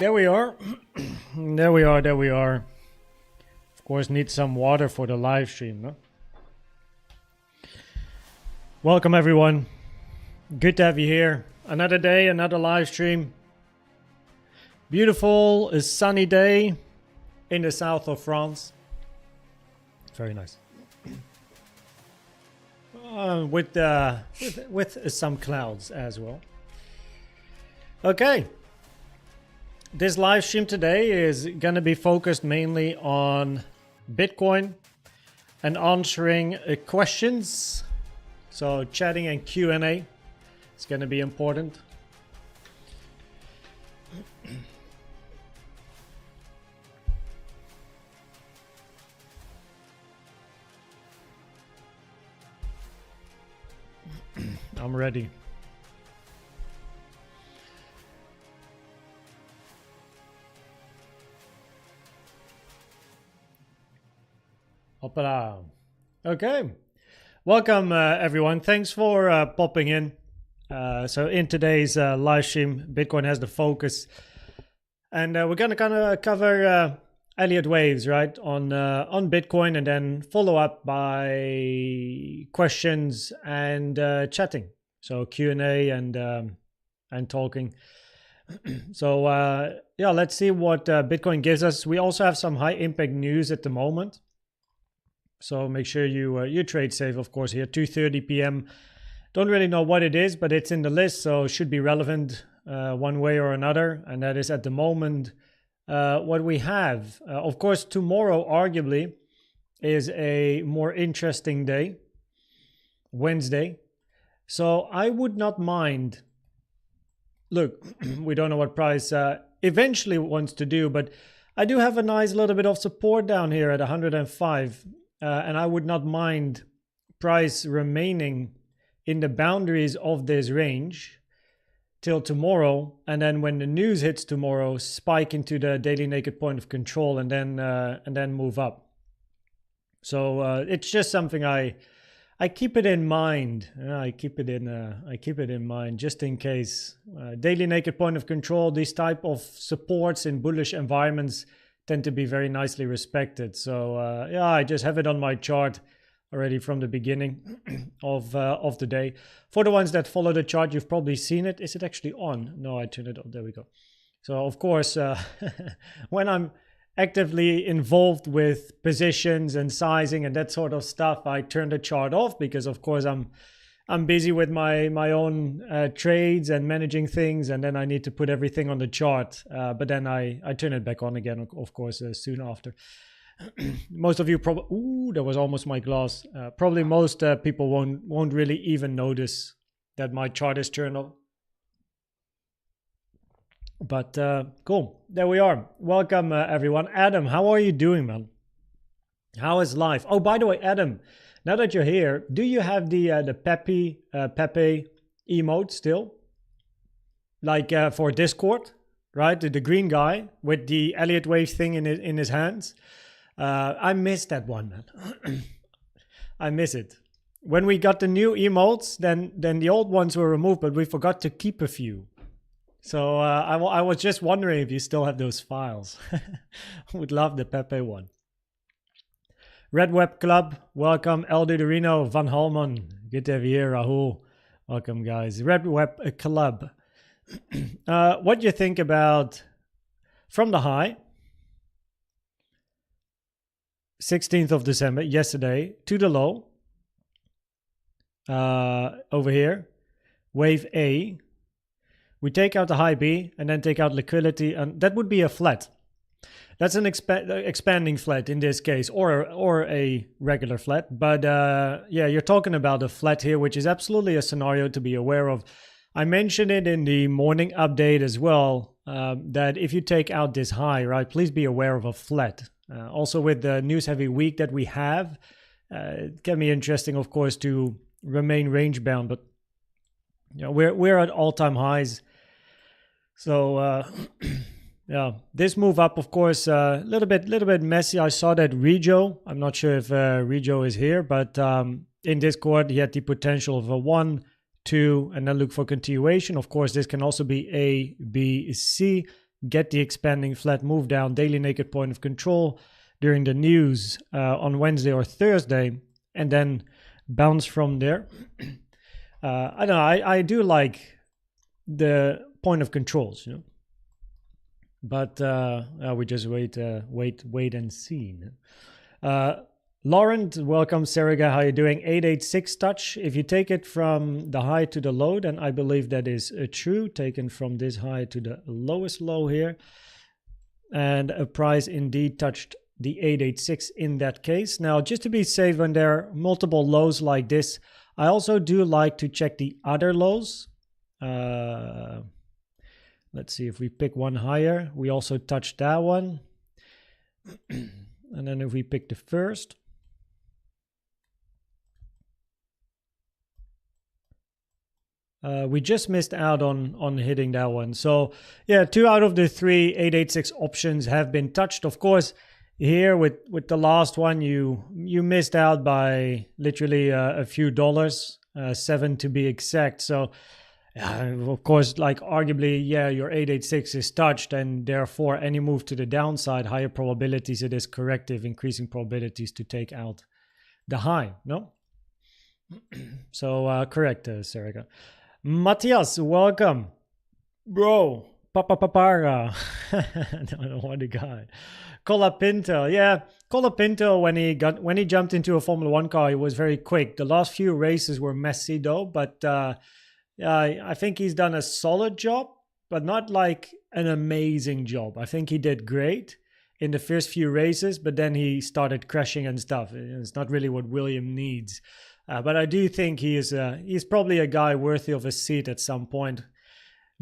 there we are. There we are. Of course, need some water for the live stream, no? Welcome, everyone. Good to have you here. Another day, another live stream. Beautiful, a sunny day in the south of France. Very nice. With some clouds as well. Okay. This live stream today is going to be focused mainly on Bitcoin and answering questions. So chatting and Q&A is going to be important. I'm ready. Hoppala. Okay. Welcome, everyone. Thanks for popping in. So in today's live stream, Bitcoin has the focus. And we're going to kind of cover Elliott waves, right, on Bitcoin, and then follow up by questions and chatting. So Q&A and talking. So yeah, let's see what Bitcoin gives us. We also have some high impact news at the moment. So make sure you trade safe, of course, here, 2:30 p.m. Don't really know what it is, but it's in the list, so should be relevant one way or another. And that is at the moment what we have. Of course, tomorrow, arguably, is a more interesting day, Wednesday. So I would not mind. Look, we don't know what price eventually wants to do, but I do have a nice little bit of support down here at 105. And I would not mind price remaining in the boundaries of this range till tomorrow. And then when the news hits tomorrow, spike into the daily naked point of control and then move up. So it's just something I keep it in mind. I keep it in mind just in case. Daily naked point of control, these type of supports in bullish environments tend to be very nicely respected. So yeah, I just have it on my chart already from the beginning of the day. For the ones that follow the chart, you've probably seen it. Is it actually on? No, I turned it on. There we go. So of course, when I'm actively involved with positions and sizing and that sort of stuff, I turn the chart off because of course I'm busy with my own trades and managing things, and then I need to put everything on the chart. But then I turn it back on again, of course, soon after. Most of you probably... Ooh, that was almost my glass. Probably most people won't really even notice that my chart is turned off. But cool, there we are. Welcome, everyone. Adam, how are you doing, man? How is life? Oh, by the way, Adam... Now that you're here, do you have the Pepe emote still? Like for Discord, right? The green guy with the Elliott wave thing in his hands. I miss that one, man. I miss it. When we got the new emotes, then the old ones were removed, but we forgot to keep a few. So I was just wondering if you still have those files. Would love the Pepe one. Red Web Club, welcome. El Dudorino, Van Halman, good to have you here. Rahul, welcome, guys. Red Web Club. What do you think about from the high, 16th of December, yesterday, to the low, over here, wave A. We take out the high B and then take out liquidity, and that would be a flat. That's an expanding flat in this case, or a regular flat. But yeah, you're talking about a flat here, which is absolutely a scenario to be aware of. I mentioned it in the morning update as well, that if you take out this high, right, please be aware of a flat. Also with the news heavy week that we have, it can be interesting, of course, to remain range bound. But you know, we're at all-time highs. So... yeah, this move up, of course, a little bit messy. I saw that Rejo, I'm not sure if Rejo is here, but in Discord, he had the potential of a 1, 2, and then look for continuation. Of course, this can also be A, B, C, get the expanding flat move down, daily naked point of control during the news on Wednesday or Thursday, and then bounce from there. I don't know. I do like the point of controls, you know. But we just wait and see. Laurent, welcome. Seriga, how you doing? 886 touch. If you take it from the high to the low, then I believe that is true. Taken from this high to the lowest low here. And a price indeed touched the 886 in that case. Now, just to be safe, when there are multiple lows like this, I also do like to check the other lows. Let's see if we pick one higher. We also touched that one. And then if we pick the first. We just missed out on hitting that one. So yeah, 2 out of the 3 886 options have been touched. Of course, here with the last one, you missed out by literally a few dollars, 7 to be exact. So of course, like arguably, yeah, your 886 is touched, and therefore any move to the downside, higher probabilities it is corrective, increasing probabilities to take out the high, no? So correct, Serica. Matthias, welcome. Bro, Papapapara. No, what a guy. Colapinto, yeah. Colapinto, when he jumped into a Formula 1 car, he was very quick. The last few races were messy though, but I think he's done a solid job, but not like an amazing job. I think he did great in the first few races, but then he started crashing and stuff. It's not really what William needs. But I do think he's probably a guy worthy of a seat at some point.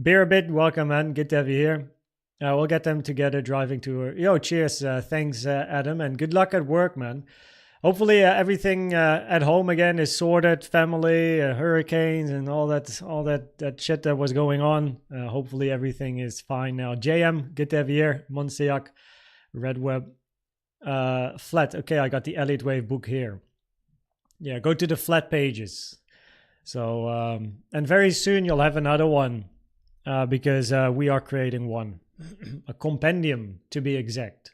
Beer a bit, welcome, man. Good to have you here. We'll get them together driving to... Yo, cheers. Thanks, Adam, and good luck at work, man. Hopefully everything at home again is sorted, family, hurricanes, and all that shit that was going on. Hopefully everything is fine now. JM, good to have you here. Monsiak, Redweb, flat. Okay, I got the Elliott Wave book here. Yeah, go to the flat pages. So, and very soon you'll have another one because we are creating one, a compendium to be exact.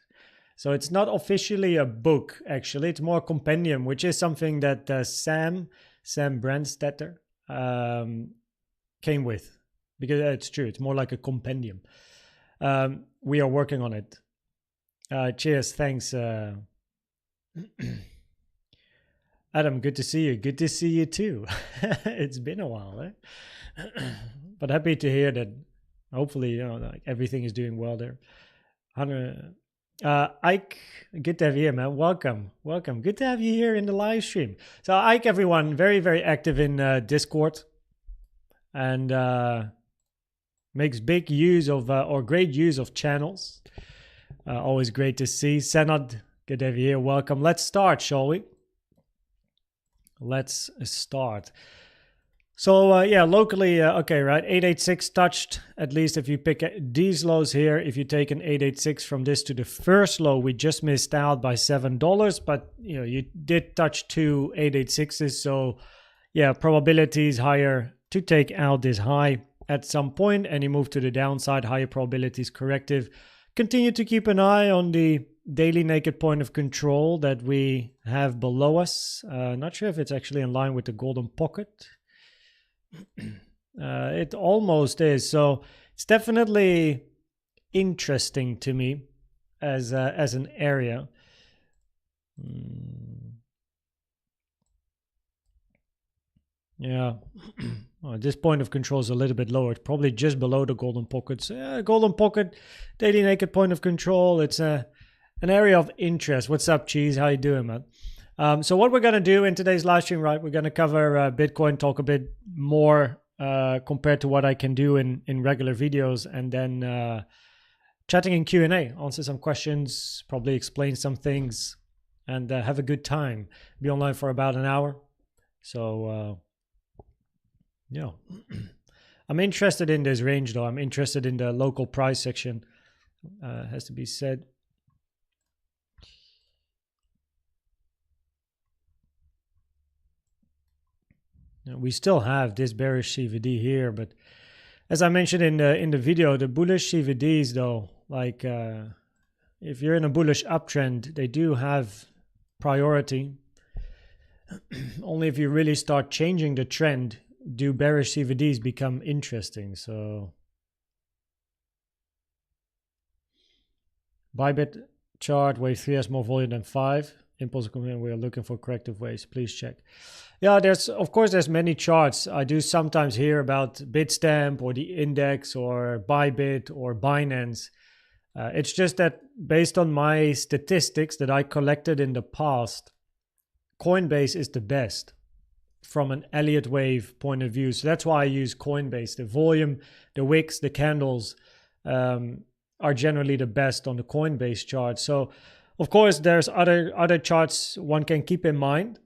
So it's not officially a book, actually. It's more a compendium, which is something that Sam Brandstetter came with. Because it's true, it's more like a compendium. We are working on it. Cheers, thanks. Adam, good to see you. Good to see you too. It's been a while, eh? But happy to hear that hopefully, you know, like everything is doing well there. Ike, good to have you here, man. Welcome. Good to have you here in the live stream. So Ike, everyone, very, very active in Discord, and makes big use of or great use of channels. Always great to see. Senad, good to have you here. Welcome. Let's start, shall we? Let's start. So yeah, locally, okay, right, 886 touched, at least if you pick these lows here. If you take an 886 from this to the first low, we just missed out by $7, but you know, you did touch 2 886s, so yeah, probability is higher to take out this high at some point. Any move to the downside, higher probabilities corrective. Continue to keep an eye on the daily naked point of control that we have below us. Not sure if it's actually in line with the golden pocket. It almost is, so it's definitely interesting to me as an area. Yeah. Well, this point of control is a little bit lower. It's probably just below the golden pockets. Golden pocket, daily naked point of control. It's an area of interest. What's up, Cheese? How you doing, man? So what we're going to do in today's live stream, right, we're going to cover Bitcoin, talk a bit more compared to what I can do in regular videos, and then chatting in Q&A, answer some questions, probably explain some things, and have a good time. Be online for about an hour. So, yeah. I'm interested in this range, though. I'm interested in the local price section, has to be said. We still have this bearish CVD here, but as I mentioned in the video, the bullish CVDs though, like if you're in a bullish uptrend, they do have priority. Only if you really start changing the trend do bearish CVDs become interesting. So Bybit chart, wave 3 has more volume than 5. Impulse coming, we are looking for corrective waves. Please check. Yeah, of course there's many charts. I do sometimes hear about Bitstamp or the index or Bybit or Binance. It's just that based on my statistics that I collected in the past, Coinbase is the best from an Elliott wave point of view. So that's why I use Coinbase. The volume, the wicks, the candles are generally the best on the Coinbase chart. So of course there's other charts one can keep in mind,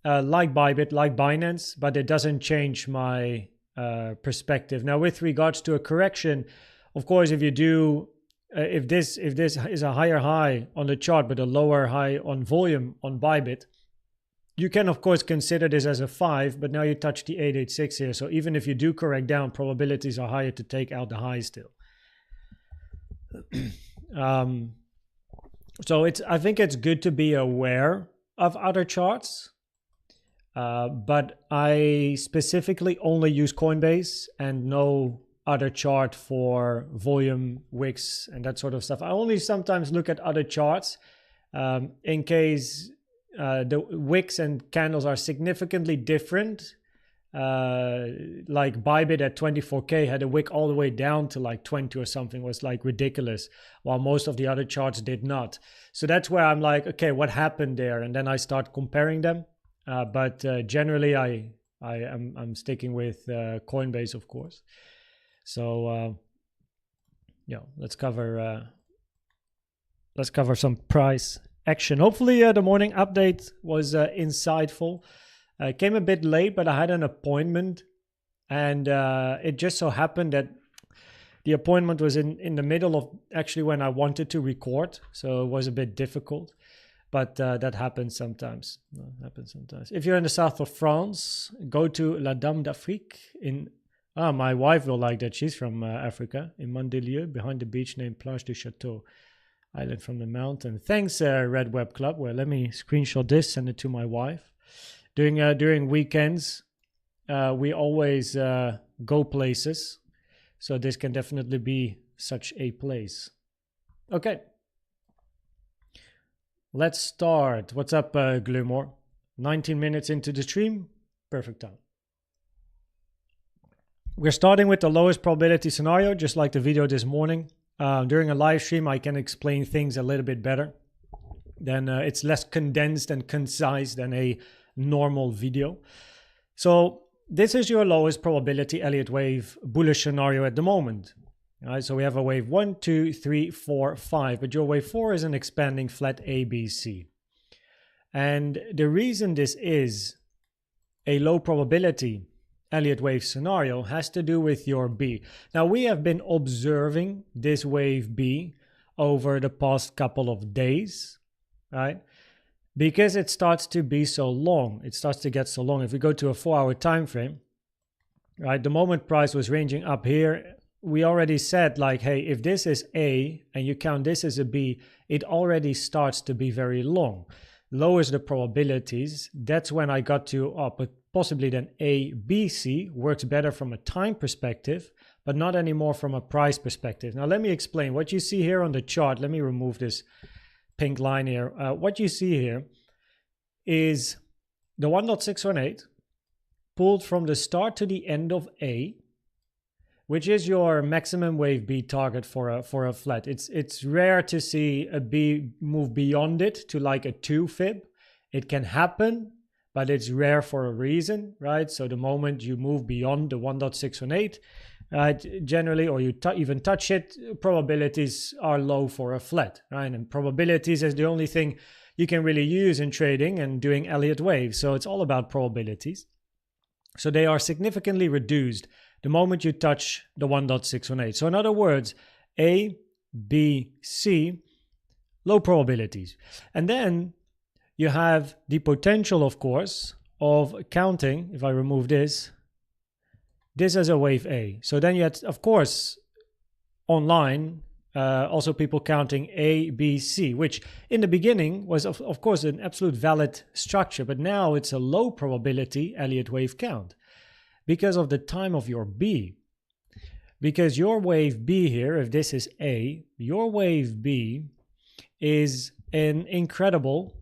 like Bybit, like Binance, but it doesn't change my perspective. Now with regards to a correction, of course if you do if this is a higher high on the chart but a lower high on volume on Bybit, you can of course consider this as a 5, but now you touch the 886 here. So even if you do correct down, probabilities are higher to take out the high still. So I think it's good to be aware of other charts, but I specifically only use Coinbase and no other chart for volume, wicks, and that sort of stuff. I only sometimes look at other charts in case the wicks and candles are significantly different. Like Bybit at 24K had a wick all the way down to like 20 or something, was like ridiculous, while most of the other charts did not. So that's where I'm like, okay, what happened there? And then I start comparing them. But generally I'm sticking with Coinbase, of course. So yeah, let's cover some price action. Hopefully the morning update was insightful. It came a bit late, but I had an appointment, and it just so happened that the appointment was in the middle of actually when I wanted to record, so it was a bit difficult, but that happens sometimes. If you're in the south of France, go to La Dame d'Afrique my wife will like that. She's from Africa, in Mandelieu, behind the beach named Plage du Château, island from the mountain. Thanks, Red Web Club. Well, let me screenshot this, send it to my wife. During weekends, we always go places, so this can definitely be such a place. Okay, let's start. What's up, Glumore? 19 minutes into the stream, perfect time. We're starting with the lowest probability scenario, just like the video this morning. During a live stream, I can explain things a little bit better. Then it's less condensed and concise than a normal video. So this is your lowest probability Elliott wave bullish scenario at the moment. All right, so we have a wave 1, 2, 3, 4, 5, but your wave 4 is an expanding flat ABC. And the reason this is a low probability Elliott wave scenario has to do with your B. Now we have been observing this wave B over the past couple of days, right? Because it starts to be so long, it starts to get so long. If we go to a 4-hour time frame, right, the moment price was ranging up here, we already said like, hey, if this is A and you count this as a B, it already starts to be very long. Lowers the probabilities. That's when I got to, but possibly then A, B, C works better from a time perspective, but not anymore from a price perspective. Now let me explain what you see here on the chart. Let me remove this pink line here. What you see here is the 1.618 pulled from the start to the end of A, which is your maximum wave B target for a flat. It's rare to see a B move beyond it to like a 2 fib. It can happen, but it's rare for a reason, right? So the moment you move beyond the 1.618, right, generally, or you even touch it, probabilities are low for a flat, right? And probabilities is the only thing you can really use in trading and doing Elliott waves. So it's all about probabilities. So they are significantly reduced the moment you touch the 1.618. So in other words, A, B, C, low probabilities. And then you have the potential, of course, of counting, if I remove this, this as a wave A. So then you had, of course, online, also people counting A, B, C, which in the beginning was of course an absolute valid structure, but now it's a low probability Elliott wave count because of the time of your B. Because your wave B here, if this is A, your wave B is an incredible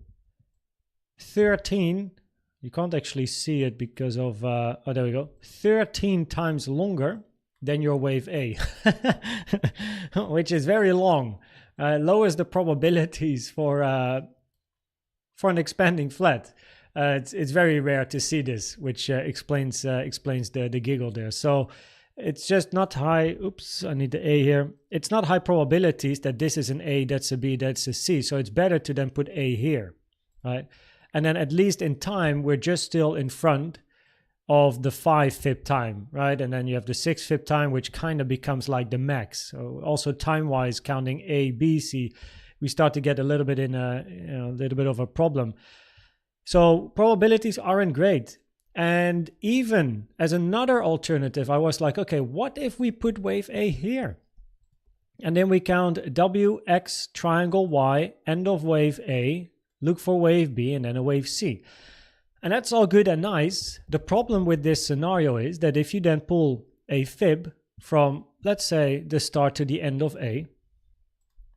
13, you can't actually see it because of, oh, there we go, 13 times longer than your wave A, which is very long. Lowers the probabilities for an expanding flat. It's very rare to see this, which explains the giggle there. So it's just not high. Oops, I need the A here. It's not high probabilities that this is an A, that's a B, that's a C. So it's better to then put A here, right? And then at least in time, we're just still in front of the 5 fib time, right? And then you have the 6 fib time, which kind of becomes like the max. So also time-wise, counting A, B, C, we start to get a little bit in a little bit of a problem. So probabilities aren't great. And even as another alternative, I was like, okay, what if we put wave A here? And then we count W, X, triangle, Y, end of wave A, look for wave B, and then a wave C. And that's all good and nice. The problem with this scenario is that if you then pull a fib from, let's say, the start to the end of A,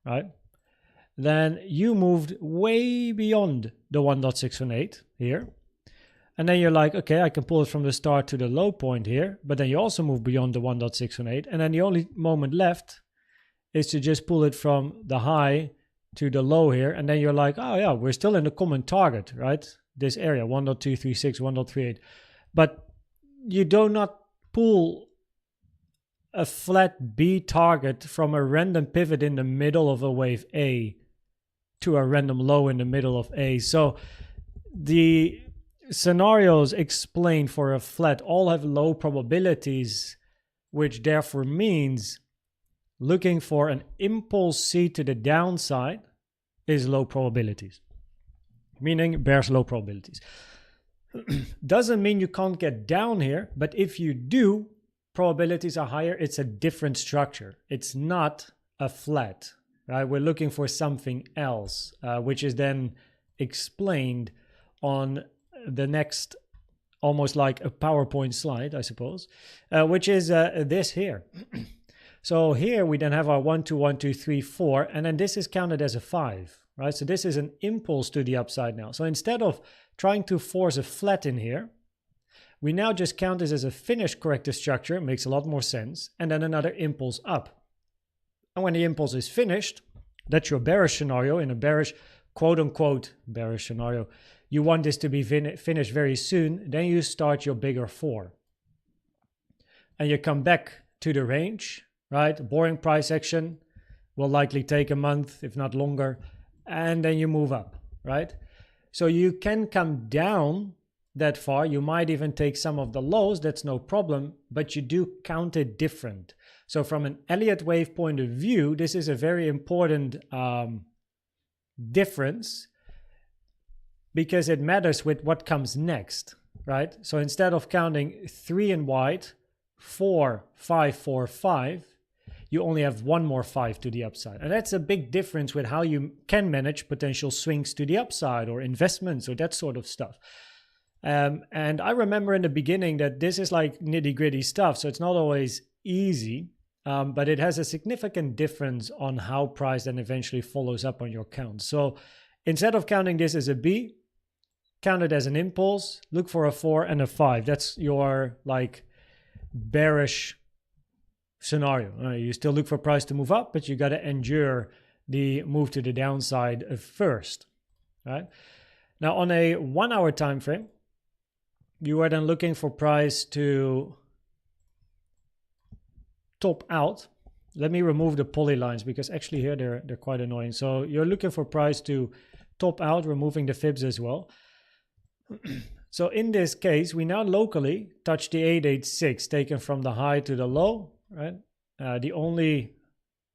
right? Then you moved way beyond the 1.618 here. And then you're like, okay, I can pull it from the start to the low point here, but then you also move beyond the 1.618. And then the only moment left is to just pull it from the high to the low here. And then you're like, oh yeah, we're still in the common target, right? This area, 1.236, 1.38. But you do not pull a flat B target from a random pivot in the middle of a wave A to a random low in the middle of A. So the scenarios explained for a flat all have low probabilities, which therefore means looking for an impulse C to the downside is low probabilities, meaning bears low probabilities. Doesn't mean you can't get down here, but if you do, probabilities are higher. It's a different structure. It's not a flat, right? We're looking for something else, which is then explained on the next, almost like a PowerPoint slide, I suppose, which is this here. So here we then have our 1, 2, 1, 2, 3, 4, and then this is counted as a 5, right? So this is an impulse to the upside now. So instead of trying to force a flat in here, we now just count this as a finished corrective structure. It makes a lot more sense. And then another impulse up. And when the impulse is finished, that's your bearish scenario. In a bearish, quote unquote, bearish scenario, you want this to be finished very soon. Then you start your bigger 4. And you come back to the range, right? Boring price action will likely take a month, if not longer. And then you move up, right? So you can come down that far. You might even take some of the lows. That's no problem. But you do count it different. So from an Elliott wave point of view, this is a very important difference, because it matters with what comes next, right? So instead of counting 3 in white, 4, 5, 4, 5, you only have one more 5 to the upside. And that's a big difference with how you can manage potential swings to the upside or investments or that sort of stuff. And I remember in the beginning that this is like nitty-gritty stuff, so it's not always easy, but it has a significant difference on how price then eventually follows up on your count. So instead of counting this as a B, count it as an impulse, look for a 4 and a 5. That's your like bearish scenario. You still look for price to move up, but you got to endure the move to the downside first, right? Now on a 1 hour time frame, you are then looking for price to top out. Let me remove the polylines because actually here they're quite annoying. So you're looking for price to top out, removing the fibs as well. So in this case, we now locally touch the 886 taken from the high to the low, right? The only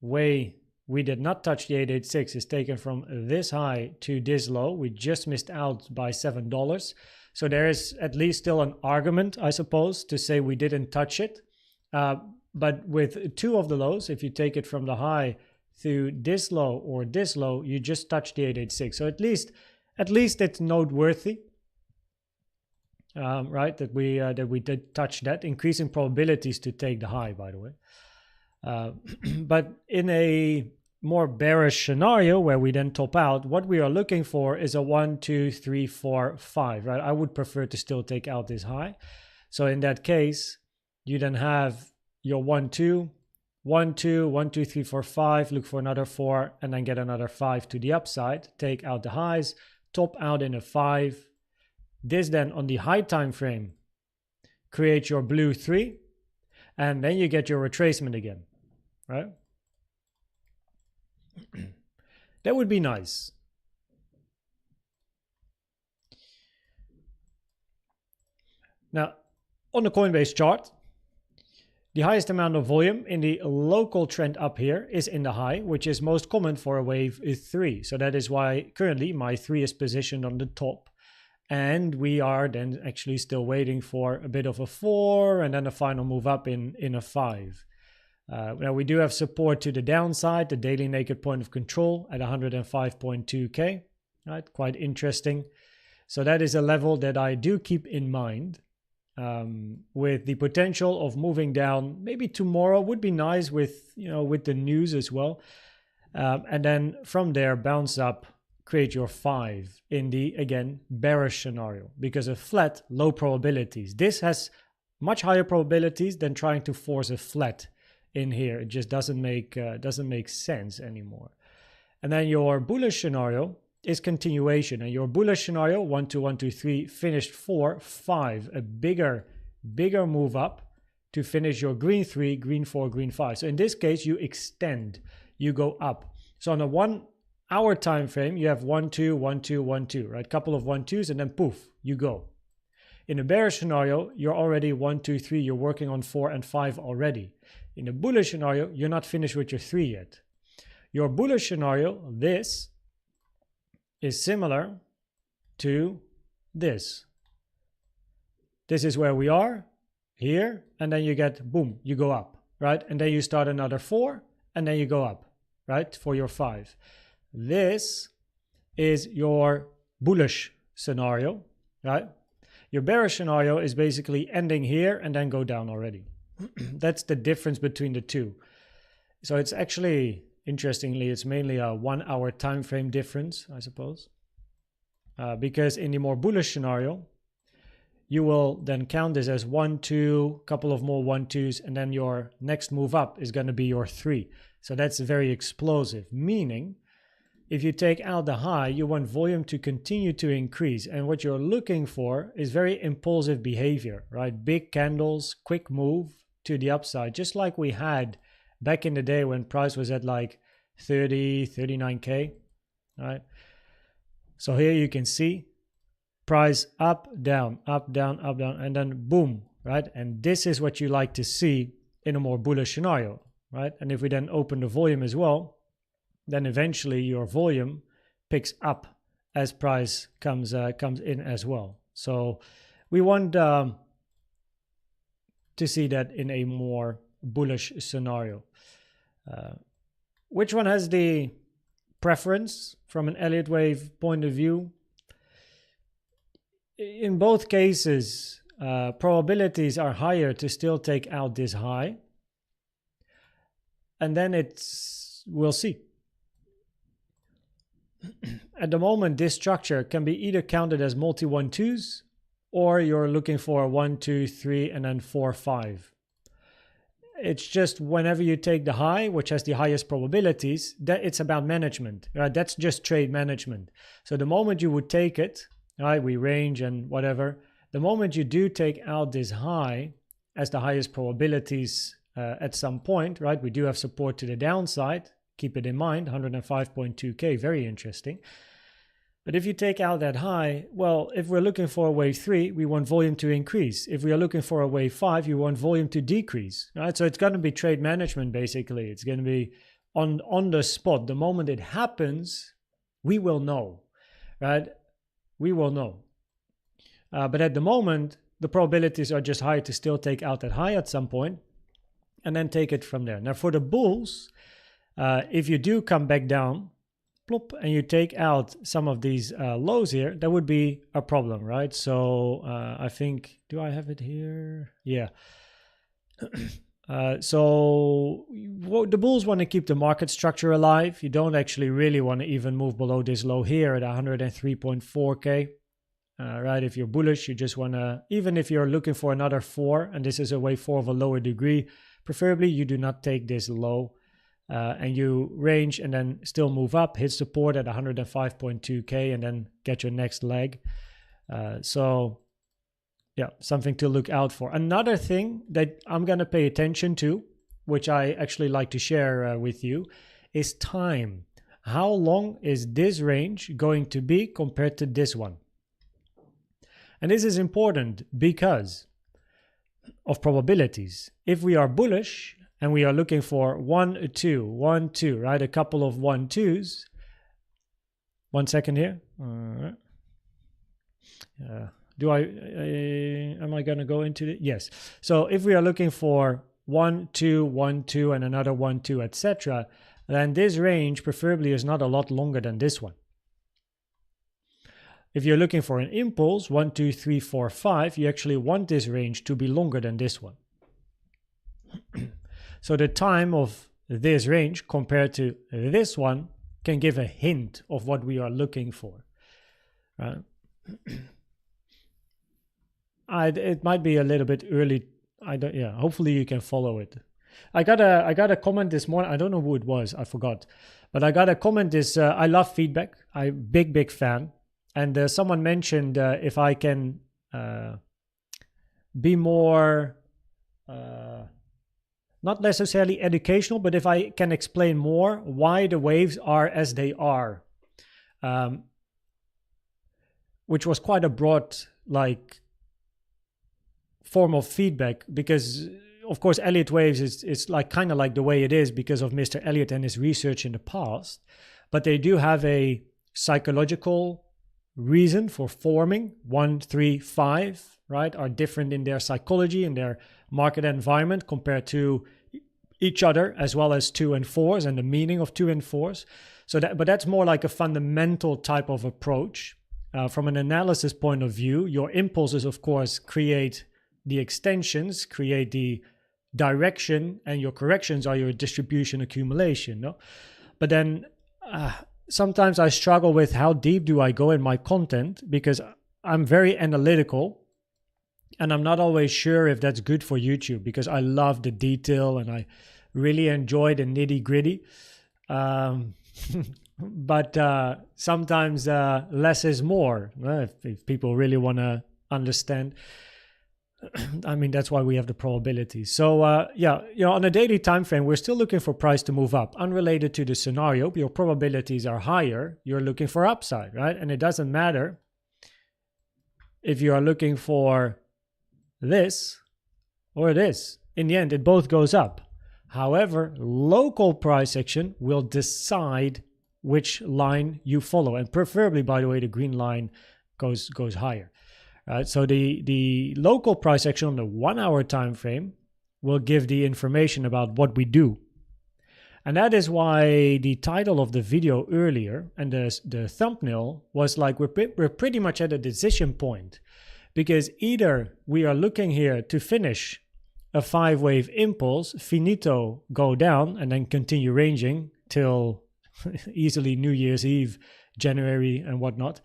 way we did not touch the 886 is taken from this high to this low. We just missed out by $7. So there is at least still an argument, I suppose, to say we didn't touch it. But with two of the lows, if you take it from the high to this low or this low, you just touch the 886. So at least it's noteworthy, right? That we did touch that, increasing probabilities to take the high, by the way. But in a more bearish scenario where we then top out, what we are looking for is a 1, 2, 3, 4, 5, right? I would prefer to still take out this high. So in that case, you then have your 1, 2, 1, 2, 1, 2, 3, 4, 5, look for another 4, and then get another 5 to the upside, take out the highs, top out in a 5. This then on the high time frame creates your blue 3, and then you get your retracement again, right? That would be nice. Now, on the Coinbase chart, the highest amount of volume in the local trend up here is in the high, which is most common for a wave 3. So that is why currently my 3 is positioned on the top. And we are then actually still waiting for a bit of a 4 and then a final move up in a 5. Now we do have support to the downside, the daily naked point of control at 105.2k, right? Quite interesting. So that is a level that I do keep in mind, with the potential of moving down. Maybe tomorrow would be nice with the news as well, and then from there bounce up, create your 5 in the again bearish scenario, because a flat low probabilities. This has much higher probabilities than trying to force a flat in here. It just doesn't make sense anymore. And then your bullish scenario is continuation, and your bullish scenario 1, 2, 1, 2, 3 finished 4, 5, a bigger move up to finish your green 3, green 4, green 5. So in this case you extend, you go up. So on a 1 hour time frame you have 1, 2, 1, 2, 1, 2, right? Couple of 1, 2s, and then poof, you go. In a bearish scenario you're already 1, 2, 3, you're working on 4 and 5 already. In a bullish scenario, you're not finished with your 3 yet. Your bullish scenario, this, is similar to this. This is where we are, here, and then you get, boom, you go up, right? And then you start another 4, and then you go up, right, for your 5. This is your bullish scenario, right? Your bearish scenario is basically ending here and then go down already. That's the difference between the two. So it's actually, interestingly, it's mainly a 1 hour time frame difference, I suppose, because in the more bullish scenario you will then count this as 1, 2, couple of more 1, 2s, and then your next move up is going to be your 3. So that's very explosive, meaning if you take out the high, you want volume to continue to increase, and what you're looking for is very impulsive behavior, right? Big candles, quick move to the upside, just like we had back in the day when price was at like 30, 39k, right? So here you can see price up, down, up, down, up, down, and then boom, right? And this is what you like to see in a more bullish scenario, right? And if we then open the volume as well, then eventually your volume picks up as price comes in as well. So we want to see that in a more bullish scenario. Which one has the preference from an Elliott wave point of view? In both cases, probabilities are higher to still take out this high, and then we'll see. At the moment, this structure can be either counted as multi 1-2s, or you're looking for 1, 2, 3, and then 4, 5. It's just whenever you take the high, which has the highest probabilities, that it's about management, right? That's just trade management. So the moment you would take it, right, we range and whatever, the moment you do take out this high as the highest probabilities at some point, right, we do have support to the downside. Keep it in mind, 105.2k, very interesting. But if you take out that high, well, if we're looking for a wave 3, we want volume to increase. If we are looking for a wave 5, you want volume to decrease, right? So it's going to be trade management, basically. It's going to be on the spot. The moment it happens, we will know, right? We will know. But at the moment, the probabilities are just high to still take out that high at some point and then take it from there. Now for the bulls, if you do come back down, plop, and you take out some of these lows here, that would be a problem, right? So I think, do I have it here? Yeah. So the bulls want to keep the market structure alive. You don't actually really want to even move below this low here at 103.4k. Right, if you're bullish, you just want to, even if you're looking for another 4, and this is a wave 4 of a lower degree, preferably you do not take this low. And you range and then still move up, hit support at 105.2k, and then get your next leg. So yeah, something to look out for. Another thing that I'm going to pay attention to, which I actually like to share with you, is time. How long is this range going to be compared to this one? And this is important because of probabilities. If we are bullish, and we are looking for 1, 2, 1, 2, right? A couple of 1, 2s. 1 second here. Am I going to go into it? Yes. So if we are looking for 1, 2, 1, 2, and another 1, 2, etc., then this range preferably is not a lot longer than this one. If you're looking for an impulse, 1, 2, 3, 4, 5, you actually want this range to be longer than this one. So the time of this range compared to this one can give a hint of what we are looking for. Right? It might be a little bit early. Hopefully you can follow it. I got a comment this morning. I don't know who it was. I forgot. But I got a comment I love feedback. I'm big fan. And someone mentioned if I can be more... not necessarily educational, but if I can explain more why the waves are as they are, which was quite a broad form of feedback, because of course Elliott waves is kind of like the way it is because of Mr. Elliott and his research in the past, but they do have a psychological reason for forming. 1, 3, 5, right, are different in their psychology and their market environment compared to each other, as well as 2 and 4s and the meaning of 2 and 4s. But that's more like a fundamental type of approach. From an analysis point of view, your impulses, of course, create the extensions, create the direction, and your corrections are your distribution accumulation. No? But then sometimes I struggle with how deep do I go in my content, because I'm very analytical. And I'm not always sure if that's good for YouTube, because I love the detail and I really enjoy the nitty gritty. But sometimes less is more, if people really want to understand. I mean, that's why we have the probabilities. So on a daily time frame, we're still looking for price to move up. Unrelated to the scenario, your probabilities are higher. You're looking for upside, right? And it doesn't matter if you are looking for this or this. In the end, it both goes up. However, local price action will decide which line you follow, and preferably, by the way, the green line goes higher. So the local price action on the 1 hour time frame will give the information about what we do. And that is why the title of the video earlier and the thumbnail was like, we're pretty much at a decision point. Because either we are looking here to finish a 5-wave impulse, finito, go down, and then continue ranging till easily New Year's Eve, January, and whatnot.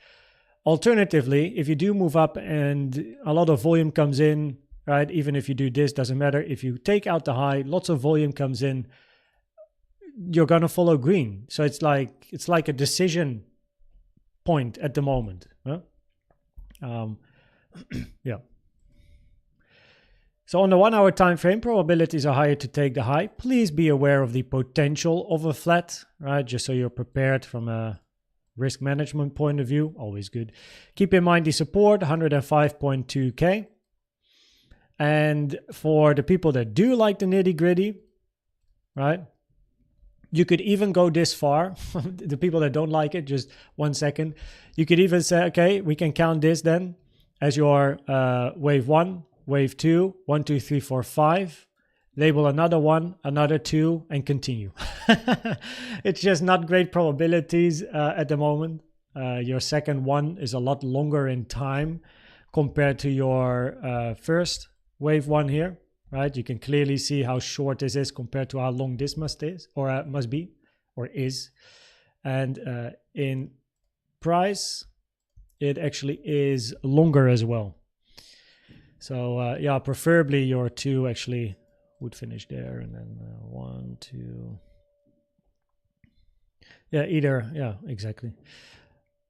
Alternatively, if you do move up and a lot of volume comes in, right, even if you do this, doesn't matter. If you take out the high, lots of volume comes in, you're going to follow green. So it's like a decision point at the moment. Huh? Yeah. So on the 1 hour time frame, probabilities are higher to take the high. Please be aware of the potential of a flat, right? Just so you're prepared from a risk management point of view. Always good. Keep in mind the support, 105.2k. And for the people that do like the nitty gritty, right? You could even go this far. The people that don't like it, just 1 second. You could even say, okay, we can count this then. as your wave 1, wave 2, 1, 2, 3, 4, 5. Label another 1, another 2, and continue. It's just not great probabilities at the moment. Your second one is a lot longer in time compared to your first wave 1 here, right? You can clearly see how short this is compared to how long this must be or is. And in price, it actually is longer as well. So yeah, preferably your 2 actually would finish there, and then 1, 2. Yeah, either, yeah, exactly.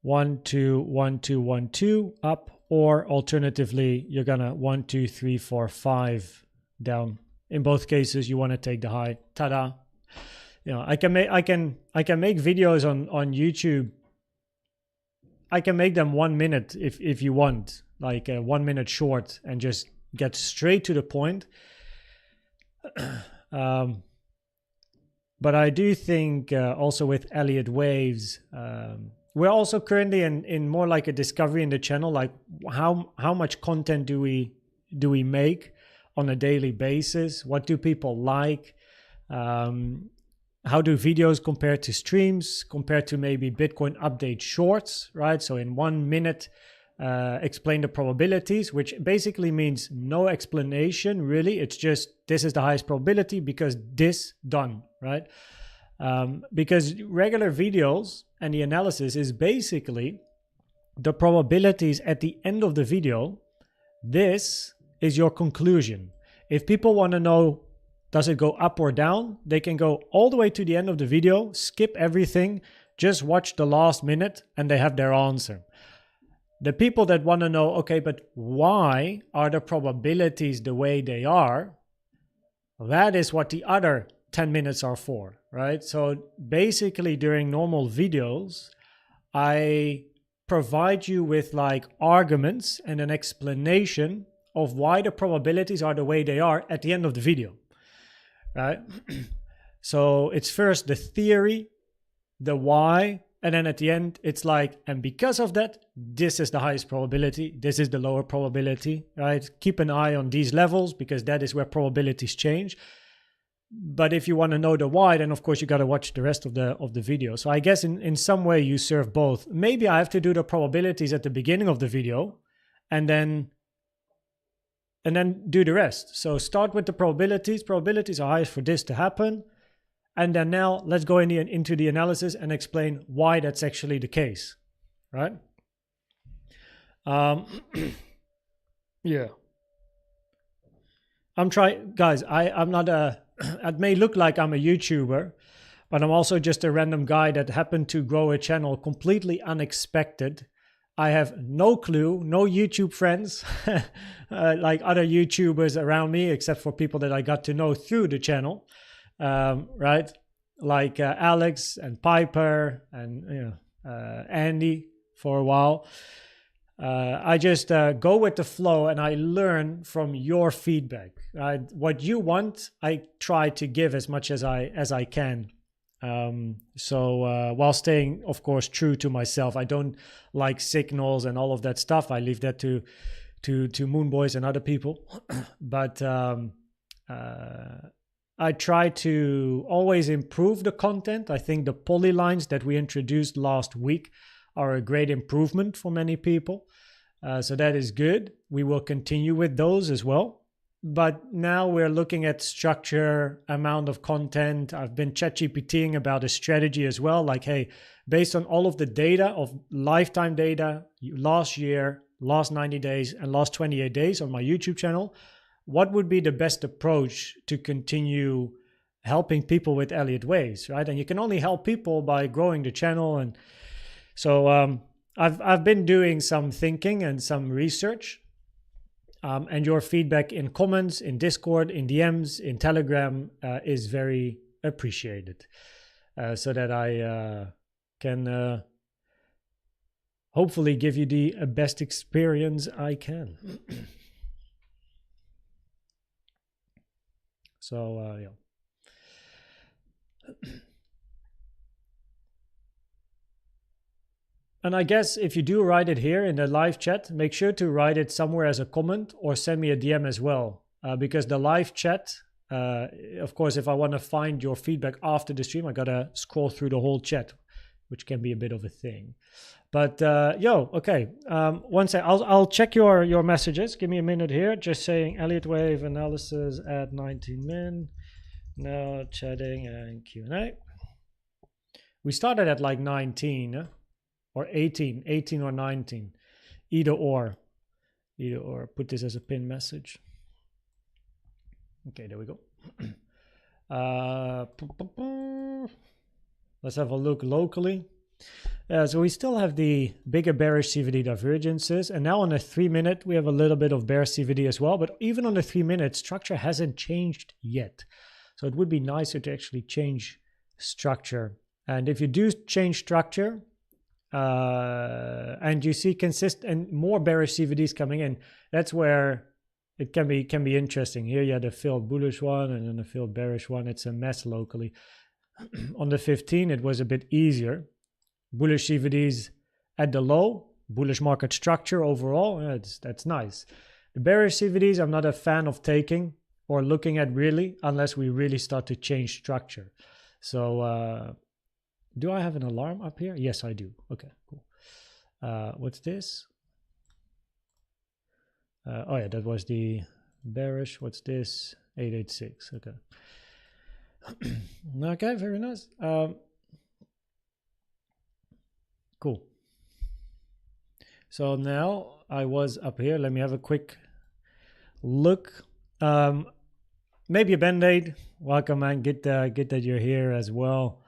1, 2, 1, 2, 1, 2 up, or alternatively, you're gonna 1, 2, 3, 4, 5 down. In both cases, you want to take the high. Ta-da! You know, I can make videos on YouTube. I can make them 1 minute if you want, like 1 minute short, and just get straight to the point. But I do think also with Elliott waves, we're also currently in more like a discovery in the channel, like how much content do we make on a daily basis? What do people like? How do videos compare to streams, compared to maybe Bitcoin update shorts, right? So in 1 minute, explain the probabilities, which basically means no explanation, really. It's just, this is the highest probability because this done, right? Because regular videos and the analysis is basically the probabilities at the end of the video. This is your conclusion. If people want to know, does it go up or down? They can go all the way to the end of the video, skip everything, just watch the last minute, and they have their answer. The people that want to know, okay, but why are the probabilities the way they are? That is what the other 10 minutes are for, right? So basically during normal videos, I provide you with like arguments and an explanation of why the probabilities are the way they are at the end of the video, right? So it's first the theory, the why, and then at the end, it's like, and because of that, this is the highest probability, this is the lower probability, right? Keep an eye on these levels because that is where probabilities change. But if you want to know the why, then of course you got to watch the rest of the video. So I guess in some way you serve both. Maybe I have to do the probabilities at the beginning of the video and then do the rest. So start with the probabilities. Probabilities are highest for this to happen. And then now let's go into the analysis and explain why that's actually the case, right? Yeah. I'm trying, guys, I'm not it may look like I'm a YouTuber, but I'm also just a random guy that happened to grow a channel completely unexpected. I have no clue, no YouTube friends, like other YouTubers around me, except for people that I got to know through the channel. Right, like Alex and Piper and Andy for a while. I just go with the flow and I learn from your feedback. Right? What you want, I try to give as much as I can. So while staying, of course, true to myself. I don't like signals and all of that stuff. I leave that to Moonboys and other people. But I try to always improve the content. I think the polylines that we introduced last week are a great improvement for many people. So that is good. We will continue with those as well. But now we're looking at structure, amount of content. I've been ChatGPTing about a strategy as well. Like, hey, based on all of the data of lifetime data, last year, last 90 days, and last 28 days on my YouTube channel, what would be the best approach to continue helping people with Elliott waves, right? And you can only help people by growing the channel. And so I've been doing some thinking and some research, and your feedback in comments, in Discord, in DMs, in Telegram is very appreciated, so that I can hopefully give you the best experience I can. So yeah. And I guess if you do write it here in the live chat, make sure to write it somewhere as a comment or send me a DM as well. Because the live chat, of course, if I want to find your feedback after the stream, I got to scroll through the whole chat, which can be a bit of a thing. But okay. One sec, I'll check your messages. Give me a minute here. Just saying Elliott wave analysis at 19 min. Now chatting and Q&A. We started at like 19 or 18 or 19. Either or. Put this as a pin message. Okay, there we go. Let's have a look locally. So we still have the bigger bearish CVD divergences, and now on the 3 minute we have a little bit of bear CVD as well, but even on the 3 minute, structure hasn't changed yet. So it would be nicer to actually change structure. And if you do change structure and you see consistent more bearish CVDs coming in, that's where it can be interesting. Here you had a filled bullish one and then a filled bearish one. It's a mess locally. On the 15 it was a bit easier. Bullish CVDs at the low, bullish market structure overall, that's nice. The bearish CVDs I'm not a fan of taking or looking at really, unless we really start to change structure. So do I have an alarm up here? Yes, I do. Okay, cool. What's this? Oh yeah, that was the bearish. What's this? 886. Okay. Okay, very nice. Cool. So now I was up here. Let me have a quick look. Maybe a band-aid. Welcome, man. Get that you're here as well.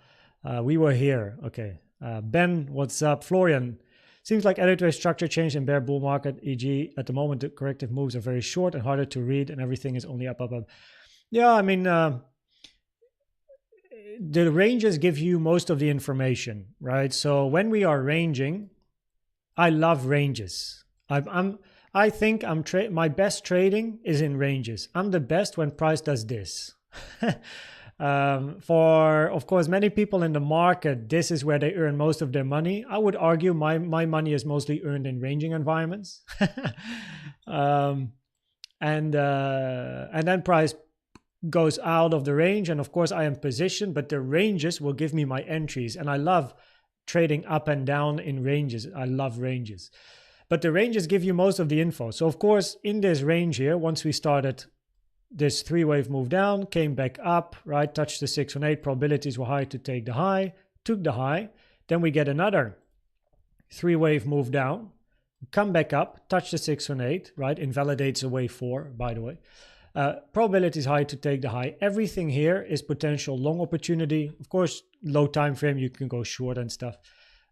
We were here. Okay. Ben, what's up? Florian. Seems like Elliott structure changed in bear bull market, e.g. at the moment the corrective moves are very short and harder to read and everything is only up. Yeah, I mean, the ranges give you most of the information, right? So when we are ranging, I love ranges. I think my best trading is in ranges. I'm the best when price does this. For, of course, many people in the market, this is where they earn most of their money. I would argue my money is mostly earned in ranging environments. And then price goes out of the range, and of course I am positioned, but the ranges will give me my entries, and I love trading up and down in ranges. I love ranges, but the ranges give you most of the info. So of course in this range here, once we started this 3-wave move down, came back up, right, touched the 618, probabilities were high to take the high, took the high, then we get another 3-wave move down, come back up, touch the 618, right, invalidates a wave 4, by the way. Probability is high to take the high. Everything here is potential long opportunity. Of course, low time frame, you can go short and stuff.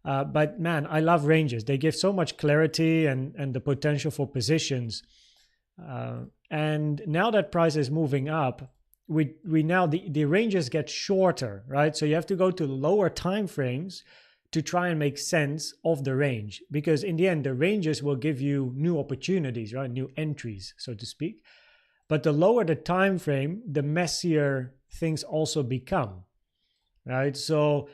But man, I love ranges. They give so much clarity and the potential for positions. And now that price is moving up, we now the ranges get shorter, right? So you have to go to lower time frames to try and make sense of the range, because in the end, the ranges will give you new opportunities, right? New entries, so to speak. But the lower the time frame, the messier things also become, right? So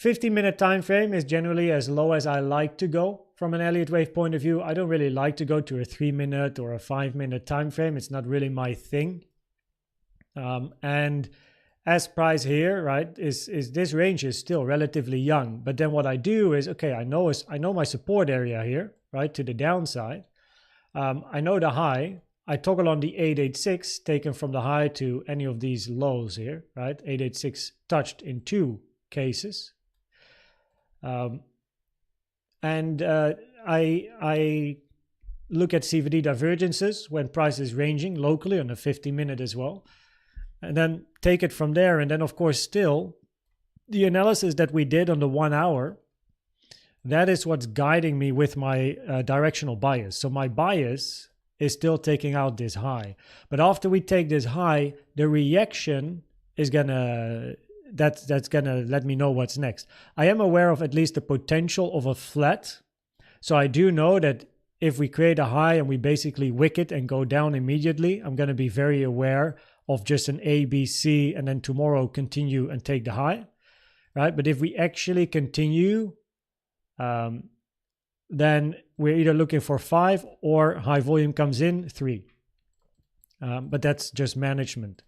15-minute time frame is generally as low as I like to go. From an Elliott wave point of view, I don't really like to go to a 3-minute or a 5-minute time frame. It's not really my thing. And as price here, right, is this range is still relatively young. But then what I do is, okay, I know my support area here, right, to the downside. I know the high. I toggle on the 886 taken from the high to any of these lows here, right? 886 touched in 2 cases. And I look at CVD divergences when price is ranging locally on the 50-minute as well, and then take it from there. And then, of course, still the analysis that we did on the 1 hour, that is what's guiding me with my directional bias. So my bias is still taking out this high. But after we take this high, the reaction is that's gonna let me know what's next. I am aware of at least the potential of a flat. So I do know that if we create a high and we basically wick it and go down immediately, I'm going to be very aware of just an A, B, C, and then tomorrow continue and take the high, right? But if we actually continue then we're either looking for 5 or high volume comes in 3. But that's just management.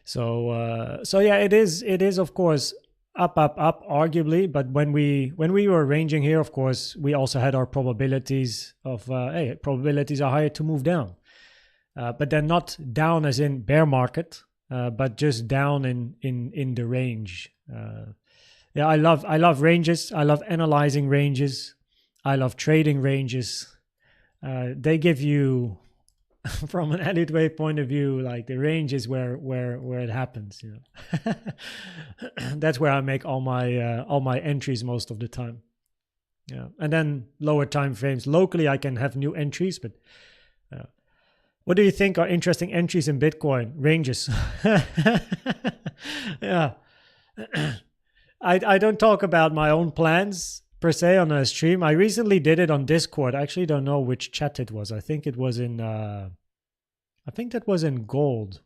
So yeah, it is of course up, arguably. But when we were ranging here, of course, we also had our probabilities of hey, probabilities are higher to move down, but then not down as in bear market, but just down in the range. Yeah, I love ranges. I love analyzing ranges. I love trading ranges. They give you, from an Elliott wave point of view, like the range is where it happens. You know, that's where I make all my entries most of the time. Yeah, and then lower time frames. Locally, I can have new entries, but what do you think are interesting entries in Bitcoin? Ranges. Yeah. I don't talk about my own plans per se on a stream. I recently did it on Discord. I actually don't know which chat it was. I think it was in I think that was in gold.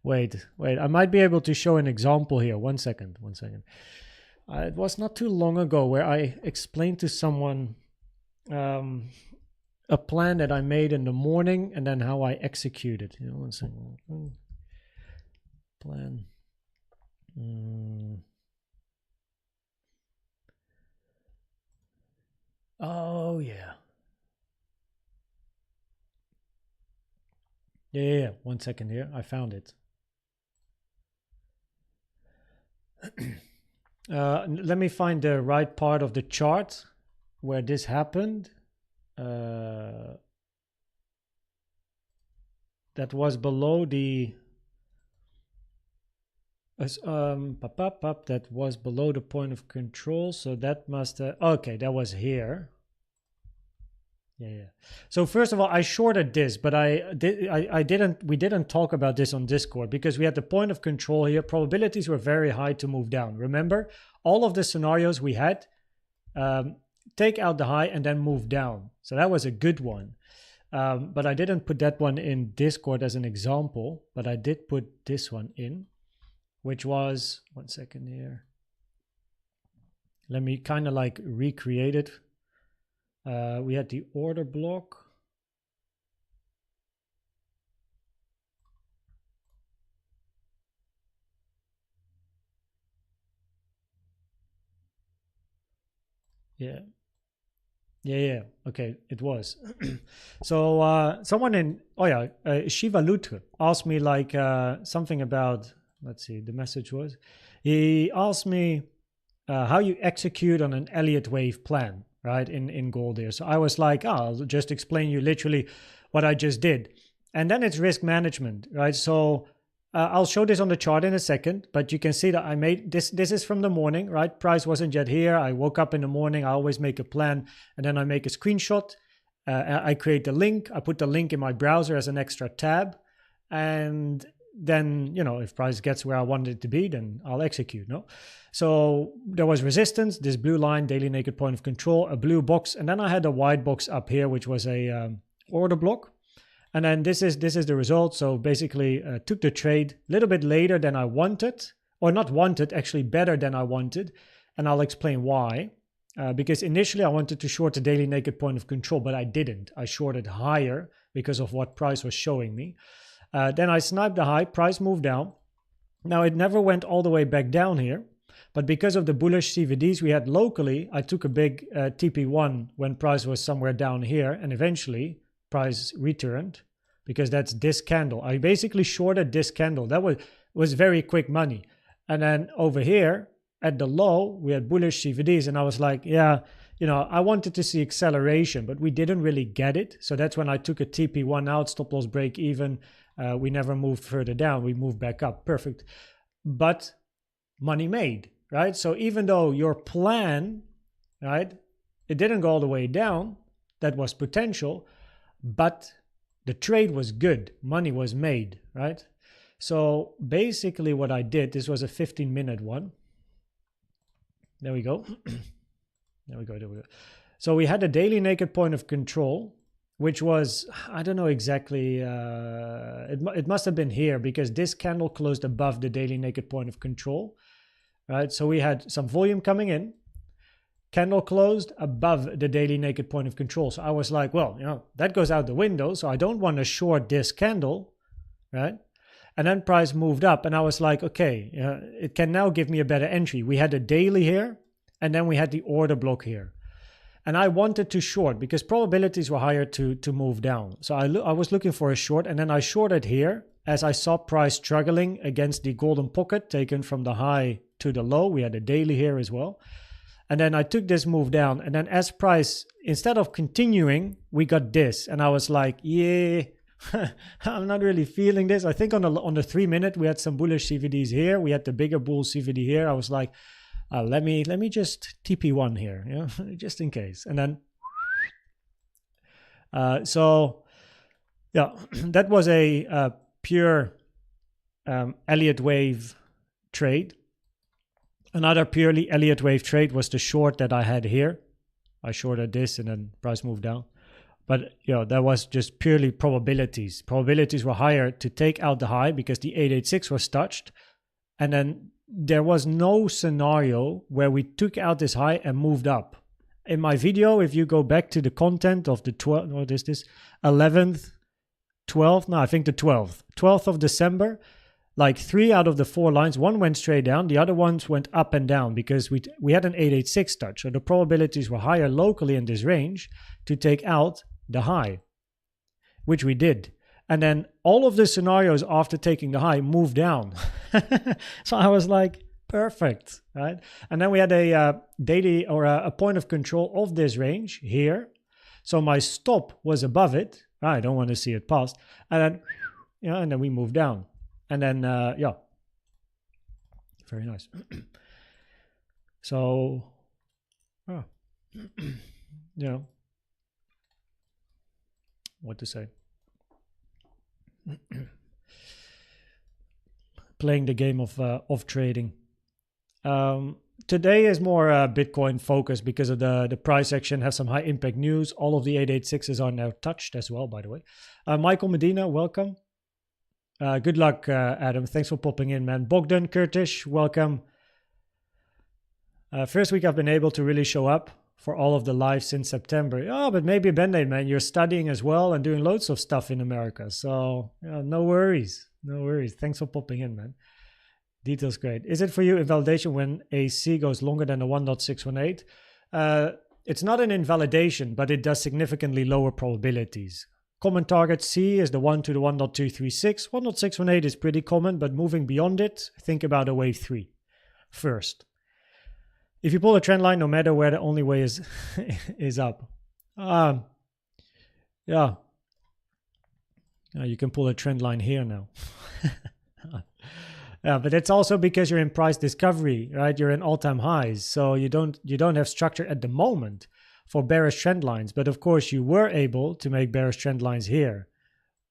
Wait, I might be able to show an example here. One second. It was not too long ago where I explained to someone a plan that I made in the morning and then how I executed. You know, 1 second. Plan. Oh yeah. Yeah. 1 second here. I found it. Let me find the right part of the chart where this happened. That was below the that was below the point of control, so that must okay, that was here. Yeah. So first of all, I shorted this, but we didn't talk about this on Discord because we had the point of control here. Probabilities were very high to move down. Remember, all of the scenarios we had, take out the high and then move down. So that was a good one. But I didn't put that one in Discord as an example, but I did put this one in, which was, 1 second here. Let me kind of like recreate it. We had the order block. Yeah. Okay, it was. So someone in Shiva Lutra asked me like something about, let's see, the message was, he asked me how you execute on an Elliott wave plan, right, in gold here. So I was like, I'll just explain you literally what I just did. And then it's risk management, right? So I'll show this on the chart in a second, but you can see that I made this. This is from the morning, right? Price wasn't yet here. I woke up in the morning. I always make a plan and then I make a screenshot. I create the link. I put the link in my browser as an extra tab. And then, you know, if price gets where I want it to be, then I'll execute, no? So there was resistance, this blue line, daily naked point of control, a blue box. And then I had a white box up here, which was a order block. And then this is the result. So basically took the trade a little bit later than I wanted, or not wanted, actually better than I wanted. And I'll explain why. Because initially I wanted to short the daily naked point of control, but I didn't. I shorted higher because of what price was showing me. Then I sniped the high, price moved down. Now it never went all the way back down here. But because of the bullish CVDs we had locally, I took a big TP1 when price was somewhere down here. And eventually price returned because that's this candle. I basically shorted this candle. That was very quick money. And then over here at the low, we had bullish CVDs. And I was like, yeah, you know, I wanted to see acceleration, but we didn't really get it. So that's when I took a TP1 out, stop loss break even. We never moved further down. We moved back up. Perfect. But money made, right? So even though your plan, right, it didn't go all the way down, that was potential, but the trade was good. Money was made, right? So basically what I did, this was a 15-minute one. There we go. There we go. So we had a daily naked point of control, which was, I don't know exactly, it must have been here because this candle closed above the daily naked point of control, right? So we had some volume coming in. candle closed above the daily naked point of control. So I was like, well, that goes out the window. So I don't want to short this candle, right? And then price moved up and I was like, okay, it can now give me a better entry. We had a daily here and then we had the order block here. And I wanted to short because probabilities were higher to move down. So I was looking for a short and then I shorted here as I saw price struggling against the golden pocket taken from the high to the low. We had a daily here as well. And then I took this move down and then as price, instead of continuing, we got this. And I was like, yeah, I'm not really feeling this. I think on the 3 minute, we had some bullish CVDs here. We had the bigger bull CVD here. I was like, let me just TP1 here, just in case. And then, so yeah, that was a pure Elliott wave trade. Another purely Elliott wave trade was the short that I had here. I shorted this and then price moved down. But that was just purely probabilities. Probabilities were higher to take out the high because the 886 was touched. And then there was no scenario where we took out this high and moved up. In my video, if you go back to the content of the 12th, what is this? 11th, 12th? No, I think the 12th. 12th of December, like 3 out of the 4 lines, one went straight down, the other ones went up and down because we had an 886 touch. So the probabilities were higher locally in this range to take out the high, which we did. And then all of the scenarios after taking the high moved down. So I was like, perfect, right? And then we had a daily or a point of control of this range here. So my stop was above it. I don't want to see it past. And then, and then we moved down. And then, very nice. So, what to say? Playing the game of trading. Today is more Bitcoin focused because of the price action, have some high impact news. All of the 886s are now touched as well, by the way. Michael Medina, welcome. Good luck, Adam. Thanks for popping in, man. Bogdan Kurtish, welcome. First week I've been able to really show up for all of the live since September. Oh, but maybe Band-Aid, man. You're studying as well and doing loads of stuff in America. So no worries. No worries. Thanks for popping in, man. Details great. Is it for you invalidation when a C goes longer than the 1.618? It's not an invalidation, but it does significantly lower probabilities. Common target C is the 1 to the 1.236. 1.618 is pretty common, but moving beyond it, think about a wave 3 first. If you pull a trend line, no matter where, the only way is up. Yeah. You can pull a trend line here now. Yeah, but it's also because you're in price discovery, right? You're in all-time highs, so you don't have structure at the moment for bearish trend lines. But of course, you were able to make bearish trend lines here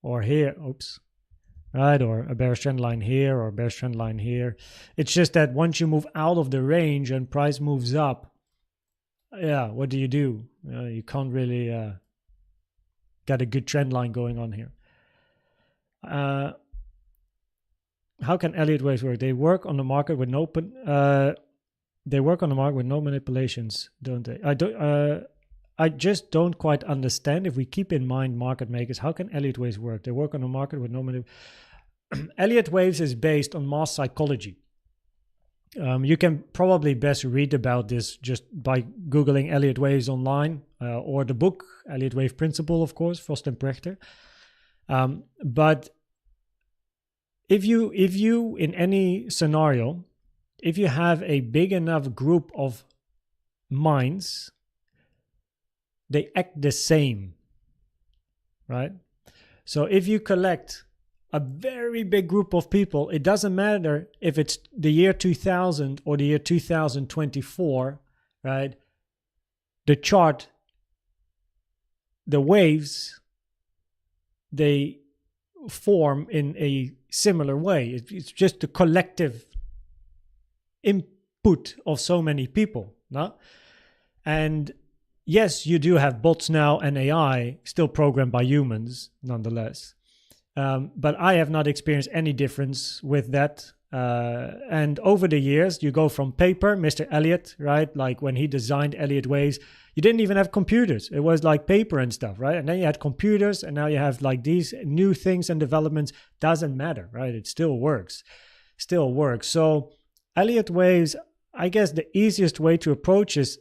or here. Oops. Right, or a bearish trend line here or a bearish trend line here. It's just that once you move out of the range and price moves up, what do? You can't really get a good trend line going on here. How can Elliott waves work? They work on the market with no manipulations, don't they? I just don't quite understand. If we keep in mind market makers, how can Elliott waves work? They work on the market with no manipulations. Elliott waves is based on mass psychology. You can probably best read about this just by Googling Elliott waves online or the book, Elliott wave principle, of course, Frost and Prechter. But if you in any scenario, if you have a big enough group of minds, they act the same, right? So if you collect a very big group of people, it doesn't matter if it's the year 2000 or the year 2024, right? The chart, the waves, they form in a similar way. It's just the collective input of so many people, no? And yes, you do have bots now and AI still programmed by humans, nonetheless. But I have not experienced any difference with that And over the years, you go from paper, Mr. Elliott, right? Like when he designed Elliott waves, you didn't even have computers. It was like paper and stuff, right? And then you had computers, and now you have like these new things and developments. Doesn't matter, right? It still works. Still works. So Elliott waves, I guess the easiest way to approach this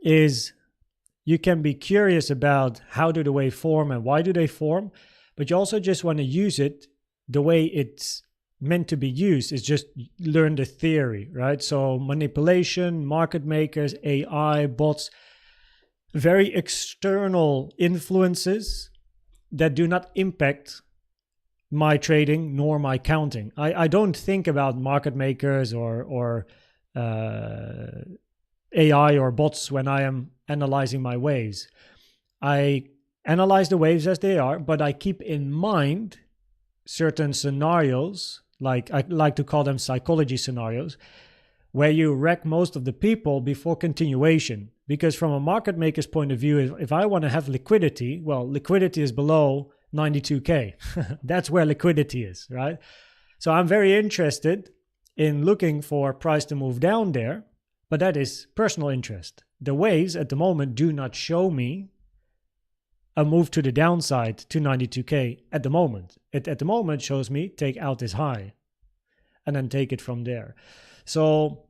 is you can be curious about how do the wave form and why do they form, but you also just want to use it the way it's meant to be used, is just learn the theory, right? So manipulation, market makers, AI, bots, very external influences that do not impact my trading nor my counting. I don't think about market makers or AI or bots when I am analyzing my waves. I analyze the waves as they are, but I keep in mind certain scenarios, like I like to call them psychology scenarios, where you wreck most of the people before continuation. Because from a market maker's point of view, if I want to have liquidity, well, liquidity is below 92K. That's where liquidity is, right? So I'm very interested in looking for price to move down there, but that is personal interest. The waves at the moment do not show me a move to the downside to 92K at the moment. It at the moment shows me take out this high and then take it from there. So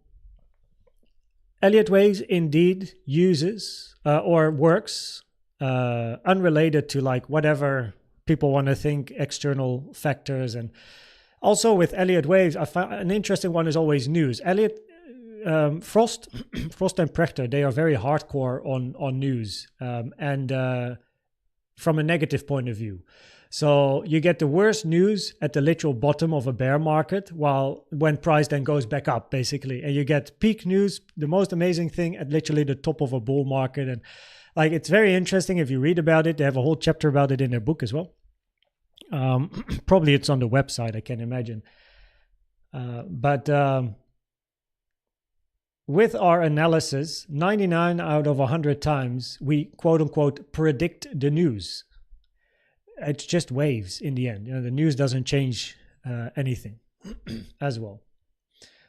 Elliott waves indeed uses or works unrelated to like whatever people want to think, external factors. And also with Elliott waves, I found an interesting one is always news. Elliott, Frost and Prechter, they are very hardcore on news and from a negative point of view. So you get the worst news at the literal bottom of a bear market, while when price then goes back up, basically. And you get peak news, the most amazing thing, at literally the top of a bull market. And like, it's very interesting if you read about it. They have a whole chapter about it in their book as well. Probably it's on the website, I can imagine. But with our analysis, 99 out of 100 times, we quote unquote predict the news. It's just waves in the end. You know, the news doesn't change anything as well.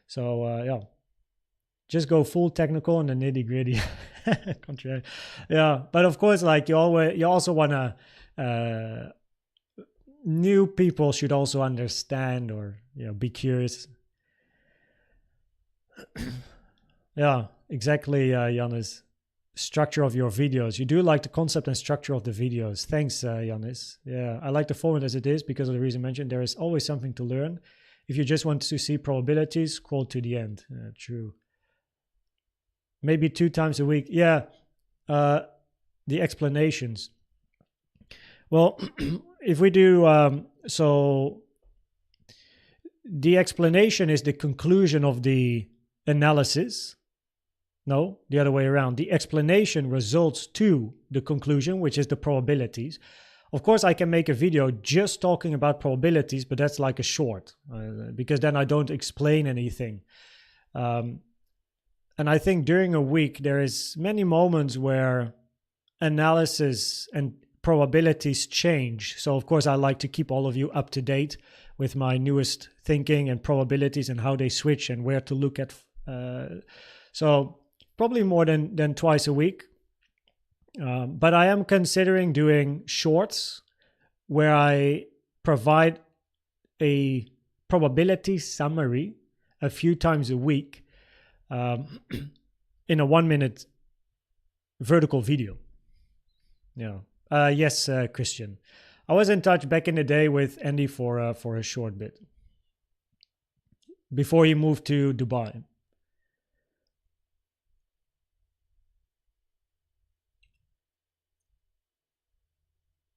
So yeah, just go full technical and the nitty gritty. Yeah, but of course, like you also want to. New people should also understand or be curious. Yeah, exactly, Jannis. Structure of your videos. You do like the concept and structure of the videos. Thanks, Jannis. Yeah, I like the format as it is because of the reason mentioned. There is always something to learn. If you just want to see probabilities, scroll to the end. True. Maybe 2 times a week. Yeah, the explanations. Well, if we do, so the explanation is the conclusion of the analysis. No, the other way around. The explanation results to the conclusion, which is the probabilities. Of course, I can make a video just talking about probabilities, but that's like a short, because then I don't explain anything. And I think during a week, there is many moments where analysis and probabilities change. So of course, I like to keep all of you up to date with my newest thinking and probabilities and how they switch and where to look at. So probably more than twice a week. But I am considering doing shorts where I provide a probability summary a few times a week in a 1-minute vertical video. Yeah. Yes, Christian. I was in touch back in the day with Andy for a short bit before he moved to Dubai.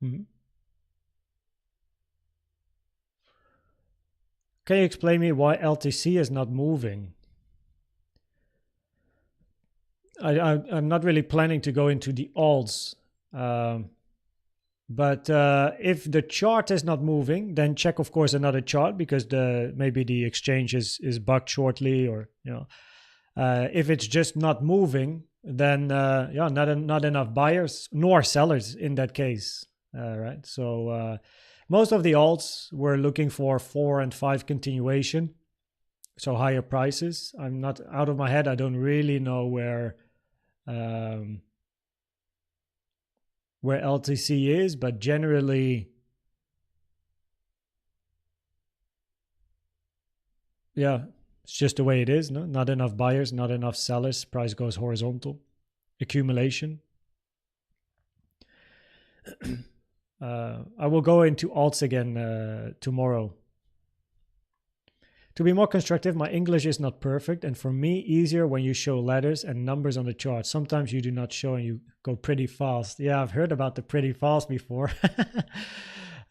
Mm-hmm. Can you explain me why LTC is not moving? I'm not really planning to go into the alts, but if the chart is not moving, then check, of course, another chart because maybe the exchange is bugged shortly, or if it's just not moving, then not enough buyers nor sellers in that case. Right. So most of the alts were looking for 4 and 5 continuation. so higher prices. I'm not out of my head. I don't really know where LTC is, but generally, yeah, it's just the way it is. No, not enough buyers, not enough sellers. Price goes horizontal. Accumulation. I will go into alts again tomorrow. To be more constructive, my English is not perfect, and for me, easier when you show letters and numbers on the chart. Sometimes you do not show and you go pretty fast. Yeah, I've heard about the pretty fast before.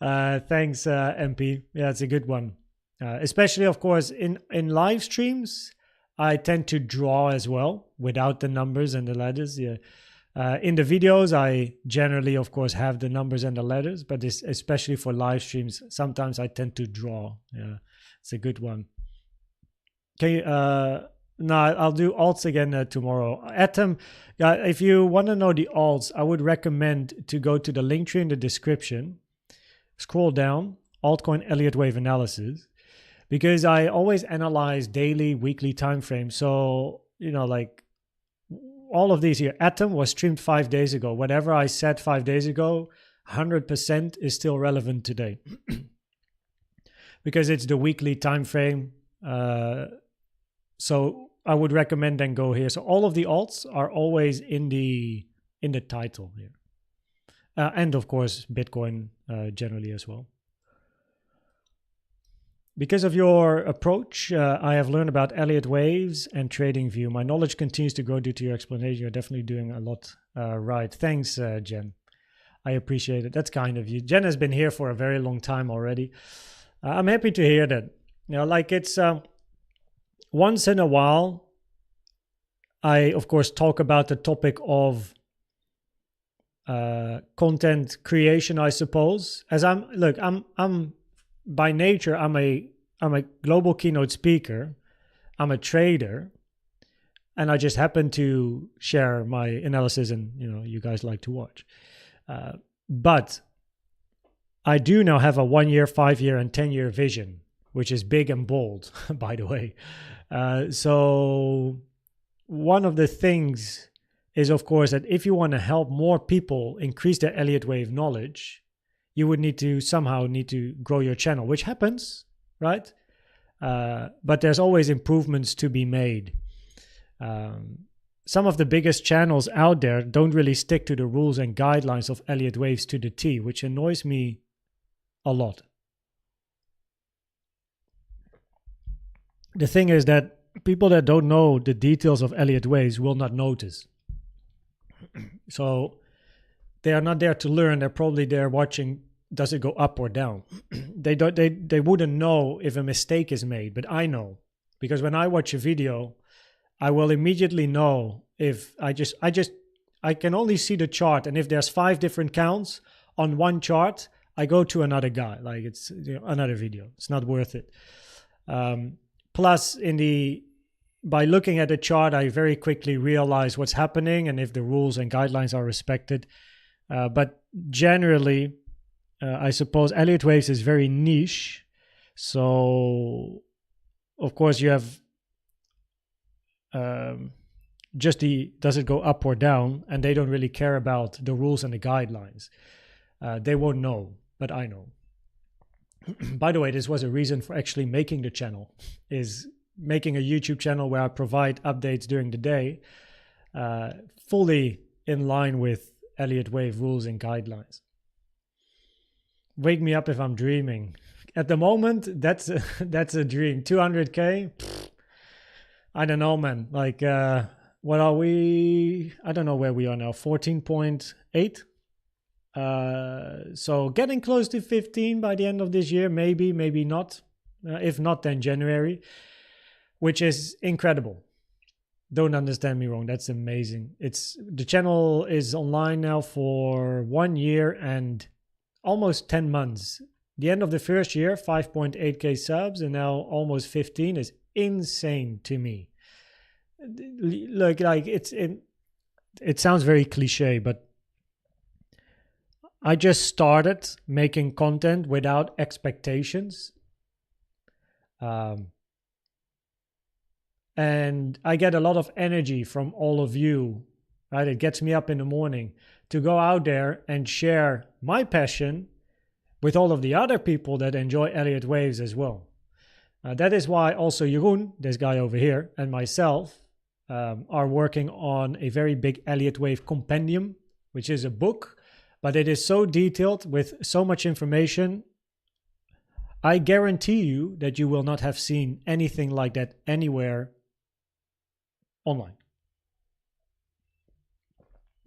Thanks, MP. Yeah, it's a good one. Especially, of course, in live streams, I tend to draw as well without the numbers and the letters. Yeah. In the videos, I generally, of course, have the numbers and the letters, but especially for live streams, sometimes I tend to draw. Yeah, it's a good one. Okay, no, I'll do alts again tomorrow. Atom, if you want to know the alts, I would recommend to go to the link tree in the description. Scroll down, Altcoin Elliott wave analysis, because I always analyze daily, weekly time frames. So, like all of these here, Atom was streamed 5 days ago. Whatever I said 5 days ago, 100% is still relevant today because it's the weekly time frame. So I would recommend then go here. So all of the alts are always in the title here, and of course Bitcoin generally as well. Because of your approach, I have learned about Elliott waves and Tradingview. My knowledge continues to grow due to your explanation. You're definitely doing a lot right. Thanks, Jen. I appreciate it. That's kind of you. Jen has been here for a very long time already. I'm happy to hear that. Like it's once in a while, I of course talk about the topic of content creation, I suppose. As I'm by nature, I'm a global keynote speaker. I'm a trader, and I just happen to share my analysis, and you guys like to watch. But I do now have a 1 year, 5 year, and 10-year vision, which is big and bold, by the way. So one of the things is, of course, that if you want to help more people increase their Elliott wave knowledge, you would need to grow your channel, which happens, right? But there's always improvements to be made. Some of the biggest channels out there don't really stick to the rules and guidelines of Elliott waves to the T, which annoys me a lot. The thing is that people that don't know the details of Elliott waves will not notice. So they are not there to learn. They're probably there watching, does it go up or down? They wouldn't know if a mistake is made, but I know, because when I watch a video, I will immediately know if I can only see the chart, and if there's 5 different counts on one chart, I go to another guy, like it's another video. It's not worth it. Plus, by looking at the chart, I very quickly realize what's happening and if the rules and guidelines are respected. But generally, I suppose Elliott waves is very niche. So, of course, you have just does it go up or down, and they don't really care about the rules and the guidelines. They won't know, but I know. By the way, this was a reason for actually making the channel, is making a YouTube channel where I provide updates during the day, fully in line with Elliott wave rules and guidelines. Wake me up if I'm dreaming. At the moment, that's a dream. 200K? I don't know, man. Like, what are we? I don't know where we are now. 14.8? So getting close to 15 by the end of this year, maybe not. If not, then January, which is incredible. Don't understand me wrong. That's amazing. The channel is online now for 1 year and almost 10 months. The end of the first year, 5.8K subs, and now almost 15 is insane to me. Look, like it sounds very cliche, but I just started making content without expectations. And I get a lot of energy from all of you, right? It gets me up in the morning to go out there and share my passion with all of the other people that enjoy Elliott waves as well. That is why also Jeroen, this guy over here, and myself are working on a very big Elliott wave compendium, which is a book, but it is so detailed with so much information. I guarantee you that you will not have seen anything like that anywhere online.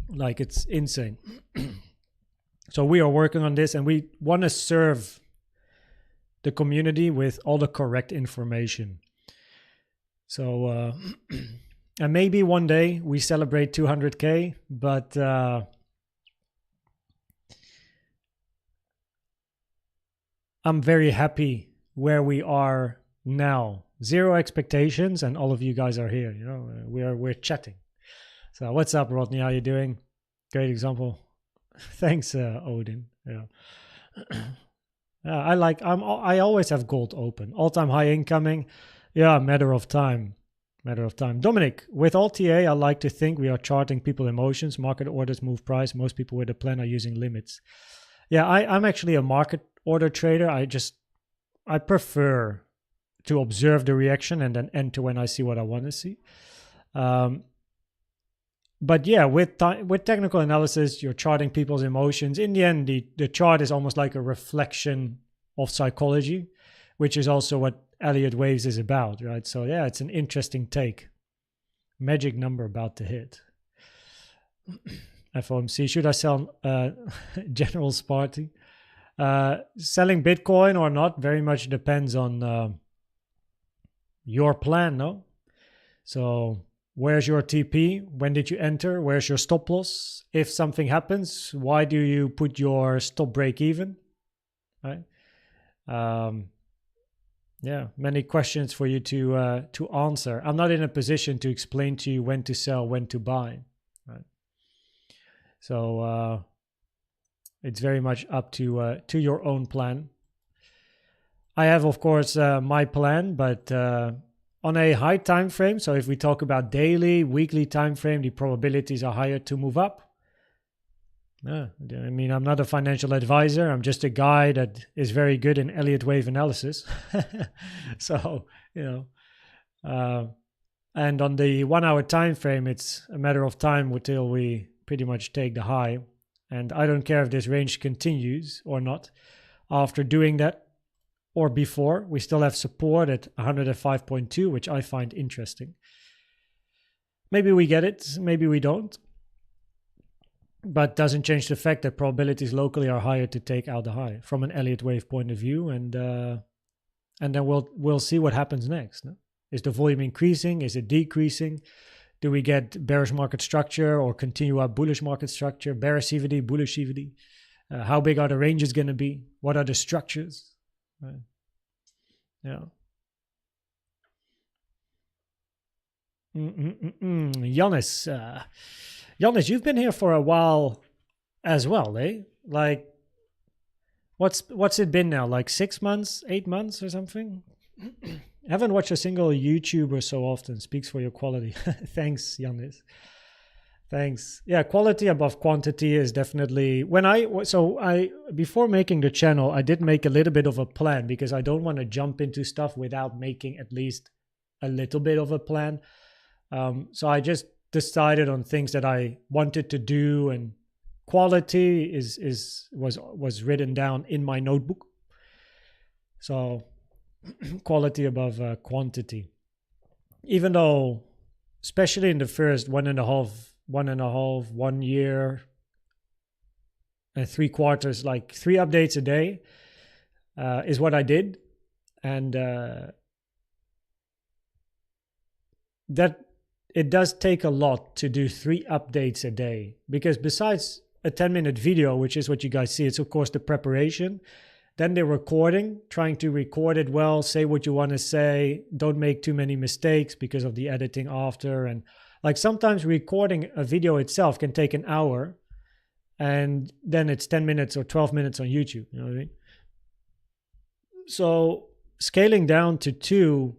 Like, it's insane. So we are working on this, and we want to serve the community with all the correct information. So and maybe one day we celebrate 200K, but I'm very happy where we are now. Zero expectations, and all of you guys are here. You know, we're chatting. So what's up, Rodney? How you doing? Great example. Thanks, Odin. Yeah. I always have gold open. All-time high incoming. Yeah, matter of time. Matter of time. Dominic, with Alt-TA, I like to think we are charting people emotions. Market orders move price. Most people with a plan are using limits. Yeah, I'm actually a market order trader. I prefer to observe the reaction and then enter when I see what I want to see. But yeah, with technical analysis, you're charting people's emotions. In the end, the chart is almost like a reflection of psychology, which is also what Elliott waves is about, right? So yeah, it's an interesting take. Magic number about to hit. FOMC, should I sell General Sparty? Selling Bitcoin or not very much depends on your plan, no? So where's your TP? When did you enter? Where's your stop loss? If something happens, why do you put your stop break even? Right? Yeah, many questions for you to answer. I'm not in a position to explain to you when to sell, when to buy. Right? So it's very much up to your own plan. I have, of course, my plan, but on a high time frame, so if we talk about daily, weekly time frame, the probabilities are higher to move up. I mean, I'm not a financial advisor. I'm just a guy that is very good in Elliott wave analysis. So, you know, and on the 1 hour time frame, it's a matter of time until we pretty much take the high. And I don't care if this range continues or not. After doing that, or before, we still have support at 105.2, which I find interesting. Maybe we get it, maybe we don't. But doesn't change the fact that probabilities locally are higher to take out the high from an Elliott wave point of view, and then we'll see what happens next. No? Is the volume increasing? Is it decreasing? Do we get bearish market structure or continue our bullish market structure? Bearish CVD, bullish CVD. How big are the ranges going to be? What are the structures? Right. Yeah. Giannis, Giannis, you've been here for a while as well, eh? Like, what's it been now? Like 6 months, 8 months or something? I haven't watched a single YouTuber so often. Speaks for your quality. Thanks, Giannis. Thanks. Yeah, quality above quantity is definitely before making the channel, I did make a little bit of a plan because I don't want to jump into stuff without making at least a little bit of a plan. So I just decided on things that I wanted to do, and quality was written down in my notebook. So quality above quantity. Even though, especially in the first 1 year and 3 quarters, like 3 updates a day is what I did. And that it does take a lot to do 3 updates a day, because besides a 10-minute video, which is what you guys see, it's of course the preparation, then the recording, trying to record it well, say what you want to say, don't make too many mistakes because of the editing after. And like sometimes recording a video itself can take an hour, and then it's 10 minutes or 12 minutes on YouTube, you know what I mean? So scaling down to 2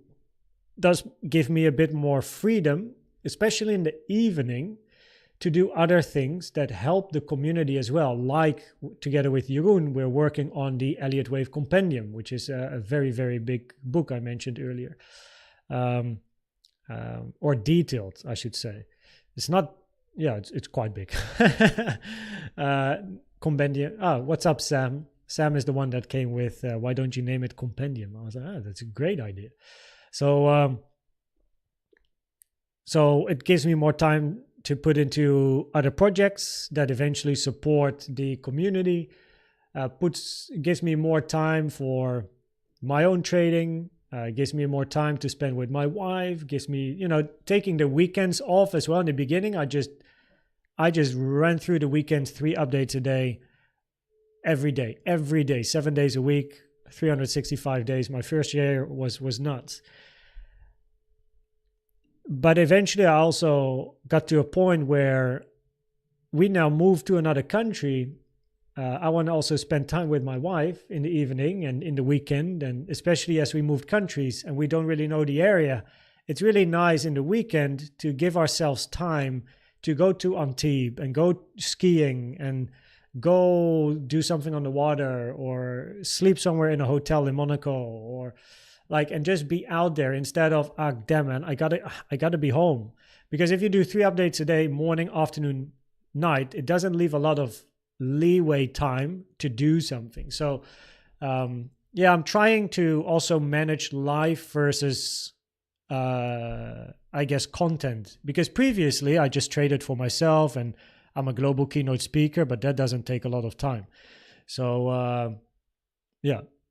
does give me a bit more freedom, especially in the evening, to do other things that help the community as well. Like together with Jeroen, we're working on the Elliott Wave Compendium, which is a very, very big book I mentioned earlier. Or detailed, I should say. It's not, yeah, it's quite big. Compendium. What's up, Sam? Sam is the one that came with, why don't you name it Compendium? I was like, that's a great idea. So it gives me more time to put into other projects that eventually support the community, gives me more time for my own trading, gives me more time to spend with my wife, gives me, taking the weekends off as well. In the beginning, I just ran through the weekends, 3 updates a day, every day, 7 days a week, 365 days. My first year was nuts. But eventually I also got to a point where we now moved to another country. I want to also spend time with my wife in the evening and in the weekend, and especially as we moved countries and we don't really know the area. It's really nice in the weekend to give ourselves time to go to Antibes and go skiing and go do something on the water or sleep somewhere in a hotel in Monaco or and just be out there instead of, damn man, I gotta be home. Because if you do 3 updates a day, morning, afternoon, night, it doesn't leave a lot of leeway time to do something. So I'm trying to also manage life versus content, because previously I just traded for myself and I'm a global keynote speaker, but that doesn't take a lot of time. So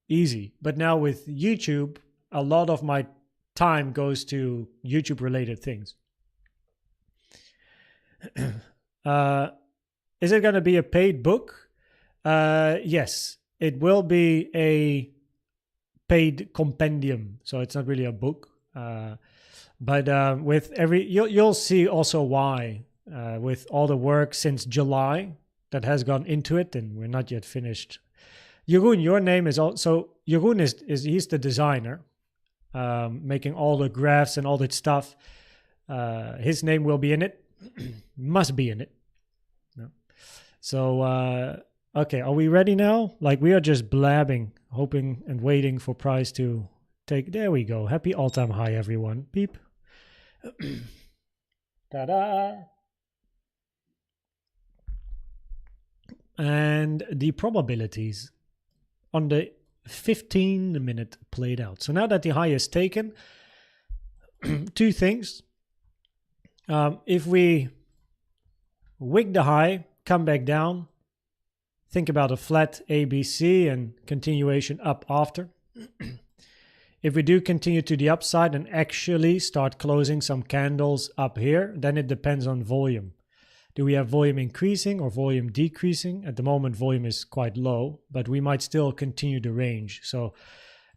easy. But now with YouTube, a lot of my time goes to YouTube related things. Is it going to be a paid book? Yes, it will be a paid compendium. So it's not really a book. But with you'll see also why, with all the work since July that has gone into it, and we're not yet finished. Jeroen, your name is also, Jeroen he's the designer, making all the graphs and all that stuff. His name will be in it. Must be in it. No. So, okay, are we ready now? We are just blabbing, hoping and waiting for price to take. There we go. Happy all-time high, everyone. Beep. Ta-da. And the probabilities on the 15-minute played out. So now that the high is taken, 2 things. If we wick the high, come back down, think about a flat ABC and continuation up after. If we do continue to the upside and actually start closing some candles up here, then it depends on volume. Do we have volume increasing or volume decreasing? At the moment, volume is quite low, but we might still continue the range. So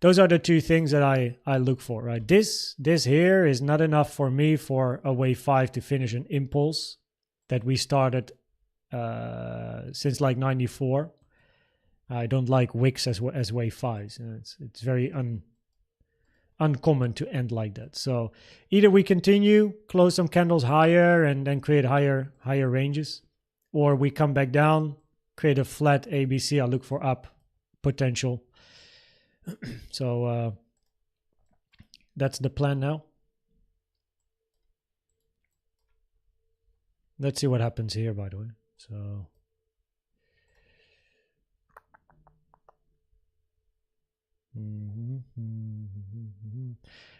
those are the 2 things that I look for, right? This here is not enough for me for a wave 5 to finish an impulse that we started since 94. I don't like wicks as wave 5s. It's very uncommon to end like that. So either we continue, close some candles higher and then create higher ranges, or we come back down, create a flat ABC. I'll look for up potential. So that's the plan now. Let's see what happens here, by the way. So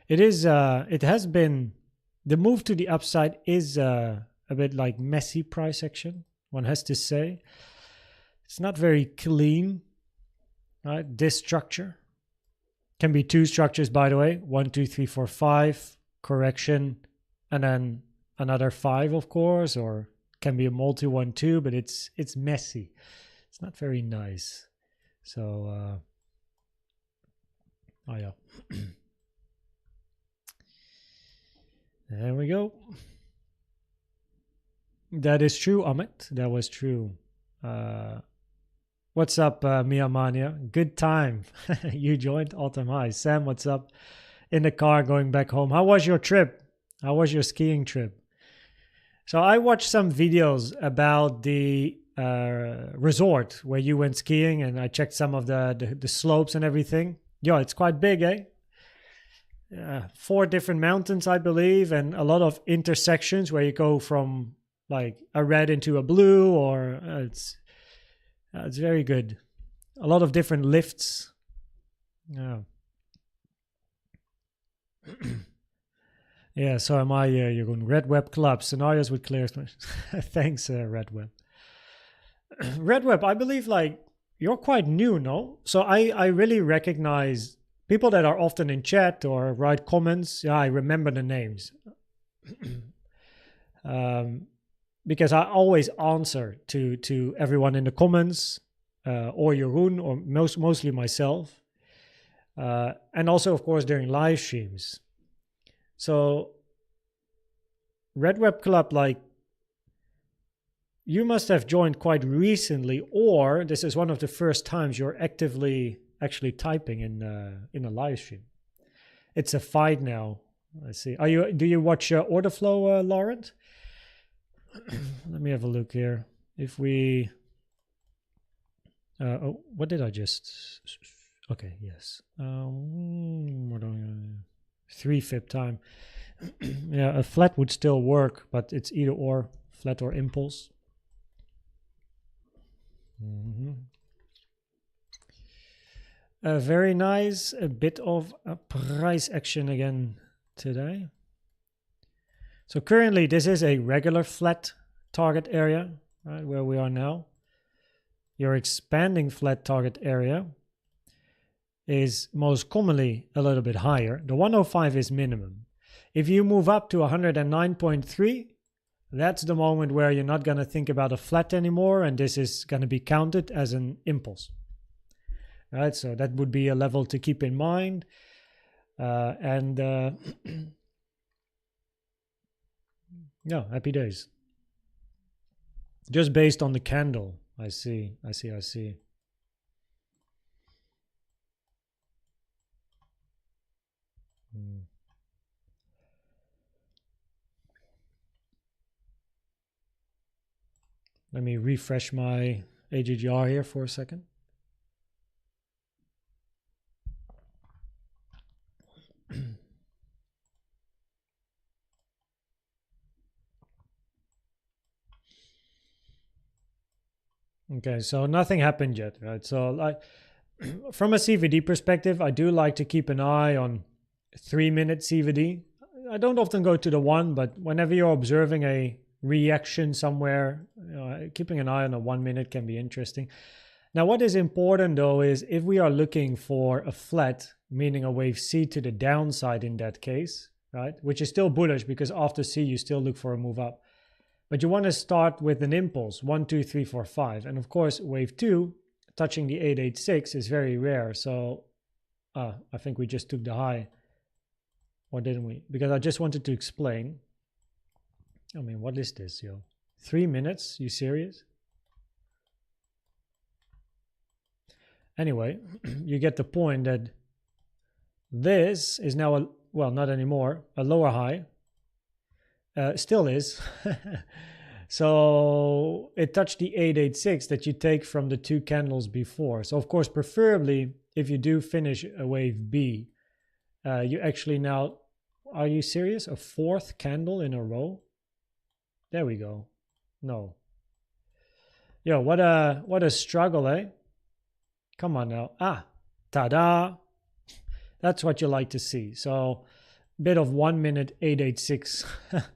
it has been, the move to the upside is a bit messy price action, one has to say. It's not very clean, right? This structure can be 2 structures, by the way, 1 2 3 4 5 correction, and then another 5, of course, or can be a multi 1 2, but it's messy. It's not very nice. So oh yeah. There we go. That is true, Amit. That was true. What's up, Mia Mania? Good time. You joined all-time high. Sam, what's up? in the car going back home. How was your trip? How was your skiing trip? So I watched some videos about the resort where you went skiing, and I checked some of the slopes and everything. Yeah, it's quite big, eh? 4 different mountains, I believe, and a lot of intersections where you go from like a red into a blue, or it's very good. A lot of different lifts. Yeah. Yeah, so am I, Jeroen. Red Web Club, scenarios with clear... Thanks, Red Web. Red Web, I believe, like, you're quite new, no? So I really recognize people that are often in chat or write comments. Yeah, I remember the names. Because I always answer to everyone in the comments, or Jeroen, or mostly myself. And also, of course, during live streams. So, Red Web Club, like, you must have joined quite recently, or this is one of the first times you're actively actually typing in a live stream. It's a fight now. I see. Do you watch Order Flow, Laurent? Let me have a look here. If we... oh, what did I just... Okay, yes. 3 fib time. Yeah, a flat would still work, but it's either or, flat or impulse. Very nice. A bit of a price action again today. So currently this is a regular flat target area, right, where we are now. Your expanding flat target area is most commonly a little bit higher. The 105 is minimum. If you move up to 109.3, that's the moment where you're not going to think about a flat anymore, and this is going to be counted as an impulse. Right, so that would be a level to keep in mind. Yeah, happy days. Just based on the candle. I see. Let me refresh my AGGR here for a second. Okay, so nothing happened yet, right? So from a CVD perspective, I do like to keep an eye on 3-minute CVD. I don't often go to the 1, but whenever you're observing a reaction somewhere, keeping an eye on a 1 minute can be interesting. Now, what is important though is if we are looking for a flat, meaning a wave C to the downside in that case, right? Which is still bullish because after C you still look for a move up. But you want to start with an impulse, 1, 2, 3, 4, 5. And of course, wave 2 touching the 886 is very rare. So I think we just took the high. Or didn't we? Because I just wanted to explain. I mean, what is this, yo? 3 minutes? You serious? Anyway, you get the point that this is now, well, not anymore, a lower high. Still is. So it touched the 886 that you take from the 2 candles before. So of course, preferably if you do finish a wave B, you actually now, are you serious? A 4th candle in a row? There we go. No. Yo, what a struggle, eh? Come on now. Ta-da. That's what you like to see. So bit of 1 minute 886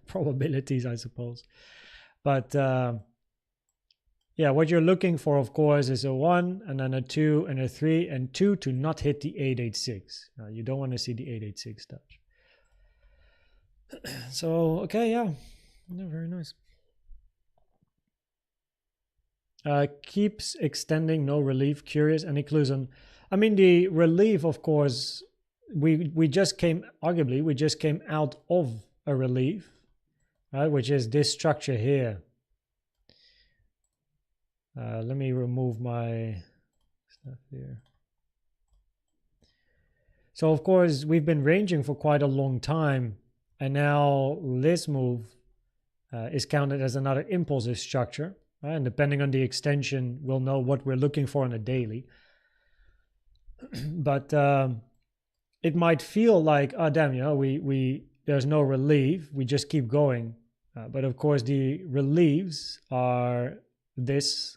probabilities, I suppose. But yeah, what you're looking for, of course, is a 1 and then a 2 and a 3 and 2 to not hit the 886. You don't want to see the 886 touch. So, okay, yeah, very nice. Keeps extending, no relief. Curious, any clues on? I mean, the relief, of course, we just came, arguably, we just came out of a relief, right? Which is this structure here. Let me remove my stuff here. So of course we've been ranging for quite a long time, and now this move is counted as another impulsive structure, right? And depending on the extension, we'll know what we're looking for on a daily. But it might feel like, oh damn, you know, we there's no relief, we just keep going. But of course the reliefs are this,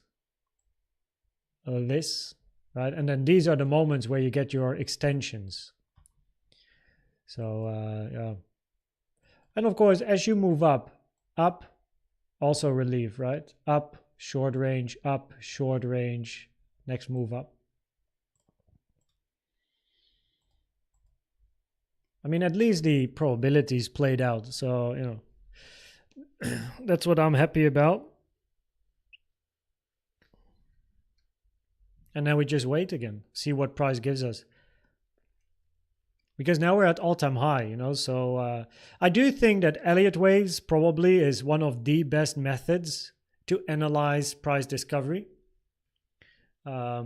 right? And then these are the moments where you get your extensions. So yeah. And of course, as you move up, also relief, right? Up, short range, next move up. I mean, at least the probabilities played out. So, you know, that's what I'm happy about. And now we just wait again, see what price gives us. Because now we're at all-time high, you know. So I do think that Elliott waves probably is one of the best methods to analyze price discovery. Yeah.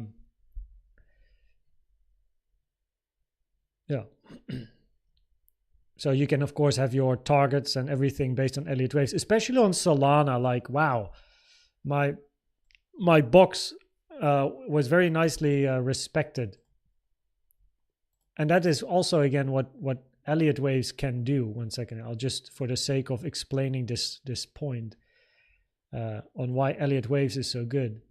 So you can, of course, have your targets and everything based on Elliott waves, especially on Solana. Like, wow, my box was very nicely respected. And that is also, again, what Elliott waves can do. One second, I'll just, for the sake of explaining this point on why Elliott waves is so good.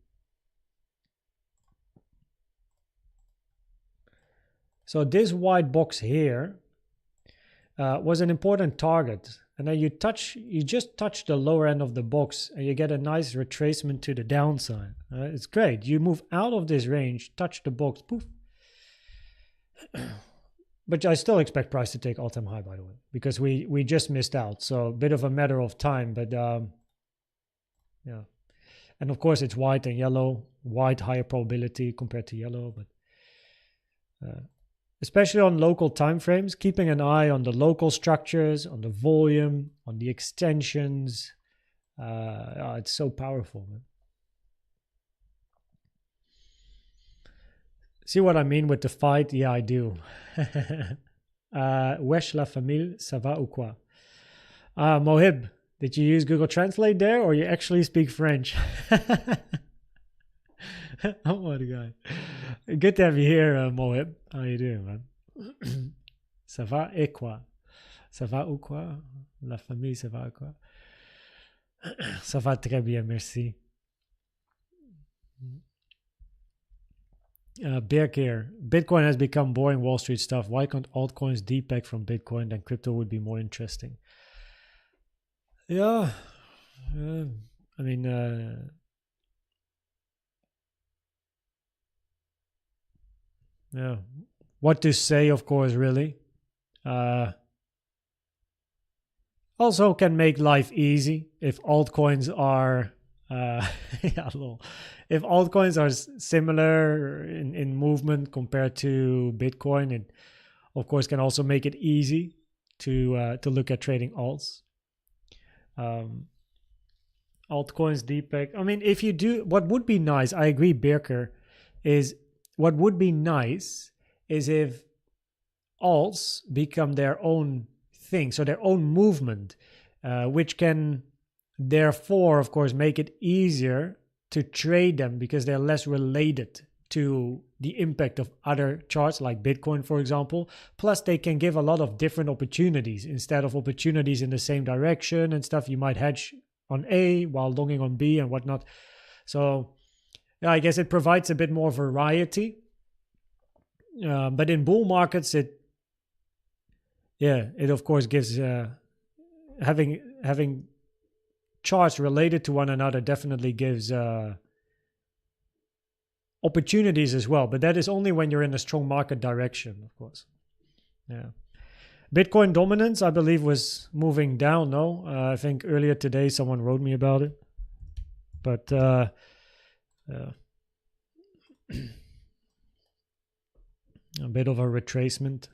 So this white box here was an important target, and then you just touch the lower end of the box, and you get a nice retracement to the downside. It's great. You move out of this range, touch the box, poof. But I still expect price to take all-time high, by the way, because we just missed out. So a bit of a matter of time, but yeah. And of course it's white and yellow. White higher probability compared to yellow, but especially on local timeframes, keeping an eye on the local structures, on the volume, on the extensions. It's so powerful, man. See what I mean with the fight? Yeah, I do. Wesh la famille, ça va ou quoi? Mohib, did you use Google Translate there, or you actually speak French? Oh, what a guy. Good to have you here, Mohib. How you doing, man? Ça va et quoi? Ça va ou quoi? La famille, ça va ou quoi? Ça va très bien, merci. Berk here. Bitcoin has become boring Wall Street stuff. Why can't altcoins depeg from Bitcoin? Then crypto would be more interesting. Yeah. I mean, yeah. What to say, of course, really. Also can make life easy if altcoins are if altcoins are similar in movement compared to Bitcoin, it of course can also make it easy to look at trading alts. Altcoins depeg. I mean, if you do, what would be nice, I agree, Birker, is what would be nice is if alts become their own thing, so their own movement, which can therefore, of course, make it easier to trade them because they're less related to the impact of other charts like Bitcoin, for example. Plus, they can give a lot of different opportunities instead of opportunities in the same direction and stuff. You might hedge on A while longing on B and whatnot. So, yeah, I guess it provides a bit more variety. But in bull markets, it of course gives having charts related to one another definitely gives opportunities as well, but that is only when you're in a strong market direction, of course. Yeah. Bitcoin dominance, I believe, was moving down. No, I think earlier today someone wrote me about it, but a bit of a retracement.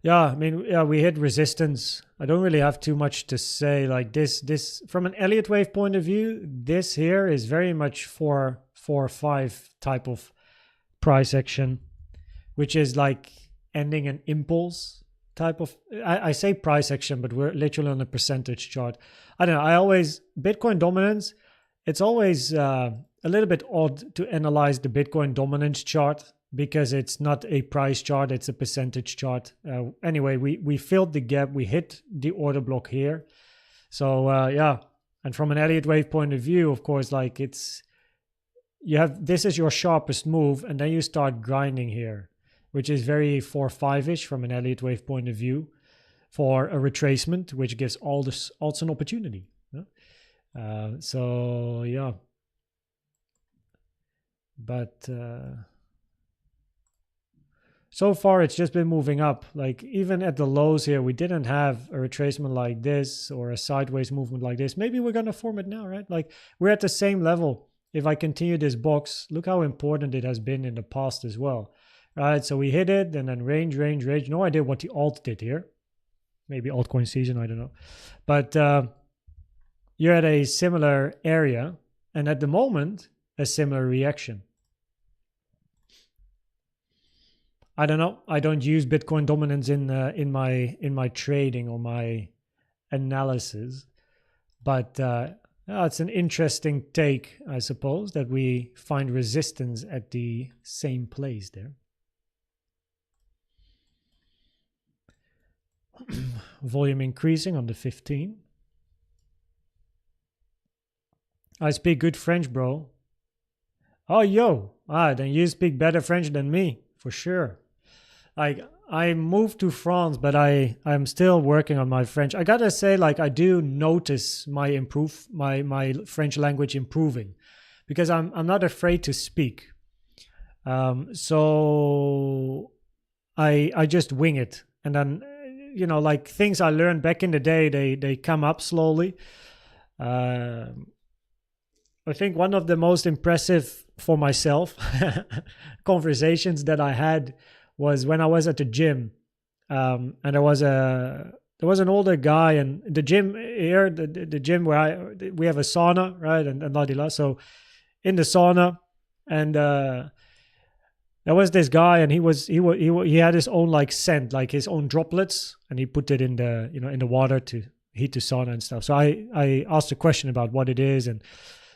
Yeah, I mean, yeah, we hit resistance. I don't really have too much to say. Like this from an Elliott wave point of view, this here is very much 4 or 5 type of price action, which is like ending an impulse type of, I say price action, but we're literally on a percentage chart. I don't know. Bitcoin dominance, it's always a little bit odd to analyze the Bitcoin dominance chart because it's not a price chart, it's a percentage chart. Anyway, we filled the gap, we hit the order block here. So yeah, and from an Elliott wave point of view, of course, like this is your sharpest move, and then you start grinding here, which is very 4-5-ish from an Elliott wave point of view for a retracement, which gives all this also an opportunity. So yeah, but so far it's just been moving up. Like even at the lows here, we didn't have a retracement like this or a sideways movement like this. Maybe we're gonna form it now, right? Like we're at the same level. If I continue this box, look how important it has been in the past as well. Right, so we hit it and then range. No idea what the alt did here. Maybe altcoin season, I don't know. But you're at a similar area, and at the moment, a similar reaction. I don't know. I don't use Bitcoin dominance in my trading or my analysis, but it's an interesting take, I suppose, that we find resistance at the same place there. Volume increasing on the 15. I speak good French, bro. Oh, yo. Then you speak better French than me, for sure. Like, I moved to France, but I'm still working on my French. I gotta say, like, I do notice my French language improving because I'm not afraid to speak. So I just wing it, and then like things I learned back in the day, they come up slowly. I think one of the most impressive for myself conversations that I had was when I was at the gym, and there was an older guy, and the gym here, the gym where we have a sauna, right, and la. So in the sauna, and there was this guy, and he had his own like scent, like his own droplets, and he put it in the in the water to heat the sauna and stuff. So I asked a question about what it is, and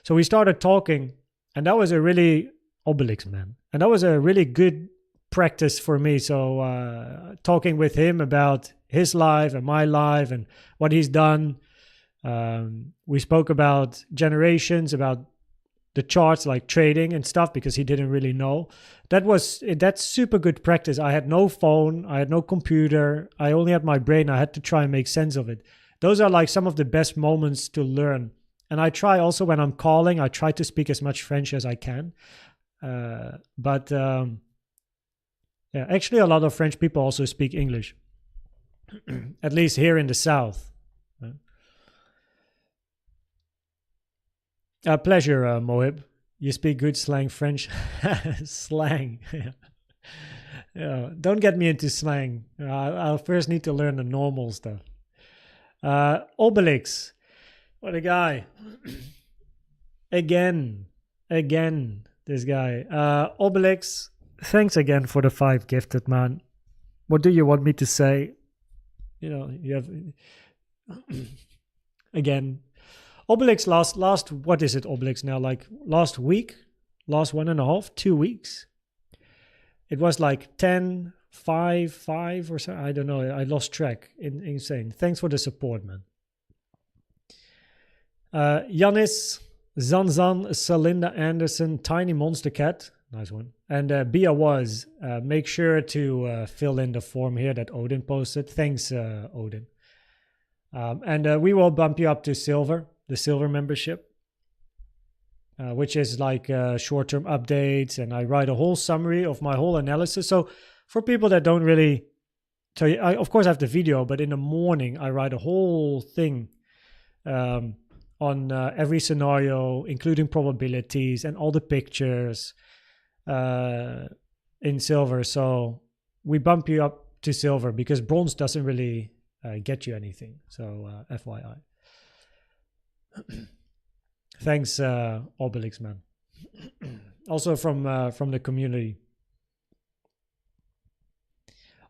so we started talking, and that was a really Obelix, man, and that was a really good practice for me. So talking with him about his life and my life and what he's done. We spoke about generations, about the charts, like trading and stuff, because he didn't really know. That's super good practice. I had no phone, I had no computer, I only had my brain. I had to try and make sense of it. Those are like some of the best moments to learn. And I try also, when I'm calling, I try to speak as much French as I can. But actually a lot of French people also speak English, at least here in the South. Pleasure, Mohib. You speak good slang French. Slang. Yeah. Don't get me into slang. I'll first need to learn the normal stuff. Obelix. What a guy. Again, this guy. Obelix, thanks again for the 5 gifted, man. What do you want me to say? You have... Again... Obelix last what is it, Obelix now? Like last week, last 1.5, 2 weeks. It was like 10, 5 or so. I don't know. I lost track. Insane. Thanks for the support, man. Yanis, Zanzan, Salinda Anderson, Tiny Monster Cat. Nice one. And Bia was. Make sure to fill in the form here that Odin posted. Thanks, Odin. And we will bump you up to silver. The silver membership, which is like short-term updates, and I write a whole summary of my whole analysis. So for people that don't really tell you, of course I have the video, but in the morning I write a whole thing on every scenario, including probabilities and all the pictures in silver. So we bump you up to silver because bronze doesn't really get you anything. So FYI. Thanks, Obelix, man. Also from the community.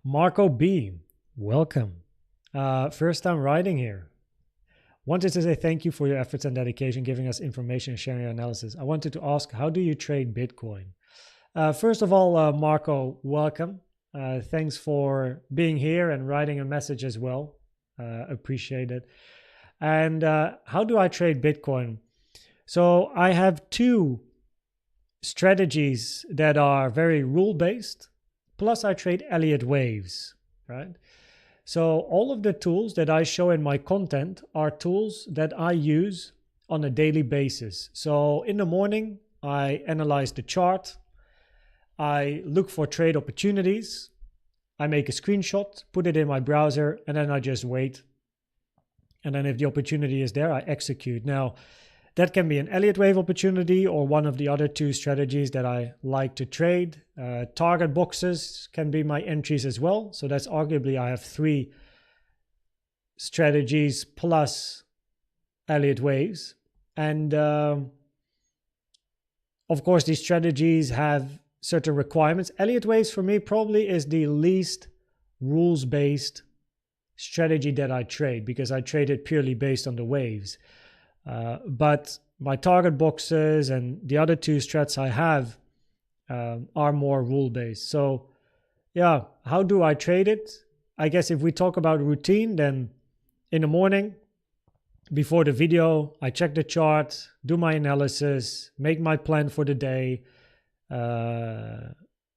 Marco B, welcome. First time writing here. Wanted to say thank you for your efforts and dedication, giving us information and sharing your analysis. I wanted to ask, how do you trade Bitcoin? First of all, Marco, welcome. Thanks for being here and writing a message as well. Appreciate it. And how do I trade Bitcoin? So I have two strategies that are very rule-based, plus I trade Elliott waves, right? So all of the tools that I show in my content are tools that I use on a daily basis. So in the morning, I analyze the chart. I look for trade opportunities. I make a screenshot, put it in my browser, and then I just wait. And then if the opportunity is there, I execute. Now, that can be an Elliott wave opportunity or one of the other two strategies that I like to trade. Target boxes can be my entries as well. So that's arguably I have three strategies plus Elliott waves. And of course, these strategies have certain requirements. Elliott waves for me probably is the least rules-based strategy that I trade because I trade it purely based on the waves. But my target boxes and the other two strats I have are more rule-based. So yeah, how do I trade it? I guess if we talk about routine, then in the morning, before the video, I check the chart, do my analysis, make my plan for the day,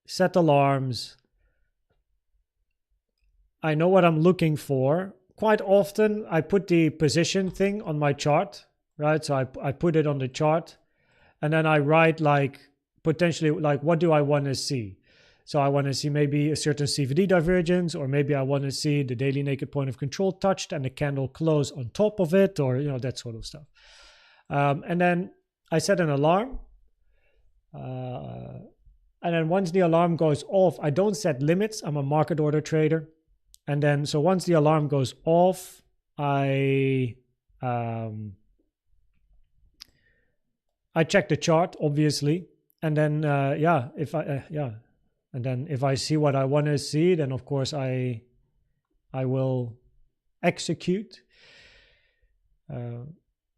set alarms. I know what I'm looking for. Quite often, I put the position thing on my chart, right? So I put it on the chart and then I write like potentially like what do I want to see? So I want to see maybe a certain CVD divergence, or maybe I want to see the daily naked point of control touched and the candle close on top of it, or that sort of stuff. And then I set an alarm. And then once the alarm goes off, I don't set limits. I'm a market order trader. And then, so once the alarm goes off, I check the chart, obviously. And then, and then if I see what I want to see, then of course I will execute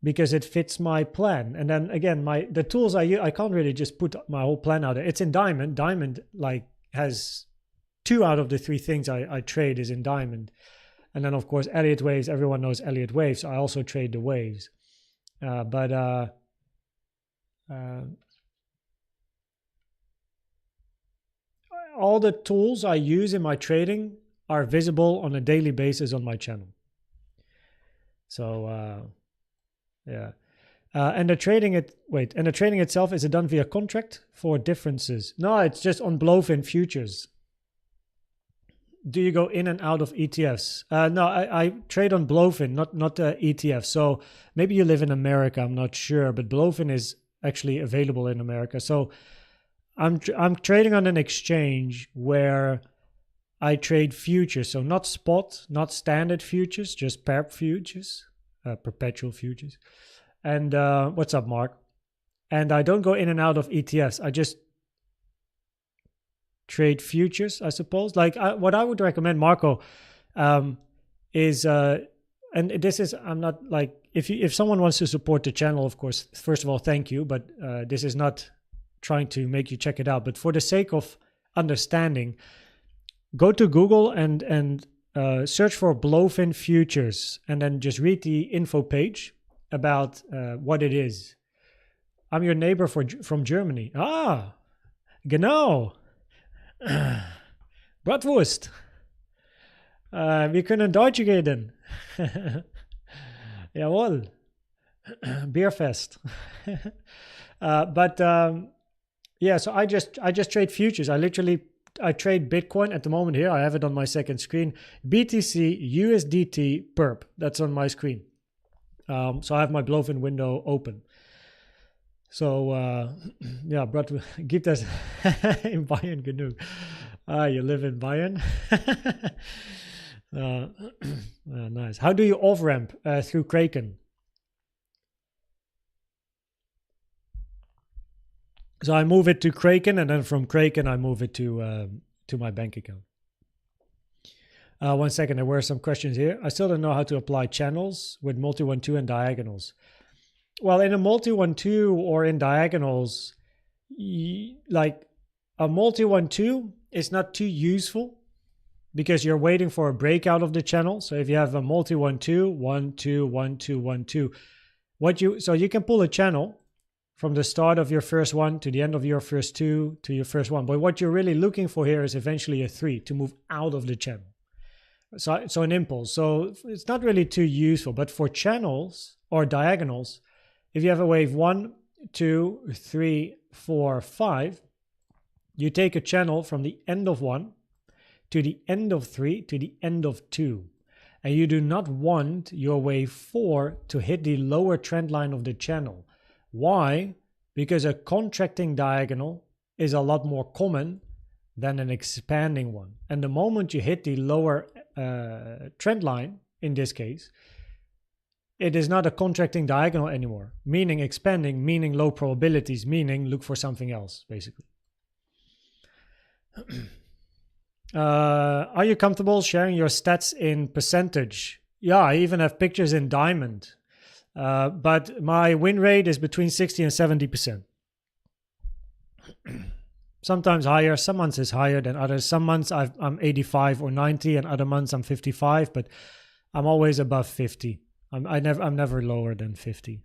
because it fits my plan. And then again, the tools I use, I can't really just put my whole plan out there. It's in Diamond. Diamond like has 2 out of the 3 things I trade is in Diamond. And then of course Elliott waves, everyone knows Elliott waves. I also trade the waves. All the tools I use in my trading are visible on a daily basis on my channel. So yeah. And the trading itself, is it done via contract for differences? No, it's just on Blowfin futures. Do you go in and out of ETFs? No, I trade on Blowfin, not ETF. So maybe you live in America, I'm not sure, but Blowfin is actually available in America. So I'm trading on an exchange where I trade futures. So not spot, not standard futures, just perp futures, perpetual futures. And what's up, Mark? And I don't go in and out of ETFs. I just trade futures, I suppose. Like what I would recommend, Marco, is and this is, I'm not like, if someone wants to support the channel, of course, first of all, thank you, but this is not trying to make you check it out. But for the sake of understanding, go to Google and search for Blowfin futures, and then just read the info page about what it is. I'm your neighbor from Germany. Ah, genau. Bratwurst. Wir können Deutsch reden. Jawohl. Bierfest. Yeah, so I just trade futures. I trade Bitcoin at the moment here. I have it on my second screen. BTC, USDT, perp. That's on my screen. So I have my Blowfin window open. So ja, gibt es in Bayern genug. You live in Bayern? Nice. How do you off-ramp through Kraken? So I move it to Kraken, and then from Kraken I move it to my bank account. 1 second, there were some questions here. I still don't know how to apply channels with multi-1-2 and diagonals. Well, in a multi-1-2 or in diagonals, like a multi-1-2 is not too useful because you're waiting for a breakout of the channel. So if you have a multi-1-2, 1-2, 1-2, 1-2, so you can pull a channel from the start of your first one to the end of your first two to your first one. But what you're really looking for here is eventually a 3 to move out of the channel. So an impulse. So it's not really too useful. But for channels or diagonals, if you have a wave 1, 2, 3, 4, 5, you take a channel from the end of 1 to the end of 3 to the end of 2. And you do not want your wave 4 to hit the lower trend line of the channel. Why? Because a contracting diagonal is a lot more common than an expanding one. And the moment you hit the lower trend line, in this case, it is not a contracting diagonal anymore, meaning expanding, meaning low probabilities, meaning look for something else, basically. Are you comfortable sharing your stats in percentage? Yeah, I even have pictures in diamond. But my win rate is between 60 and 70%. Sometimes higher, some months is higher than others. Some months I'm 85 or 90 and other months I'm 55, but I'm always above 50. I'm never lower than 50.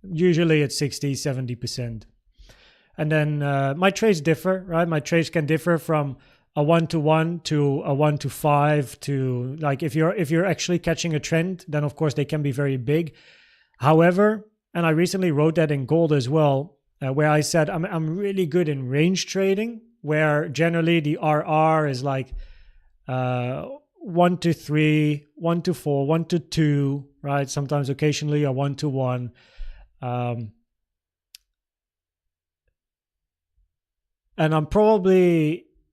Usually it's 60, 70%. And then my trades differ, right? My trades can differ from a 1-to-1 to a 1-to-5 to, like, if you're actually catching a trend, then of course they can be very big. However, and I recently wrote that in gold as well, where I said I'm really good in range trading, where generally the RR is like 1-to-3, 1-to-4, 1-to-2, right? Sometimes occasionally a 1-to-1. And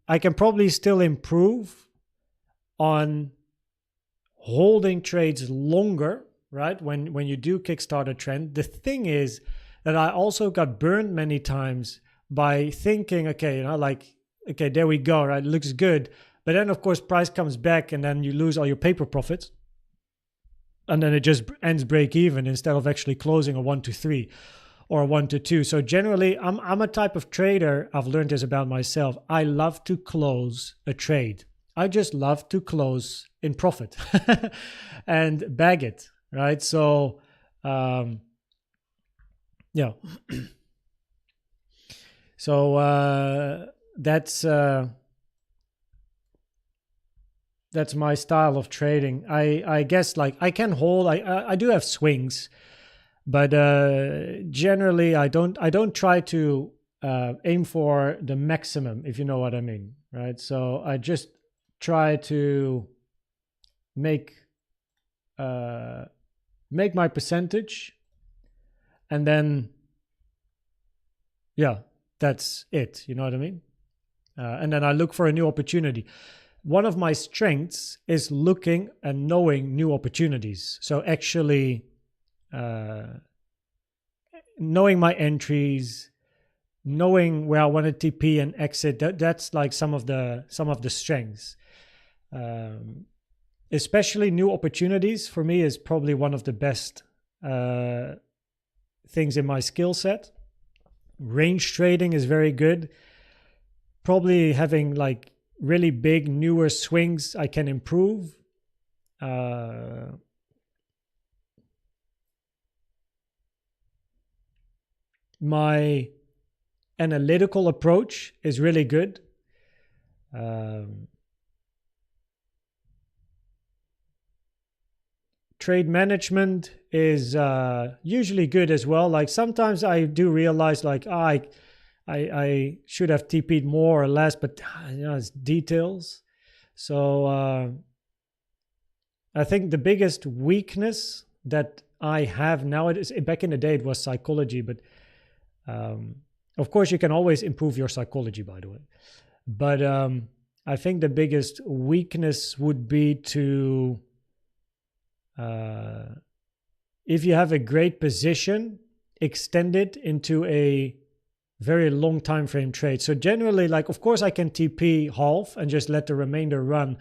I can probably still improve on holding trades longer, right? When you do kickstart a trend. The thing is that I also got burned many times by thinking, okay, okay, there we go, right? It looks good. But then of course price comes back and then you lose all your paper profits. And then it just ends break even instead of actually closing a 1-to-3 or a 1-to-2. So generally I'm a type of trader, I've learned this about myself. I love to close a trade. I just love to close in profit and bag it. Right. So, yeah. So that's my style of trading. I guess, like, I can hold. I do have swings, but generally I don't try to aim for the maximum, if you know what I mean. Right. So I just try to make my percentage, and then, yeah, that's it. You know what I mean? And then I look for a new opportunity. One of my strengths is looking and knowing new opportunities. So actually knowing my entries, knowing where I want to TP and exit, that's like some of the strengths. Especially new opportunities for me is probably one of the best things in my skill set. Range trading is very good. Probably having like really big newer swings I can improve. My analytical approach is really good. Trade management is usually good as well. Like sometimes I do realize like I should have TP'd more or less, but it's details. So I think the biggest weakness that I have nowadays, back in the day it was psychology, but of course you can always improve your psychology, by the way. But I think the biggest weakness would be to if you have a great position, extend it into a very long time frame trade. So generally, like, of course I can TP half and just let the remainder run.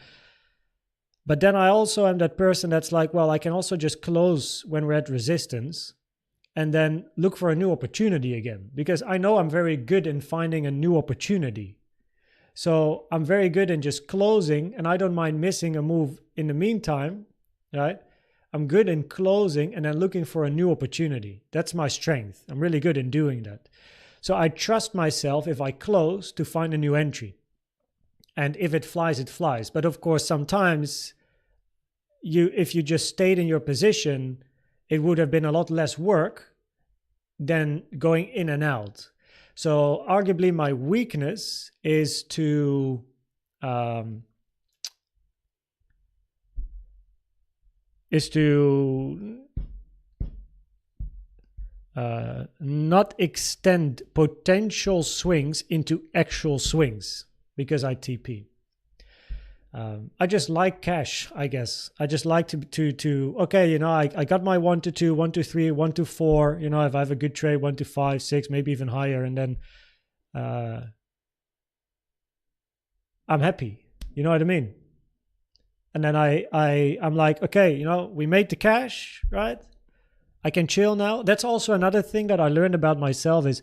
But then I also am that person that's like, well, I can also just close when we're at resistance and then look for a new opportunity again, because I know I'm very good in finding a new opportunity. So I'm very good in just closing, and I don't mind missing a move in the meantime, right? I'm good in closing and then looking for a new opportunity. That's my strength. I'm really good in doing that. So I trust myself if I close to find a new entry. And if it flies, it flies. But of course, sometimes if you just stayed in your position, it would have been a lot less work than going in and out. So arguably my weakness is to not extend potential swings into actual swings because I TP. I just like cash, I guess. I just like to okay, you know, I got my 1 to 2, 1 to 3, 1 to 4, you know, if I have a good trade, 1 to 5, 6, maybe even higher, and then I'm happy. You know what I mean? And then I'm like, okay, you know, we made the cash, right? I can chill now. That's also another thing that I learned about myself is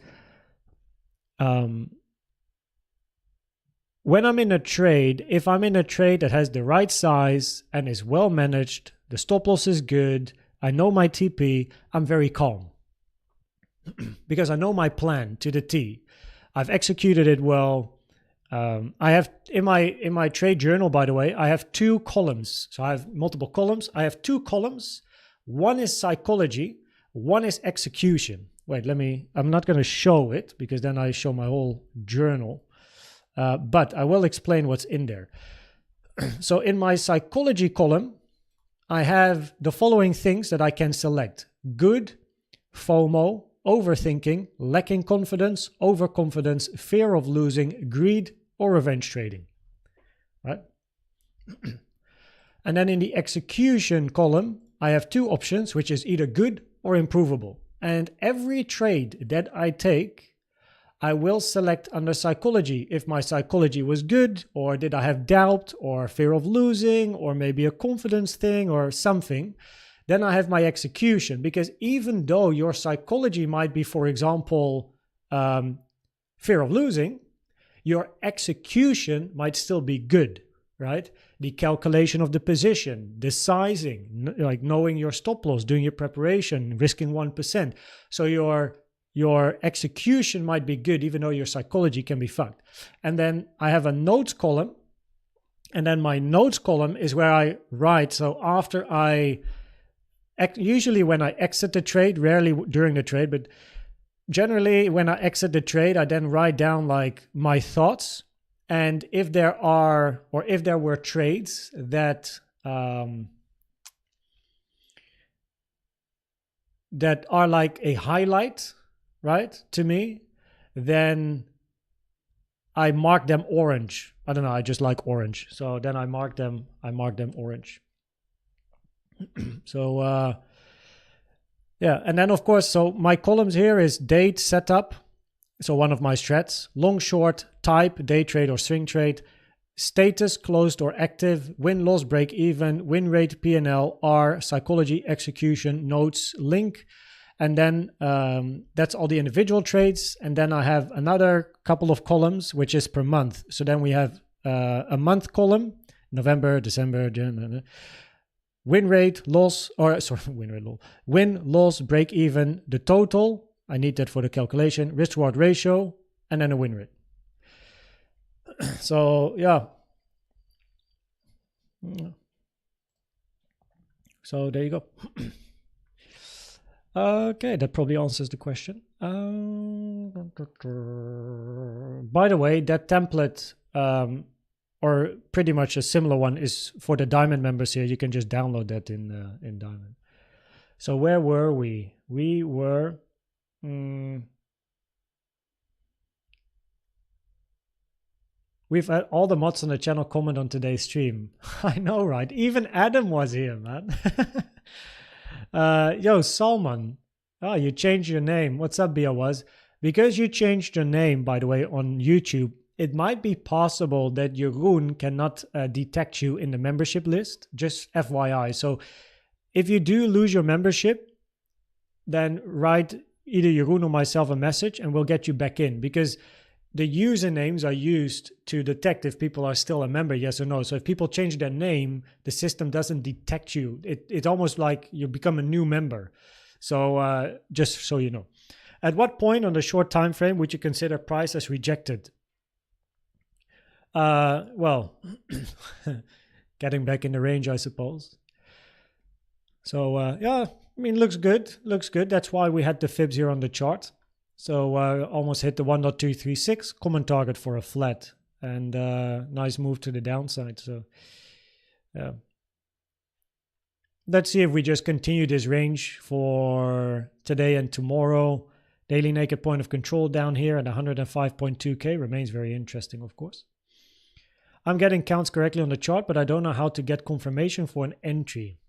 when I'm in a trade, if I'm in a trade that has the right size and is well managed, the stop loss is good, I know my TP, I'm very calm. Because I know my plan to the T. I've executed it well. I have in my trade journal, by the way, I have 2 columns. So I have multiple columns. I have 2 columns. One is psychology, one is execution. Wait, I'm not going to show it because then I show my whole journal. But I will explain what's in there. So in my psychology column, I have the following things that I can select. Good, FOMO, overthinking, lacking confidence, overconfidence, fear of losing, greed, or revenge trading. Right? And then in the execution column, I have 2 options, which is either good or improvable. And every trade that I take, I will select under psychology if my psychology was good, or did I have doubt or fear of losing, or maybe a confidence thing or something. Then I have my execution, because even though your psychology might be, for example, fear of losing, your execution might still be good, right? The calculation of the position, the sizing, like knowing your stop loss, doing your preparation, risking 1%. So your execution might be good, even though your psychology can be fucked. And then I have a notes column. And then my notes column is where I write. So after usually when I exit the trade, rarely during the trade, but generally when I exit the trade, I then write down like my thoughts. And if there were trades that that are like a highlight, right, to me, then I mark them orange. I don't know, I just like orange. So then I mark them orange. So yeah, and then of course, so my columns here is date, setup. So one of my strats, long, short, type, day trade or swing trade, status, closed or active, win, loss, break even, win rate, P&L, R, psychology, execution, notes, link. And then that's all the individual trades. And then I have another couple of columns, which is per month. So then we have a month column, November, December, January, win rate, loss, or sorry, win, loss, break even, the total. I need that for the calculation, risk reward ratio, and then a win rate. So yeah. So there you go. Okay, that probably answers the question. By the way, that template, or pretty much a similar one, is for the Diamond members here. You can just download that in Diamond. So where were we? We were... We've had all the mods on the channel comment on today's stream. I know, right? Even Adam was here, man. Yo, Salman. Oh, you changed your name. What's up, Biawaz? Because you changed your name, by the way, on YouTube, it might be possible that Jeroen cannot detect you in the membership list, just FYI. So if you do lose your membership, then write either Jeroen or myself a message and we'll get you back in, because the usernames are used to detect if people are still a member, yes or no. So if people change their name, the system doesn't detect you. It's almost like you become a new member. So just so you know. At what point on the short time frame would you consider price as rejected? Well, getting back in the range, I suppose. So yeah, I mean, looks good. Looks good. That's why we had the fibs here on the chart. So almost hit the 1.236, common target for a flat, and nice move to the downside. So yeah, let's see if we just continue this range for today and tomorrow. Daily naked point of control down here at 105.2k remains very interesting, of course. I'm getting counts correctly on the chart, but I don't know how to get confirmation for an entry.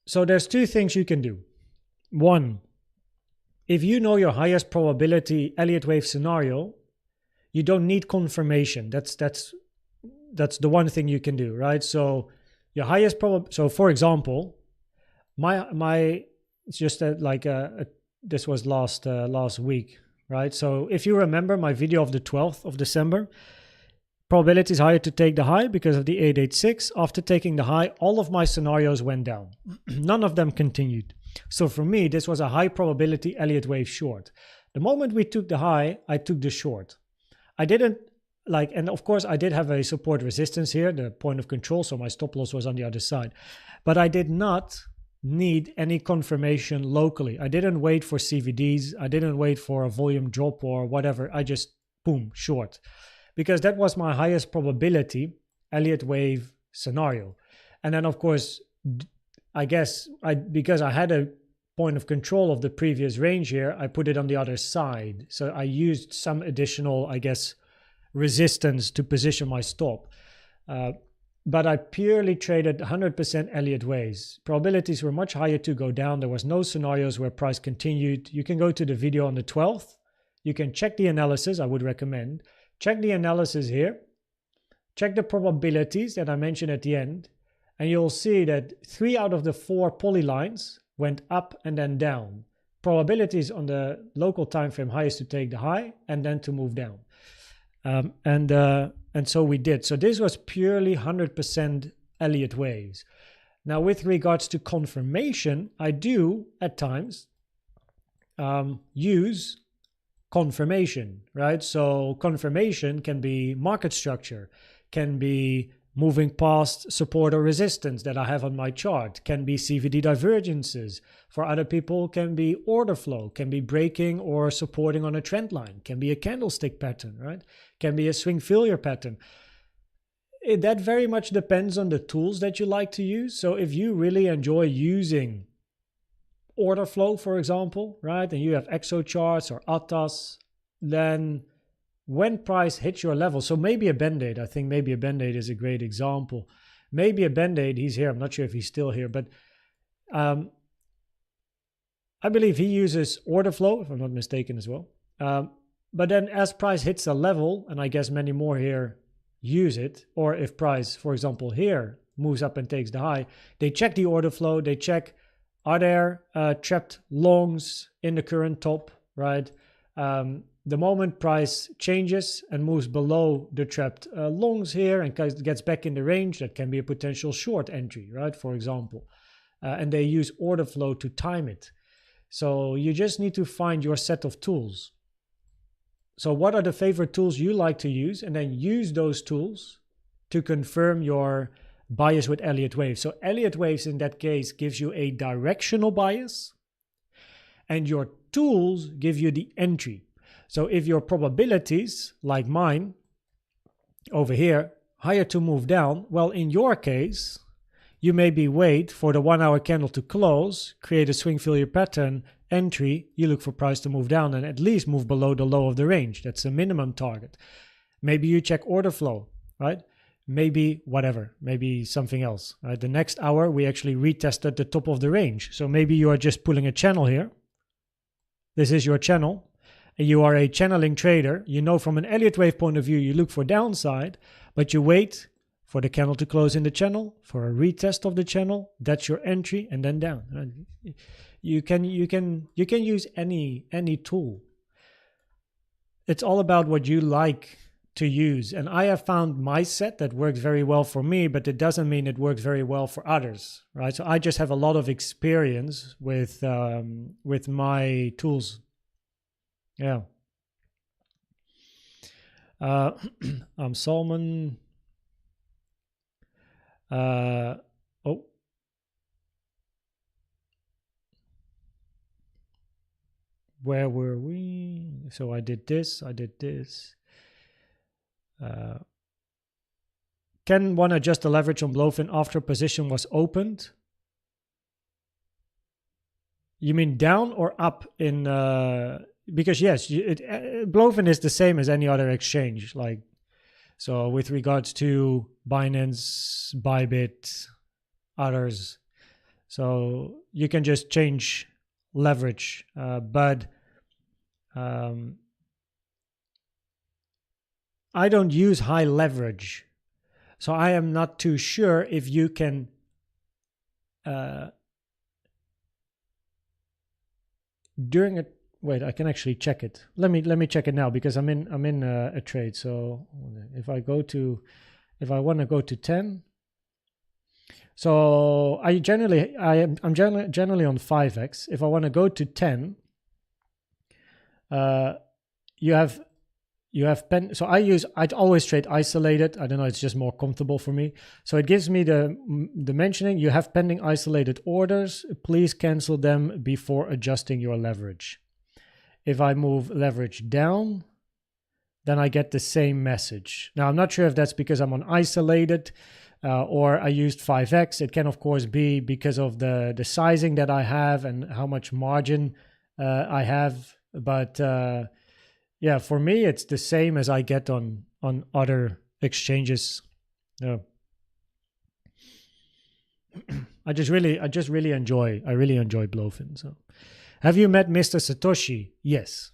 So there's two things you can do. One, if you know your highest probability Elliott wave scenario, you don't need confirmation. That's the one thing you can do, right? So your highest so for example, my it's just this was last week, right? So if you remember my video of the 12th of December, probability is higher to take the high because of the 886. After taking the high, all of my scenarios went down. None of them continued. So for me, this was a high probability Elliott wave short. The moment we took the high, I took the short. I didn't and of course I did have a support resistance here, the point of control, so my stop loss was on the other side. But I did not need any confirmation locally. I didn't wait for CVDs. I didn't wait for a volume drop or whatever. I just, boom, short. Because that was my highest probability Elliott wave scenario. And then of course, I guess because I had a point of control of the previous range here, I put it on the other side. So I used some additional, I guess, resistance to position my stop. But I purely traded 100% Elliott waves. Probabilities were much higher to go down. There was no scenarios where price continued. You can go to the video on the 12th. You can check the analysis, I would recommend. Check the analysis here. Check the probabilities that I mentioned at the end. And you'll see that 3 out of the 4 polylines went up and then down. Probabilities on the local time frame highest to take the high and then to move down. And so we did. So this was purely 100% Elliott waves. Now with regards to confirmation, I do at times use confirmation, right? So confirmation can be market structure, can be moving past support or resistance that I have on my chart, can be CVD divergences. For other people, can be order flow, can be breaking or supporting on a trend line, can be a candlestick pattern, right? Can be a swing failure pattern. That very much depends on the tools that you like to use. So if you really enjoy using order flow, for example, right, and you have exo charts or ATAS, then when price hits your level, so maybe a Band-Aid, I think maybe a Band-Aid is a great example. Maybe a Band-Aid, he's here, I'm not sure if he's still here, but I believe he uses order flow, if I'm not mistaken as well. But then as price hits a level, and I guess many more here use it, or if price, for example, here moves up and takes the high, they check the order flow, they check, are there trapped longs in the current top, right? The moment price changes and moves below the trapped longs here and gets back in the range, that can be a potential short entry, right? For example. And they use order flow to time it. So you just need to find your set of tools. So what are the favorite tools you like to use? And then use those tools to confirm your bias with Elliott waves. So Elliott waves in that case gives you a directional bias, and your tools give you the entry. So if your probabilities, like mine over here, higher to move down, well, in your case, you maybe wait for the 1 hour candle to close, create a swing failure pattern, entry, you look for price to move down and at least move below the low of the range. That's a minimum target. Maybe you check order flow, right? maybe whatever, maybe something else. Right? The next hour, we actually retested the top of the range. So maybe you are just pulling a channel here. This is your channel. And you are a channeling trader. You know from an Elliott wave point of view, you look for downside, but you wait for the candle to close in the channel, for a retest of the channel. That's your entry, and then down. You can use any tool. It's all about what you like to use. And I have found my set that works very well for me, but it doesn't mean it works very well for others, right? So I just have a lot of experience with my tools. Yeah. I'm Salman. Oh. Where were we? So I did this. Can one adjust the leverage on Blowfin after a position was opened? You mean down or up in... because yes, Blowfin is the same as any other exchange. Like, so with regards to Binance, Bybit, others. So you can just change leverage, but I don't use high leverage, so I am not too sure if you can during a wait. I can actually check it. Let me check it now because I'm in a trade. So if I want to go to 10. So I'm generally on 5x. If I want to go to 10, you have pen. So I'd always trade isolated. I don't know. It's just more comfortable for me. So it gives me the mentioning. You have pending isolated orders. Please cancel them before adjusting your leverage. If I move leverage down, then I get the same message. Now I'm not sure if that's because I'm on isolated. Or I used 5x. It can, of course, be because of the sizing that I have and how much margin I have. But yeah, for me, it's the same as I get on other exchanges. Yeah. I really enjoy Blowfin. So, have you met Mr. Satoshi? Yes.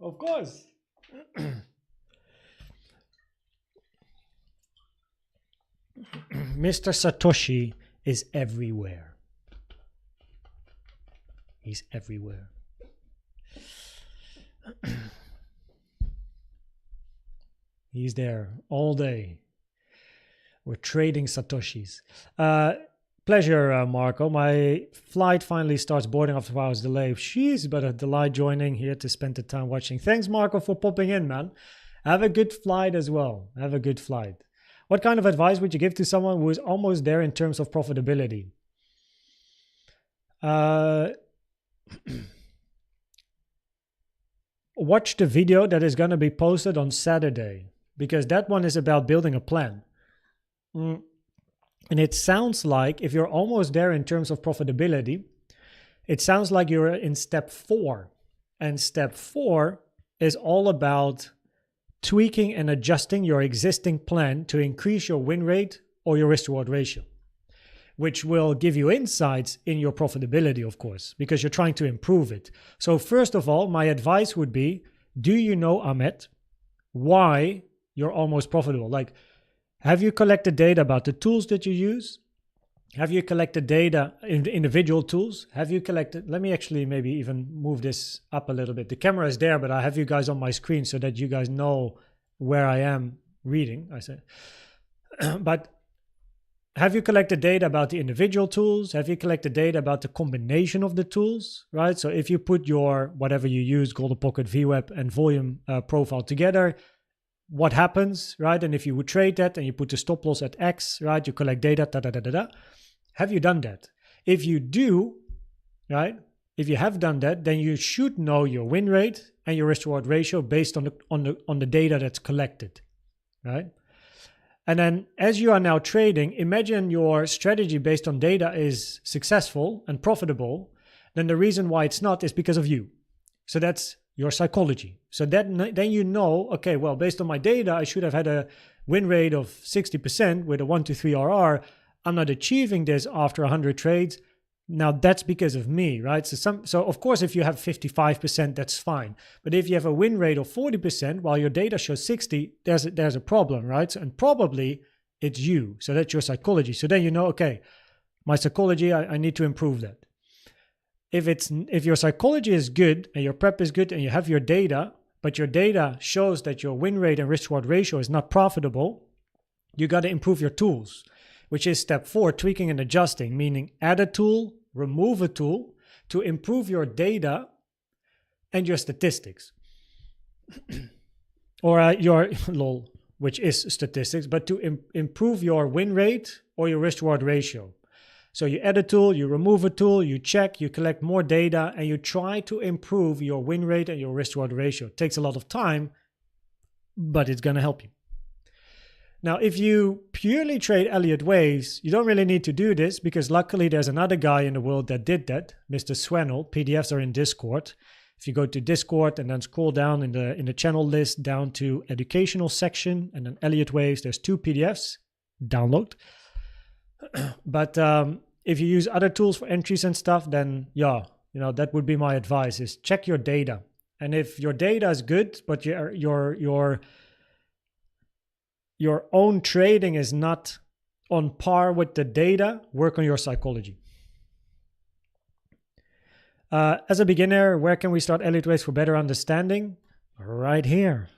Of course. Mr. Satoshi is everywhere. He's everywhere. He's there all day. We're trading Satoshis. Pleasure, Marco. My flight finally starts boarding after 4 hours delay. Jeez, but a delight joining here to spend the time watching. Thanks, Marco, for popping in, man. Have a good flight as well. Have a good flight. What kind of advice would you give to someone who is almost there in terms of profitability? Watch the video that is going to be posted on Saturday, because that one is about building a plan. And it sounds like if you're almost there in terms of profitability, it sounds like you're in step 4. And step 4 is all about tweaking and adjusting your existing plan to increase your win rate or your risk reward ratio, which will give you insights in your profitability, of course, because you're trying to improve it. So first of all, my advice would be, do you know, Ahmed, why you're almost profitable? Like, have you collected data about the tools that you use? Have you collected data in the individual tools? Have you collected, let me actually maybe even move this up a little bit. The camera is there, but I have you guys on my screen so that you guys know where I am reading, I said. But have you collected data about the individual tools? Have you collected data about the combination of the tools, right? So if you put your, whatever you use, Golden Pocket, VWAP, and volume profile together, what happens, right? And if you would trade that and you put the stop loss at X, right? You collect data, Have you done that? If you do, right? If you have done that, then you should know your win rate and your risk reward ratio based on the data that's collected, right? And then as you are now trading, imagine your strategy based on data is successful and profitable. Then the reason why it's not is because of you. So that's your psychology. So then you know, okay, well, based on my data, I should have had a win rate of 60% with a 1 to 3 RR. I'm not achieving this after 100 trades. Now that's because of me, right? So of course, if you have 55%, that's fine. But if you have a win rate of 40% while your data shows 60, there's a problem, right? And probably it's you. So that's your psychology. So then you know, okay, my psychology, I need to improve that. If your psychology is good and your prep is good and you have your data, but your data shows that your win rate and risk reward ratio is not profitable, you got to improve your tools, which is step 4, tweaking and adjusting, meaning add a tool, remove a tool to improve your data and your statistics. Or your lol, which is statistics, but to improve your win rate or your risk reward ratio. So you add a tool, you remove a tool, you check, you collect more data, and you try to improve your win rate and your risk reward ratio. It takes a lot of time, but it's going to help you. Now, if you purely trade Elliott waves, you don't really need to do this because luckily there's another guy in the world that did that, Mr. Swennell. PDFs are in Discord. If you go to Discord and then scroll down in the channel list down to educational section and then Elliott waves, there's 2 PDFs. Download. But if you use other tools for entries and stuff, then yeah, that would be my advice: is check your data. And if your data is good, but your own trading is not on par with the data, work on your psychology. As a beginner, where can we start Elliott waves for better understanding? Right here.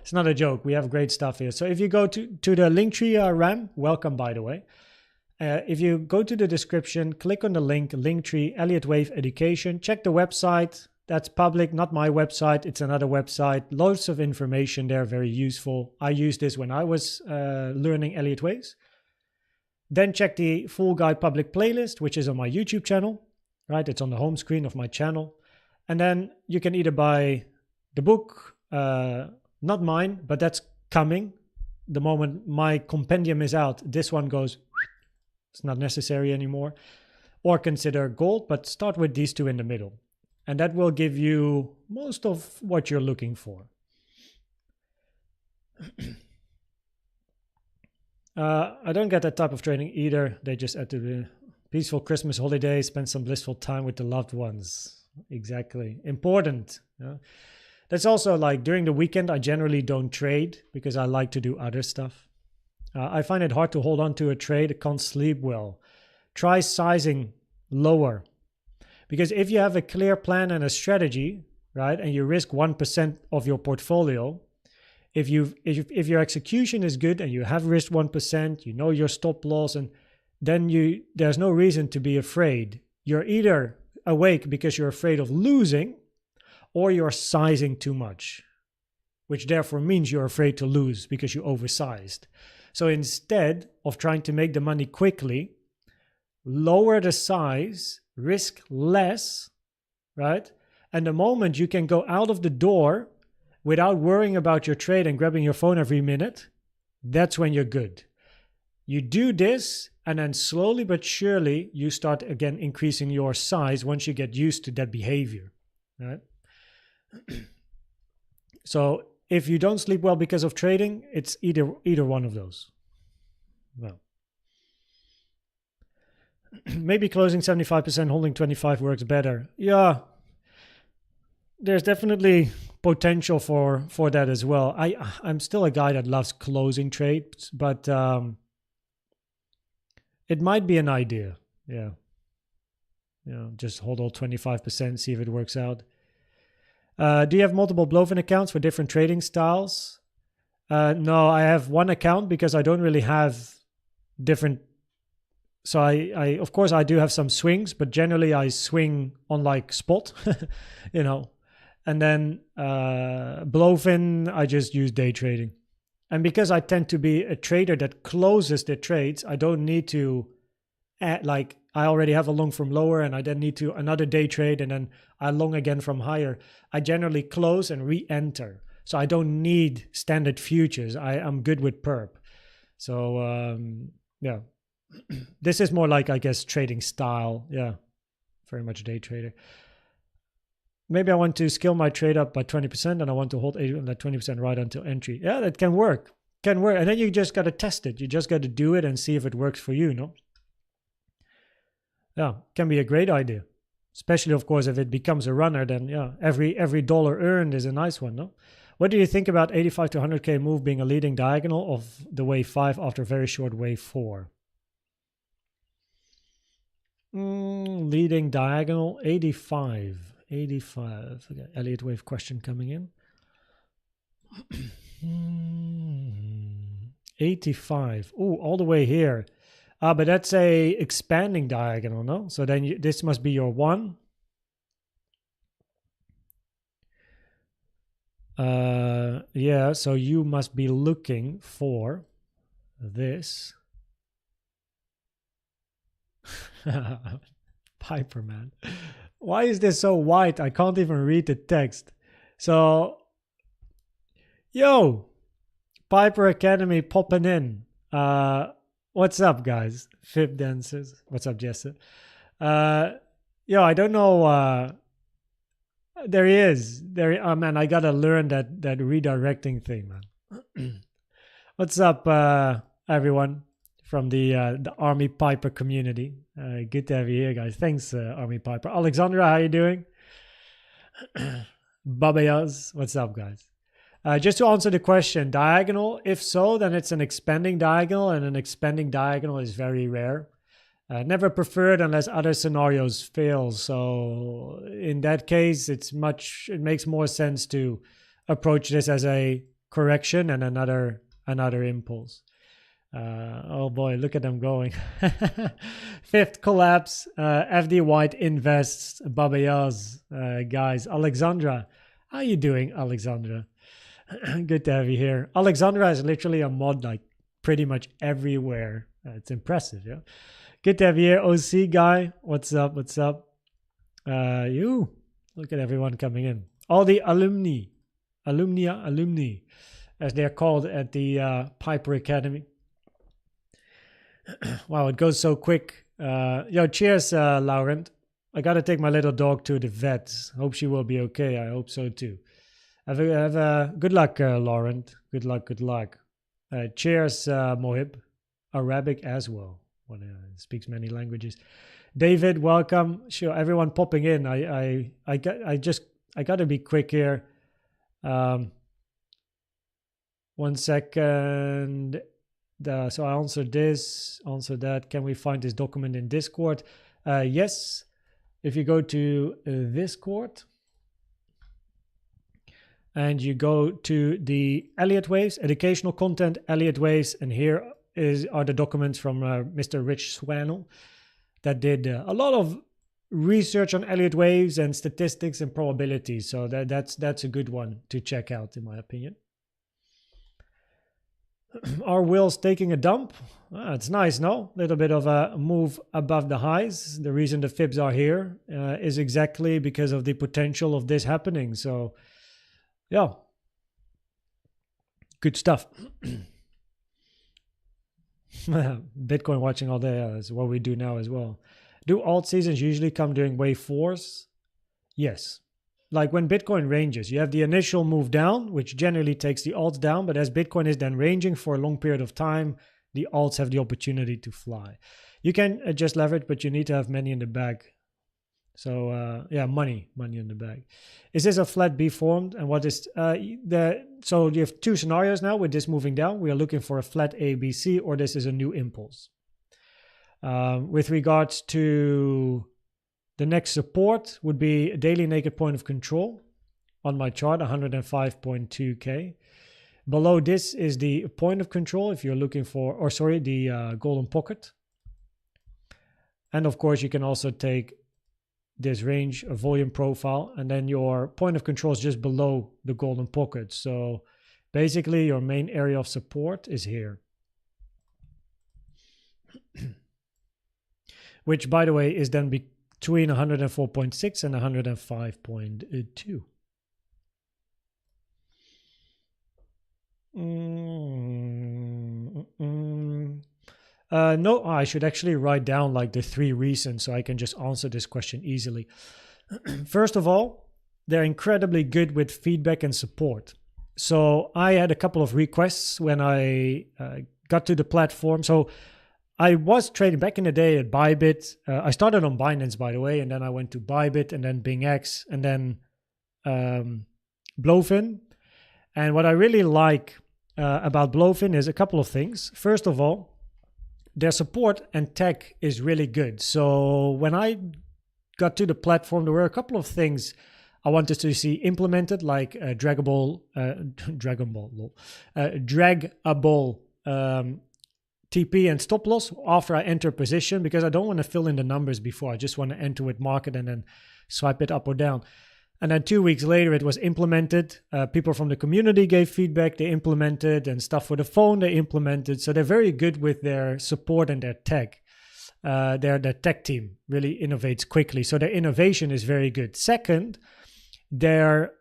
It's not a joke. We have great stuff here. So if you go to the Linktree RAM, welcome by the way. If you go to the description, click on the link, Linktree, Elliott Wave Education, check the website. That's public, not my website. It's another website. Loads of information there, very useful. I used this when I was learning Elliott waves. Then check the full guide public playlist, which is on my YouTube channel, right? It's on the home screen of my channel. And then you can either buy the book, not mine, but that's coming. The moment my compendium is out, this one goes, it's not necessary anymore. Or consider gold, but start with these 2 in the middle. And that will give you most of what you're looking for. I don't get that type of trading either. They just add to the peaceful Christmas holiday, spend some blissful time with the loved ones. Exactly. Important. That's also like during the weekend, I generally don't trade because I like to do other stuff. I find it hard to hold on to a trade. I can't sleep well. Try sizing lower. Because if you have a clear plan and a strategy, right, and you risk 1% of your portfolio, if your execution is good and you have risked 1%, you know your stop loss, and then there's no reason to be afraid. You're either awake because you're afraid of losing, or you're sizing too much, which therefore means you're afraid to lose because you oversized. So instead of trying to make the money quickly, lower the size, risk less, right? And the moment you can go out of the door without worrying about your trade and grabbing your phone every minute, that's when you're good. You do this, and then slowly but surely you start again increasing your size once you get used to that behavior, right? So if you don't sleep well because of trading, it's either one of those. Well, maybe closing 75%, holding 25 works better. Yeah, there's definitely potential for that as well. I'm still a guy that loves closing trades, but it might be an idea. Yeah, just hold all 25%, see if it works out. Do you have multiple Bluefin accounts for different trading styles? No, I have one account because I don't really have different. So I of course I do have some swings, but generally I swing on like spot, and then Bluefin, I just use day trading. And because I tend to be a trader that closes the trades, I don't need to add, like I already have a long from lower and I then need to another day trade and then I long again from higher. I generally close and re-enter. So I don't need standard futures. I'm good with perp. So yeah, this is more like, I guess, trading style. Yeah, very much day trader. maybe I want to scale my trade up by 20% and I want to hold that 20% right until entry. Yeah, that can work. Can work. And then you just got to test it. You just got to do it and see if it works for you, no? Yeah, can be a great idea. Especially, of course, if it becomes a runner, then yeah, every dollar earned is a nice one, no? What do you think about 85 to 100K move being a leading diagonal of the wave 5 after a very short wave 4? Leading diagonal, 85. 85. Okay, Elliott wave question coming in. 85. Oh, all the way here. But that's a expanding diagonal, no? So then this must be your 1. Yeah, so you must be looking for this. Piper, man. Why is this so white? I can't even read the text. So, yo, Piper Academy popping in. What's up, guys? Fib dancers. What's up, Jesse? Yo, I don't know. There he is. There, man, I gotta learn that redirecting thing, man. What's up, everyone from the Army Piper community? Good to have you here, guys. Thanks, Army Piper. Alexandra, how you doing? Babayaz, what's up, guys? Just to answer the question, diagonal, if so, then it's an expanding diagonal, and an expanding diagonal is very rare. Never preferred unless other scenarios fail. So in that case, it makes more sense to approach this as a correction and another impulse. Oh boy, look at them going. Fifth collapse, FD White invests, Babayaz, guys. Alexandra, how you doing, Alexandra? Good to have you here. Alexandra is literally a mod like pretty much everywhere. It's impressive, yeah. Good to have you here, OC guy. What's up? What's up? You look at everyone coming in. All the alumni, as they're called at the Piper Academy. Wow, it goes so quick. Yo, cheers, Laurent. I gotta take my little dog to the vet. Hope she will be okay. I hope so too. Have a good luck, Laurent. Good luck. Cheers, Mohib. Arabic as well. Speaks many languages. David, welcome. Sure, everyone popping in. I gotta be quick here. 1 second. So I answered this, answered that. Can we find this document in Discord? Yes. If you go to Discord and you go to the Elliott waves, educational content, Elliott waves, and here are the documents from Mr. Rich Swannell that did a lot of research on Elliott waves and statistics and probabilities. So that's a good one to check out, in my opinion. Are Wills taking a dump? It's nice, no? A little bit of a move above the highs. The reason the fibs are here is exactly because of the potential of this happening. So, yeah. Good stuff. Bitcoin watching all day is what we do now as well. Do alt seasons usually come during wave 4s? Yes. Like when Bitcoin ranges, you have the initial move down, which generally takes the alts down. But as Bitcoin is then ranging for a long period of time, the alts have the opportunity to fly. You can adjust leverage, but you need to have money in the bag. So yeah, money in the bag. Is this a flat B formed? And what is so you have two scenarios now with this moving down. We are looking for a flat ABC, or this is a new impulse. With regards to the next support would be a daily naked point of control on my chart, 105.2K. Below this is the point of control if you're looking for, or sorry, the golden pocket. And of course, you can also take this range, a volume profile, and then your point of control is just below the golden pocket. So basically, your main area of support is here. Which, by the way, is then between 104.6 and 105.2. No, I should actually write down like the 3 reasons so I can just answer this question easily. First of all, they're incredibly good with feedback and support. So I had a couple of requests when I got to the platform. So I was trading back in the day at Bybit. I started on Binance, by the way, and then I went to Bybit and then BingX and then Blowfin. And what I really like about Blowfin is a couple of things. First of all, their support and tech is really good. So when I got to the platform, there were a couple of things I wanted to see implemented, like draggable TP and stop loss after I enter position, because I don't want to fill in the numbers before. I just want to enter with market and then swipe it up or down. And then 2 weeks later, it was implemented. People from the community gave feedback. They implemented, and stuff for the phone they implemented. So they're very good with their support and their tech. Their tech team really innovates quickly. So their innovation is very good. Second, their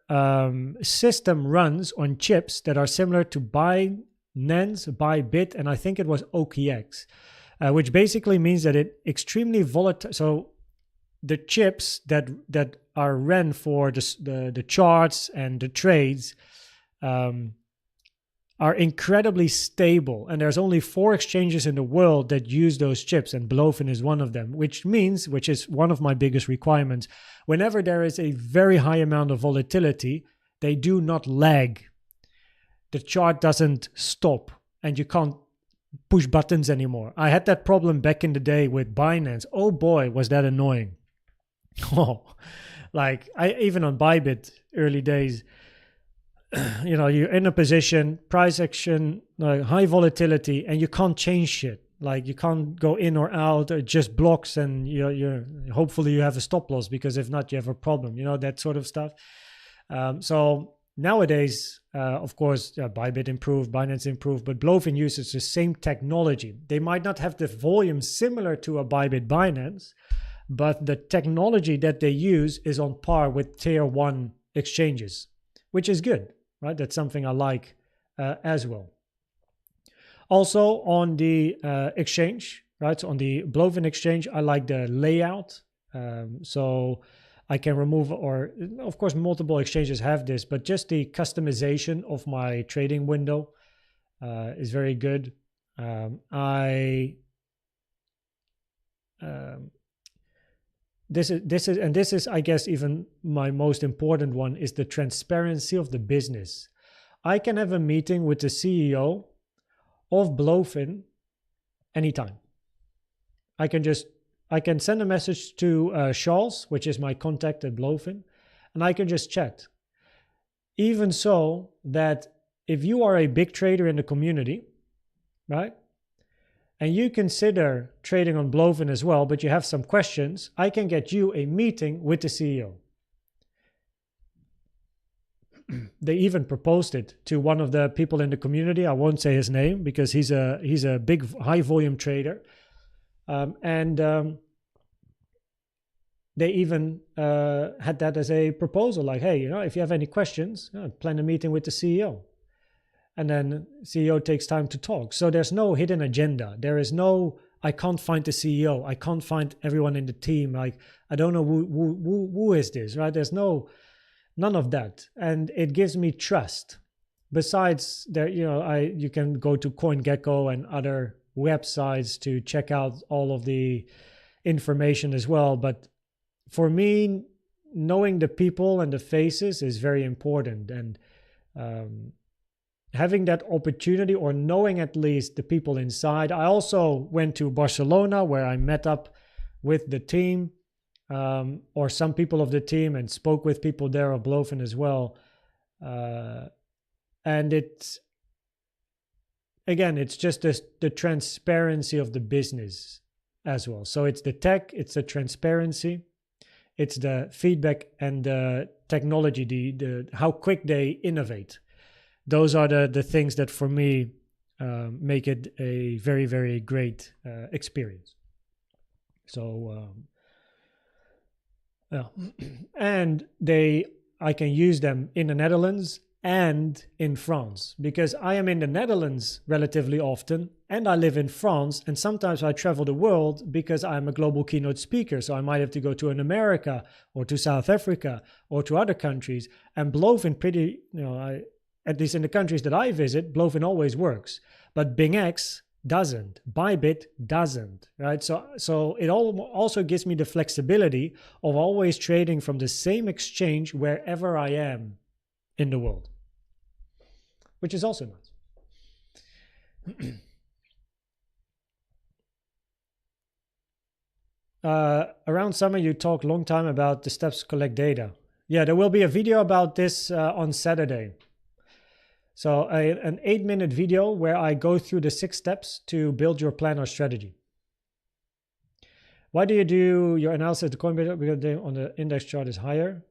system runs on chips that are similar to Binance, Bybit, and I think it was OKX, which basically means that it extremely volatile. So the chips that are ran for the charts and the trades are incredibly stable, and there's only 4 exchanges in the world that use those chips, and Blowfin is one of them, which is one of my biggest requirements. Whenever there is a very high amount of volatility, they do not lag. The chart doesn't stop, and you can't push buttons anymore. I had that problem back in the day with Binance. Oh boy, was that annoying. Oh, like even on Bybit early days, you're in a position, price action, high volatility, and you can't change shit. Like you can't go in or out. It just blocks, and you're hopefully you have a stop loss, because if not, you have a problem. That sort of stuff. So nowadays, of course, Bybit improved, Binance improved, but Blowfin uses the same technology. They might not have the volume similar to a Bybit, Binance, but the technology that they use is on par with tier 1 exchanges, which is good, right? That's something I like as well. Also on the exchange, right? So on the Blowfin exchange, I like the layout. So I can remove, or of course, multiple exchanges have this, but just the customization of my trading window is very good. This is, I guess, even my most important one, is the transparency of the business. I can have a meeting with the CEO of Blowfin anytime. I can send a message to Charles, which is my contact at Blowfin, and I can just chat. Even so that if you are a big trader in the community, right, and you consider trading on Blowfin as well, but you have some questions, I can get you a meeting with the CEO. They even proposed it to one of the people in the community. I won't say his name because he's a big high volume trader, and they even had that as a proposal, like, hey, if you have any questions, plan a meeting with the CEO. And then CEO takes time to talk. So there's no hidden agenda. There is no, I can't find the CEO. I can't find everyone in the team. Like, I don't know who is this, right? There's none of that. And it gives me trust. Besides that, you can go to CoinGecko and other websites to check out all of the information as well. But for me, knowing the people and the faces is very important. And having that opportunity, or knowing at least the people inside. I also went to Barcelona, where I met up with the team, or some people of the team, and spoke with people there of Blowfin as well. And it's just the transparency of the business as well. So it's the tech, it's the transparency, it's the feedback, and the technology, the how quick they innovate. Those are the things that for me make it a very, very great experience. So and I can use them in the Netherlands and in France, because I am in the Netherlands relatively often and I live in France, and sometimes I travel the world because I'm a global keynote speaker. So I might have to go to an America or to South Africa or to other countries, and Blovin pretty, at least in the countries that I visit, Blovin always works, but BingX doesn't, Bybit doesn't, right? So it also gives me the flexibility of always trading from the same exchange wherever I am in the world, which is also nice. Around summer, you talk long time about the steps to collect data. Yeah, there will be a video about this on Saturday. So an 8-minute video where I go through the 6 steps to build your plan or strategy. Why do you do your analysis of the Coinbase because on the index chart is higher?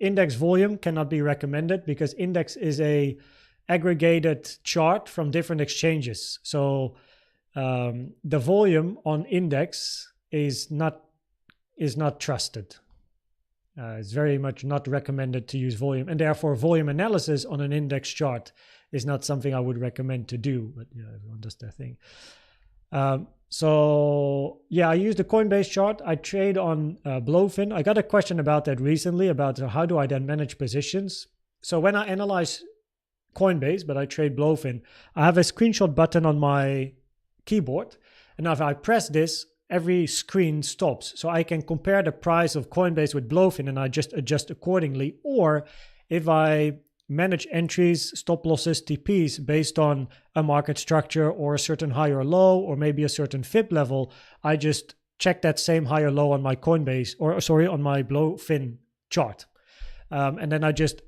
Index volume cannot be recommended because index is a aggregated chart from different exchanges. So the volume on index is not trusted. It's very much not recommended to use volume, and therefore volume analysis on an index chart is not something I would recommend to do, but everyone does their thing. So yeah, I use the Coinbase chart. I trade on Blovin. I got a question about that recently, about how do I then manage positions. So when I analyze Coinbase, but I trade Blovin, I have a screenshot button on my keyboard, and now if I press this, every screen stops. So I can compare the price of Coinbase with Blovin and I just adjust accordingly. Or if I manage entries, stop losses, TPs based on a market structure or a certain high or low, or maybe a certain fib level, I just check that same high or low on my Coinbase, on my Blovin chart. And then I just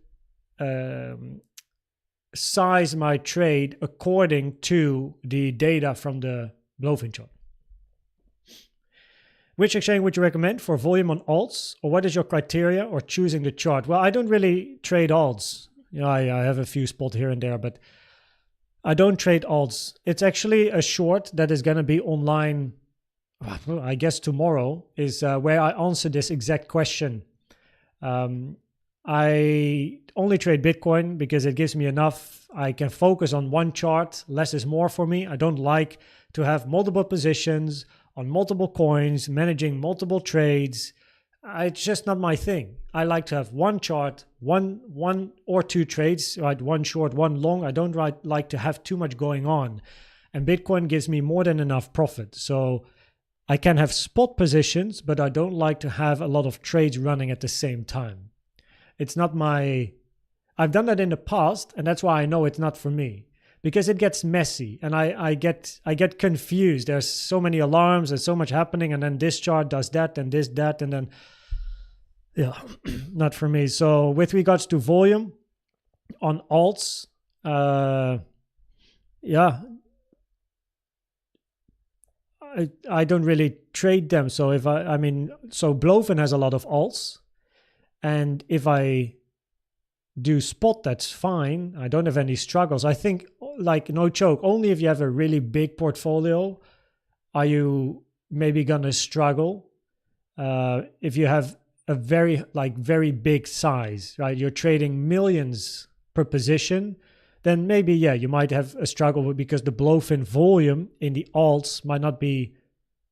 size my trade according to the data from the Blovin chart. Which exchange would you recommend for volume on alts, or what is your criteria or choosing the chart? Well, I don't really trade alts. I have a few spots here and there, but I don't trade alts. It's actually a short that is going to be online, I guess tomorrow, is where I answer this exact question. I only trade Bitcoin because it gives me enough. I can focus on one chart. Less is more for me. I don't like to have multiple positions on multiple coins, managing multiple trades. It's just not my thing. I like to have one chart, one or two trades, right? One short, one long. I don't like to have too much going on. And Bitcoin gives me more than enough profit. So I can have spot positions, but I don't like to have a lot of trades running at the same time. It's not I've done that in the past, and that's why I know it's not for me. Because it gets messy and I get confused. There's so many alarms, there's so much happening, and then this chart does that and this, that, and then, not for me. So with regards to volume on alts, I don't really trade them. So so Blovin has a lot of alts, and if I do spot, that's fine. I don't have any struggles. I think, like, no joke, only if you have a really big portfolio are you maybe gonna struggle. If you have a very big size, right? You're trading millions per position, then maybe, you might have a struggle because the Blovin volume in the alts might not be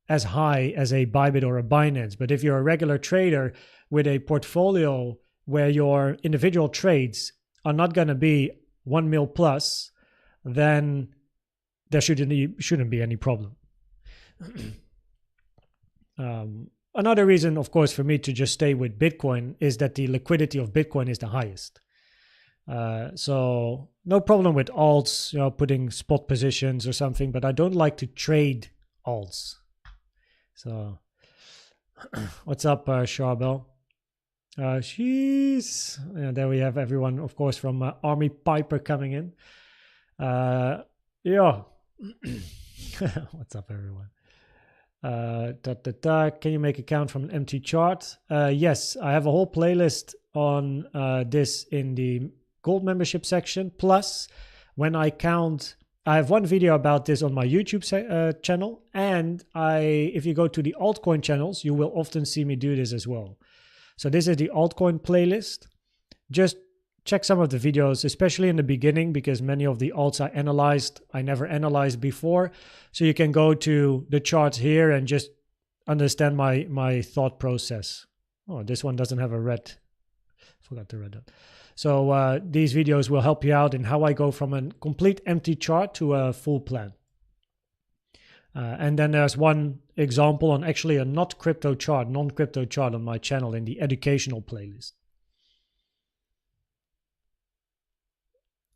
as high as a Bybit or a Binance. But if you're a regular trader with a portfolio where your individual trades are not going to be 1 mil plus, then there shouldn't be any problem. Another reason, of course, for me to just stay with Bitcoin is that the liquidity of Bitcoin is the highest. So no problem with alts, putting spot positions or something, but I don't like to trade alts. So what's up, Charbel? She's there we have everyone, of course, from Army Piper coming in. What's up, everyone? Can you make a count from an empty chart? Yes, I have a whole playlist on this in the gold membership section. Plus, when I count, I have one video about this on my YouTube channel, and if you go to the altcoin channels, you will often see me do this as well. So this is the altcoin playlist. Just check some of the videos, especially in the beginning, because many of the alts I never analyzed before. So you can go to the charts here and just understand my thought process. Oh, this one doesn't have a red. Forgot the red dot. So these videos will help you out in how I go from a complete empty chart to a full plan. And then there's one example on actually a non-crypto chart on my channel in the educational playlist.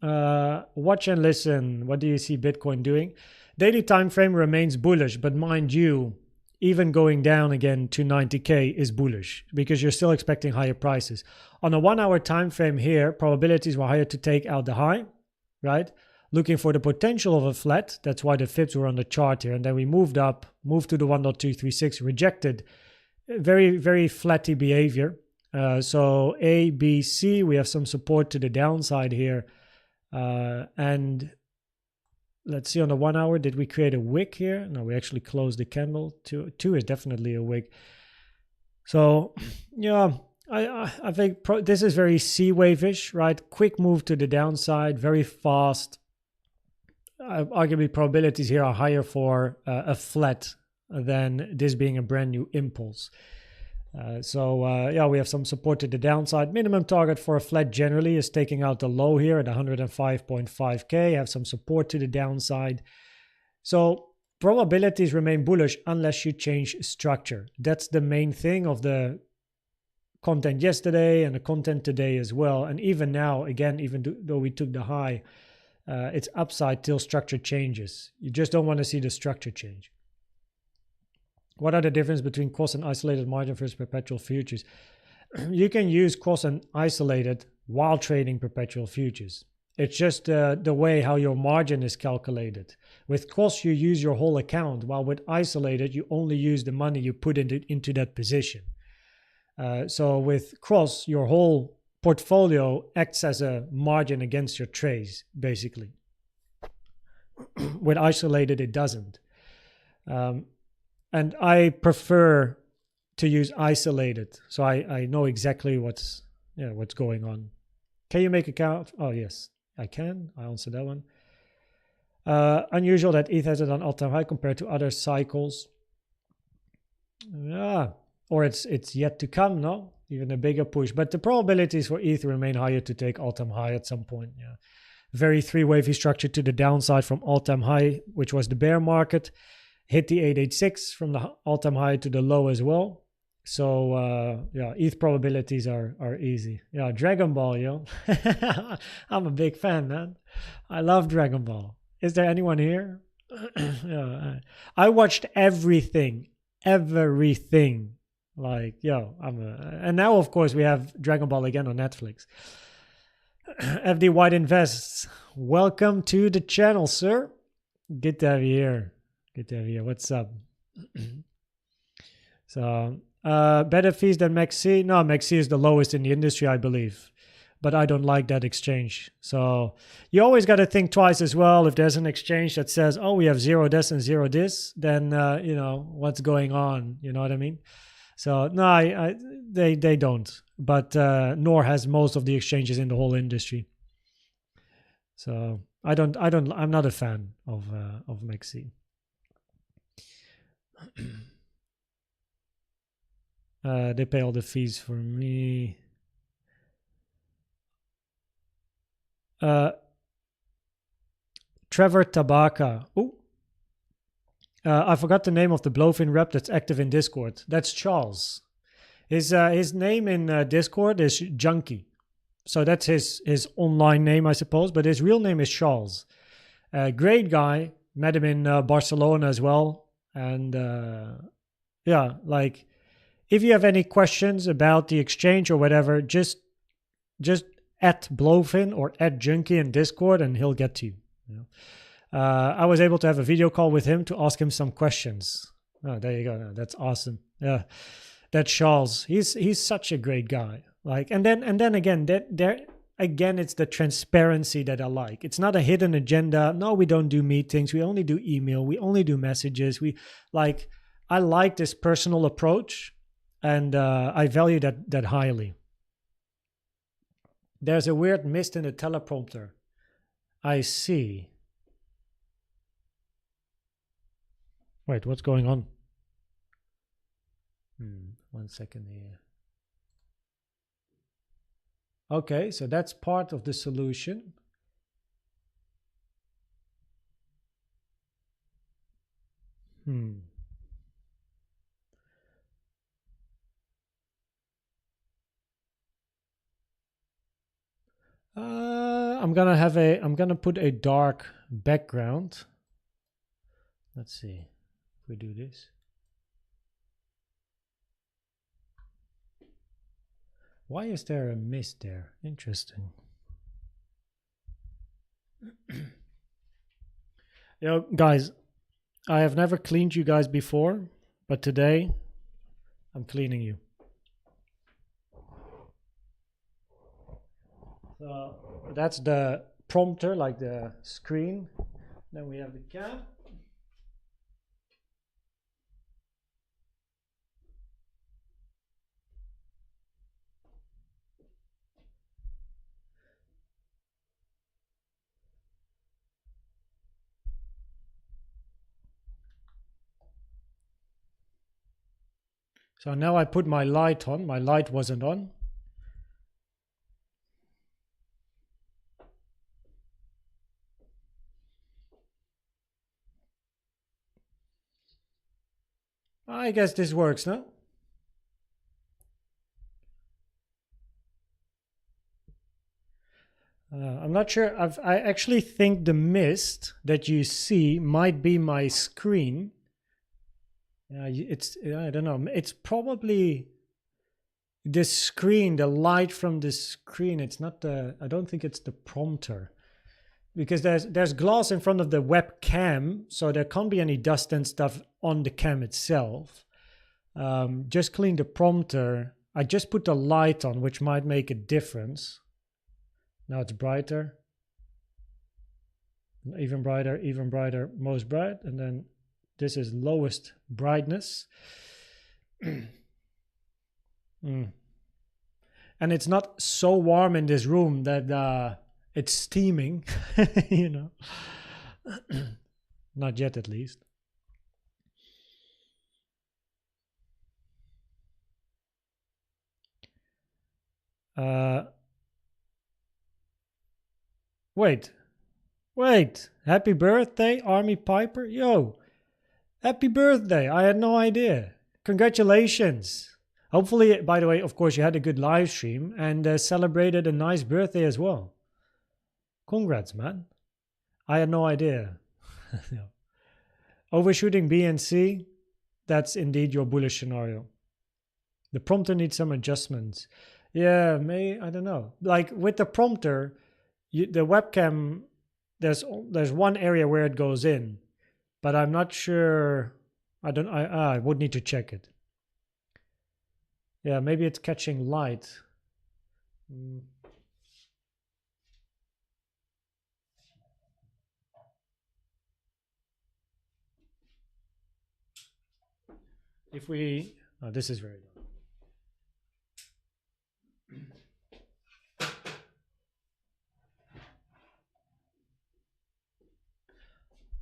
Watch and listen. What do you see Bitcoin doing? Daily time frame remains bullish, but mind you, even going down again to 90k is bullish because you're still expecting higher prices. On a 1 hour time frame here, probabilities were higher to take out the high, right? Looking for the potential of a flat. That's why the fips were on the chart here. And then we moved up, moved to the 1.236, rejected. Very, very flatty behavior. So A, B, C, we have some support to the downside here. And let's see on the 1 hour, did we create a wick here? No, we actually closed the candle. Two is definitely a wick. So, yeah, I think this is very C-wave-ish, right? Quick move to the downside, very fast. Arguably, probabilities here are higher for a flat than this being a brand new impulse. Yeah, we have some support to the downside. Minimum target for a flat generally is taking out the low here at 105.5k. Have some support to the downside. So probabilities remain bullish unless you change structure. That's the main thing of the content yesterday and the content today as well. And even now, again, even though we took the high, it's upside till structure changes. You just don't want to see the structure change. What are the difference between cross and isolated margin versus perpetual futures? You can use cross and isolated while trading perpetual futures. It's just the way how your margin is calculated. With cross, you use your whole account, while with isolated, you only use the money you put into that position. So with cross, your whole portfolio acts as a margin against your trades, basically. With isolated, it doesn't. And I prefer to use isolated, so I know exactly what's going on. Can you make a count? Oh yes, I can. I answered that one. Unusual that ETH has an all-time high compared to other cycles. Yeah, or it's yet to come. No, even a bigger push. But the probabilities for ETH remain higher to take all-time high at some point. Yeah, very three-wavy structure to the downside from all-time high, which was the bear market. Hit the 886 from the all-time high to the low as well. So yeah, ETH probabilities are easy. Yeah, Dragon Ball, yo. I'm a big fan, man. I love Dragon Ball. Is there anyone here? Yeah, I watched everything. Like, yo, and now of course we have Dragon Ball again on Netflix. FD White Invests, welcome to the channel, sir. Good to have you here. Good to have you here. What's up? So, better fees than MEXC? No, MEXC is the lowest in the industry, I believe. But I don't like that exchange. So you always got to think twice as well. If there's an exchange that says, oh, we have zero this and zero this, then, you know, what's going on? You know what I mean? So, no, they don't. But nor has most of the exchanges in the whole industry. So I'm not a fan of MEXC. They pay all the fees for me. Trevor Tabaka. Oh, I forgot the name of the Blowfin rep that's active in Discord. That's Charles. His name in Discord is Junkie. So that's his online name, I suppose. But his real name is Charles. Great guy. Met him in Barcelona as well. And yeah, like if you have any questions about the exchange or whatever, just at Blowfin or at Junkie in Discord and he'll get to you. I was able to have a video call with him to ask him some questions. Oh, there you go. That's awesome. Yeah, that's Charles. He's such a great guy. Like, and then again, there again, it's the transparency that I like. It's not a hidden agenda. No, we don't do meetings. We only do email. We only do messages. I like this personal approach, and I value that highly. There's a weird mist in the teleprompter. I see. Wait, what's going on? 1 second here. Okay, so that's part of the solution. I'm gonna put a dark background. Let's see if we do this. Why is there a mist there? Interesting. Yo, guys, I have never cleaned you guys before, but today I'm cleaning you. So that's the prompter, like the screen. Then we have the cam. So now I put my light on. My light wasn't on. I guess this works, no? I'm not sure. I actually think the mist that you see might be my screen. I don't know. It's probably the screen, the light from the screen. It's not the. I don't think it's the prompter, because there's glass in front of the webcam, so there can't be any dust and stuff on the cam itself. Just clean the prompter. I just put the light on, which might make a difference. Now it's brighter. Even brighter, most bright, and then this is lowest brightness. And it's not so warm in this room that it's steaming, you know. Not yet, at least. Wait. Happy birthday, Army Piper. Yo, happy birthday. I had no idea. Congratulations. Hopefully, by the way, of course, you had a good live stream and celebrated a nice birthday as well. Congrats, man. I had no idea. Overshooting B and C, that's indeed your bullish scenario. The prompter needs some adjustments. Yeah, I don't know. Like with the prompter, the webcam, there's one area where it goes in, but I'm not sure. I would need to check it. Yeah, maybe it's catching light. If we, this is very dark.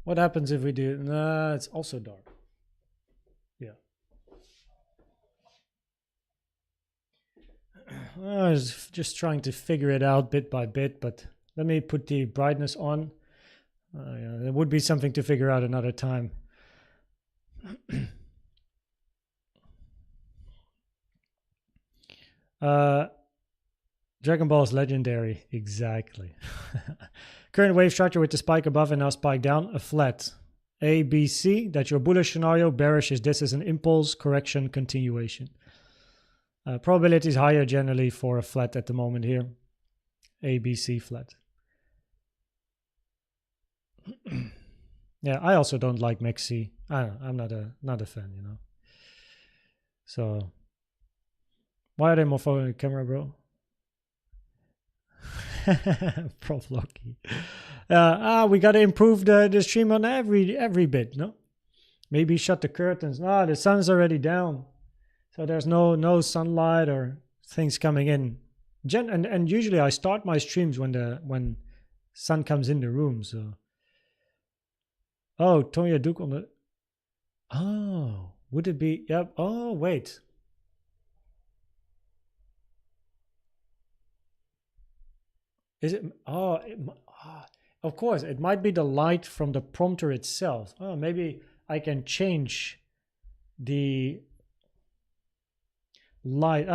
What happens if we do? Nah, it's also dark. Yeah. I was just trying to figure it out bit by bit, but let me put the brightness on. Yeah, there would be something to figure out another time. Dragon Ball is legendary. Exactly. Current wave structure with the spike above and now spike down, a flat. A, B, C. That's your bullish scenario. Bearish is this is an impulse, correction, continuation. Probability is higher generally for a flat at the moment here. A, B, C flat. Yeah, I also don't like Mech C. I'm not a fan, you know. So why are they more following the camera, bro? Prof Loki. We gotta improve the stream on every bit, no? Maybe shut the curtains. The sun's already down, so there's no sunlight or things coming in. and usually I start my streams when sun comes in the room. So, oh, Tonya Duke on the. Oh, would it be? Yep. Oh, wait. Is it? Oh, of course, it might be the light from the prompter itself. Oh, maybe I can change the light.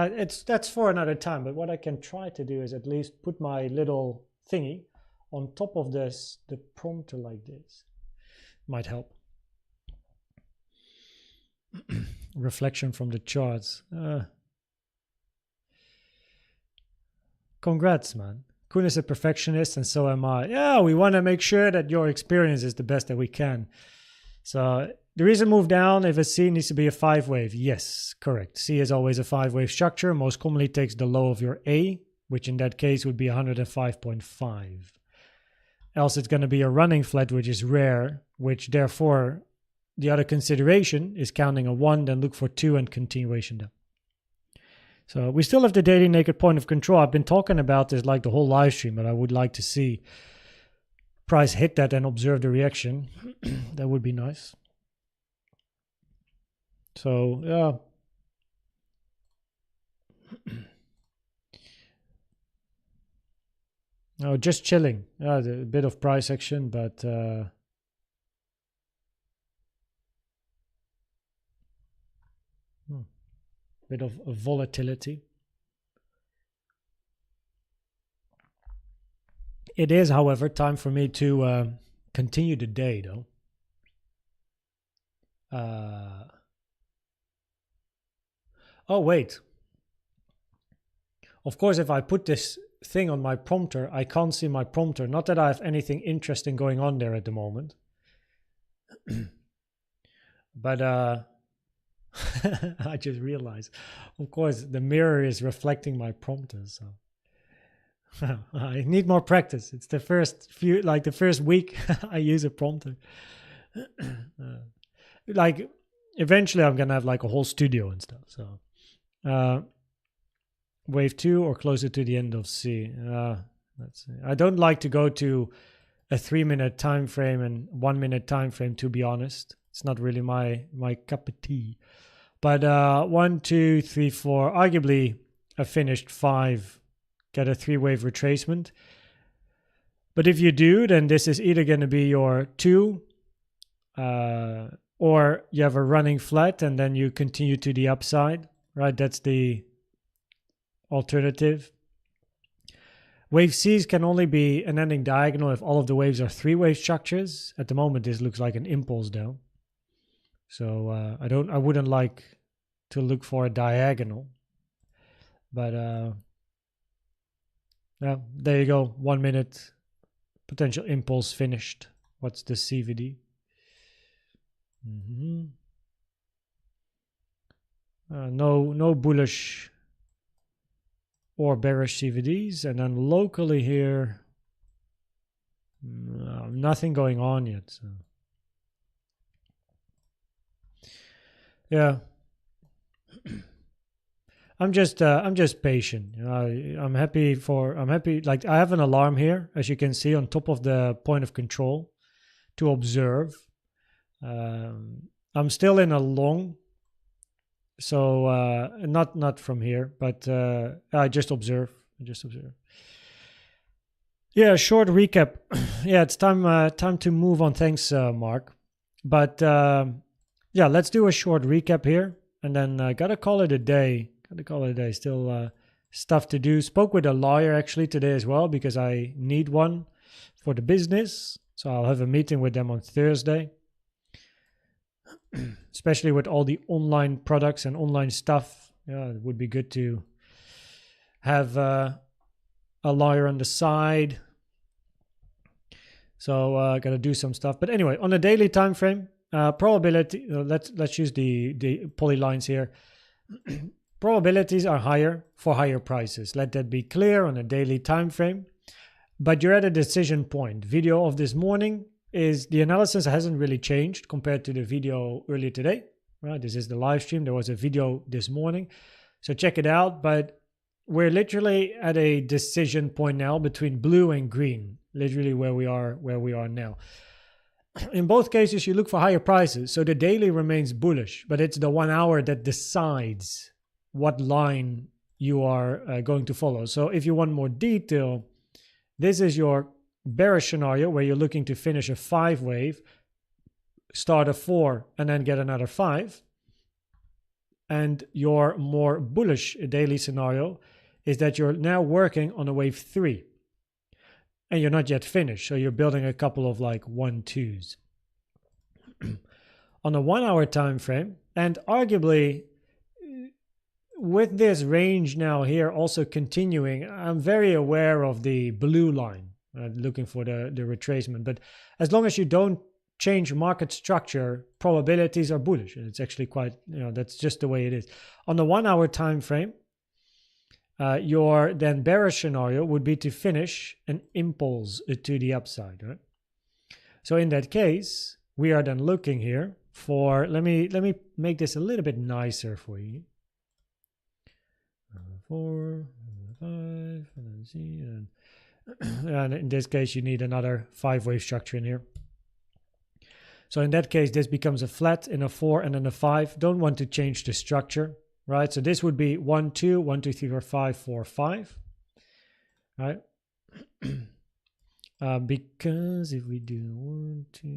That's for another time. But what I can try to do is at least put my little thingy on top of the prompter like this. Might help. Reflection from the charts. Congrats, man. Kun is a perfectionist, and so am I. Yeah, we want to make sure that your experience is the best that we can. So the reason move down, if a C needs to be a 5-wave. Yes, correct. C is always a 5-wave structure. Most commonly takes the low of your A, which in that case would be 105.5. Else it's going to be a running flat, which is rare, which therefore the other consideration is counting a 1, then look for 2 and continuation down. So we still have the daily naked point of control. I've been talking about this like the whole live stream, but I would like to see price hit that and observe the reaction. That would be nice. So, yeah. No, just chilling. Yeah, a bit of price action, but bit of volatility. It is, however, time for me to continue the day, though. Oh, wait. Of course, if I put this thing on my prompter, I can't see my prompter. Not that I have anything interesting going on there at the moment. But I just realized, of course, the mirror is reflecting my prompter, so I need more practice. It's the first week I use a prompter. Like eventually I'm gonna have like a whole studio and stuff. So wave 2 or closer to the end of C. Let's see. I don't like to go to a 3-minute time frame and 1-minute time frame, to be honest. It's not really my cup of tea. But 1, 2, 3, 4, arguably a finished 5, get a 3-wave retracement. But if you do, then this is either going to be your 2, or you have a running flat and then you continue to the upside, right? That's the alternative. Wave C's can only be an ending diagonal if all of the waves are 3-wave structures. At the moment, this looks like an impulse down. So I wouldn't like to look for a diagonal. But yeah, there you go. 1 minute potential impulse finished. What's the CVD? No bullish or bearish CVDs, and then locally here, nothing going on yet. So. Yeah, I'm just patient. You know, I'm happy. Like I have an alarm here, as you can see, on top of the point of control to observe. I'm still in a long. So not from here, but I just observe. Yeah, short recap. Yeah, it's time to move on. Thanks, Mark. But yeah, let's do a short recap here, and then gotta call it a day. Still stuff to do. Spoke with a lawyer actually today as well because I need one for the business. So I'll have a meeting with them on Thursday. Especially with all the online products and online stuff. Yeah, it would be good to have a lawyer on the side. So I got to do some stuff. But anyway, on a daily time frame, probability. Let's use the polylines here. Probabilities are higher for higher prices. Let that be clear on a daily time frame. But you're at a decision point. Video of this morning is the analysis hasn't really changed compared to the video earlier today, right? This is the live stream. There was a video this morning, so check it out. But we're literally at a decision point now between blue and green, literally where we are now. In both cases, you look for higher prices, so the daily remains bullish, but it's the 1 hour that decides what line you are going to follow. So if you want more detail, this is your bearish scenario where you're looking to finish a 5 wave, start a 4, and then get another 5. And your more bullish daily scenario is that you're now working on a wave 3. And you're not yet finished, so you're building a couple of like 1-2s. On a 1 hour time frame, and arguably with this range now here also continuing, I'm very aware of the blue line, looking for the retracement. But as long as you don't change market structure, probabilities are bullish. And it's actually quite, that's just the way it is. On the 1 hour time frame, your then bearish scenario would be to finish an impulse to the upside, right? So in that case, we are then looking here for, let me make this a little bit nicer for you. 4, 5, and then C, and in this case, you need another 5 wave structure in here. So in that case, this becomes a flat in a 4 and then a 5. Don't want to change the structure. Right, so this would be 1, 2, 1, 2, 3, 4, 5, 4, 5. Right, because if we do 1, 2,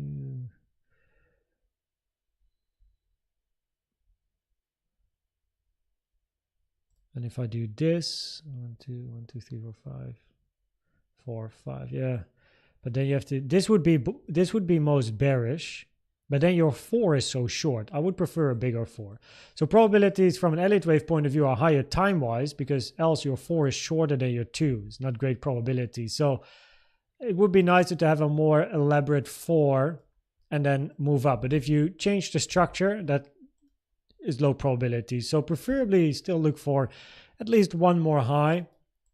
and if I do this 1, 2, 1, 2, 3, 4, 5, 4, 5, yeah. But then you have to. This would be most bearish. But then your 4 is so short. I would prefer a bigger 4. So probabilities from an Elliott wave point of view are higher time-wise, because else your 4 is shorter than your 2. It's not great probability. So it would be nicer to have a more elaborate 4 and then move up. But if you change the structure, that is low probability. So preferably still look for at least one more high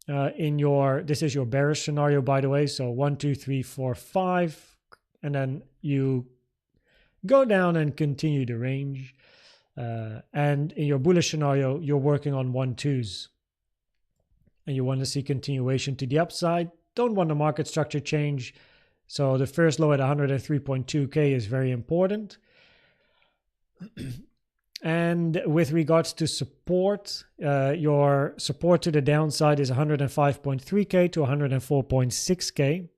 in your, this is your bearish scenario, by the way. So 1, 2, 3, 4, 5, and then you go down and continue the range. And in your bullish scenario, you're working on 1-2s. And you want to see continuation to the upside. Don't want the market structure change. So the first low at 103.2K is very important. And with regards to support, your support to the downside is 105.3K to 104.6K.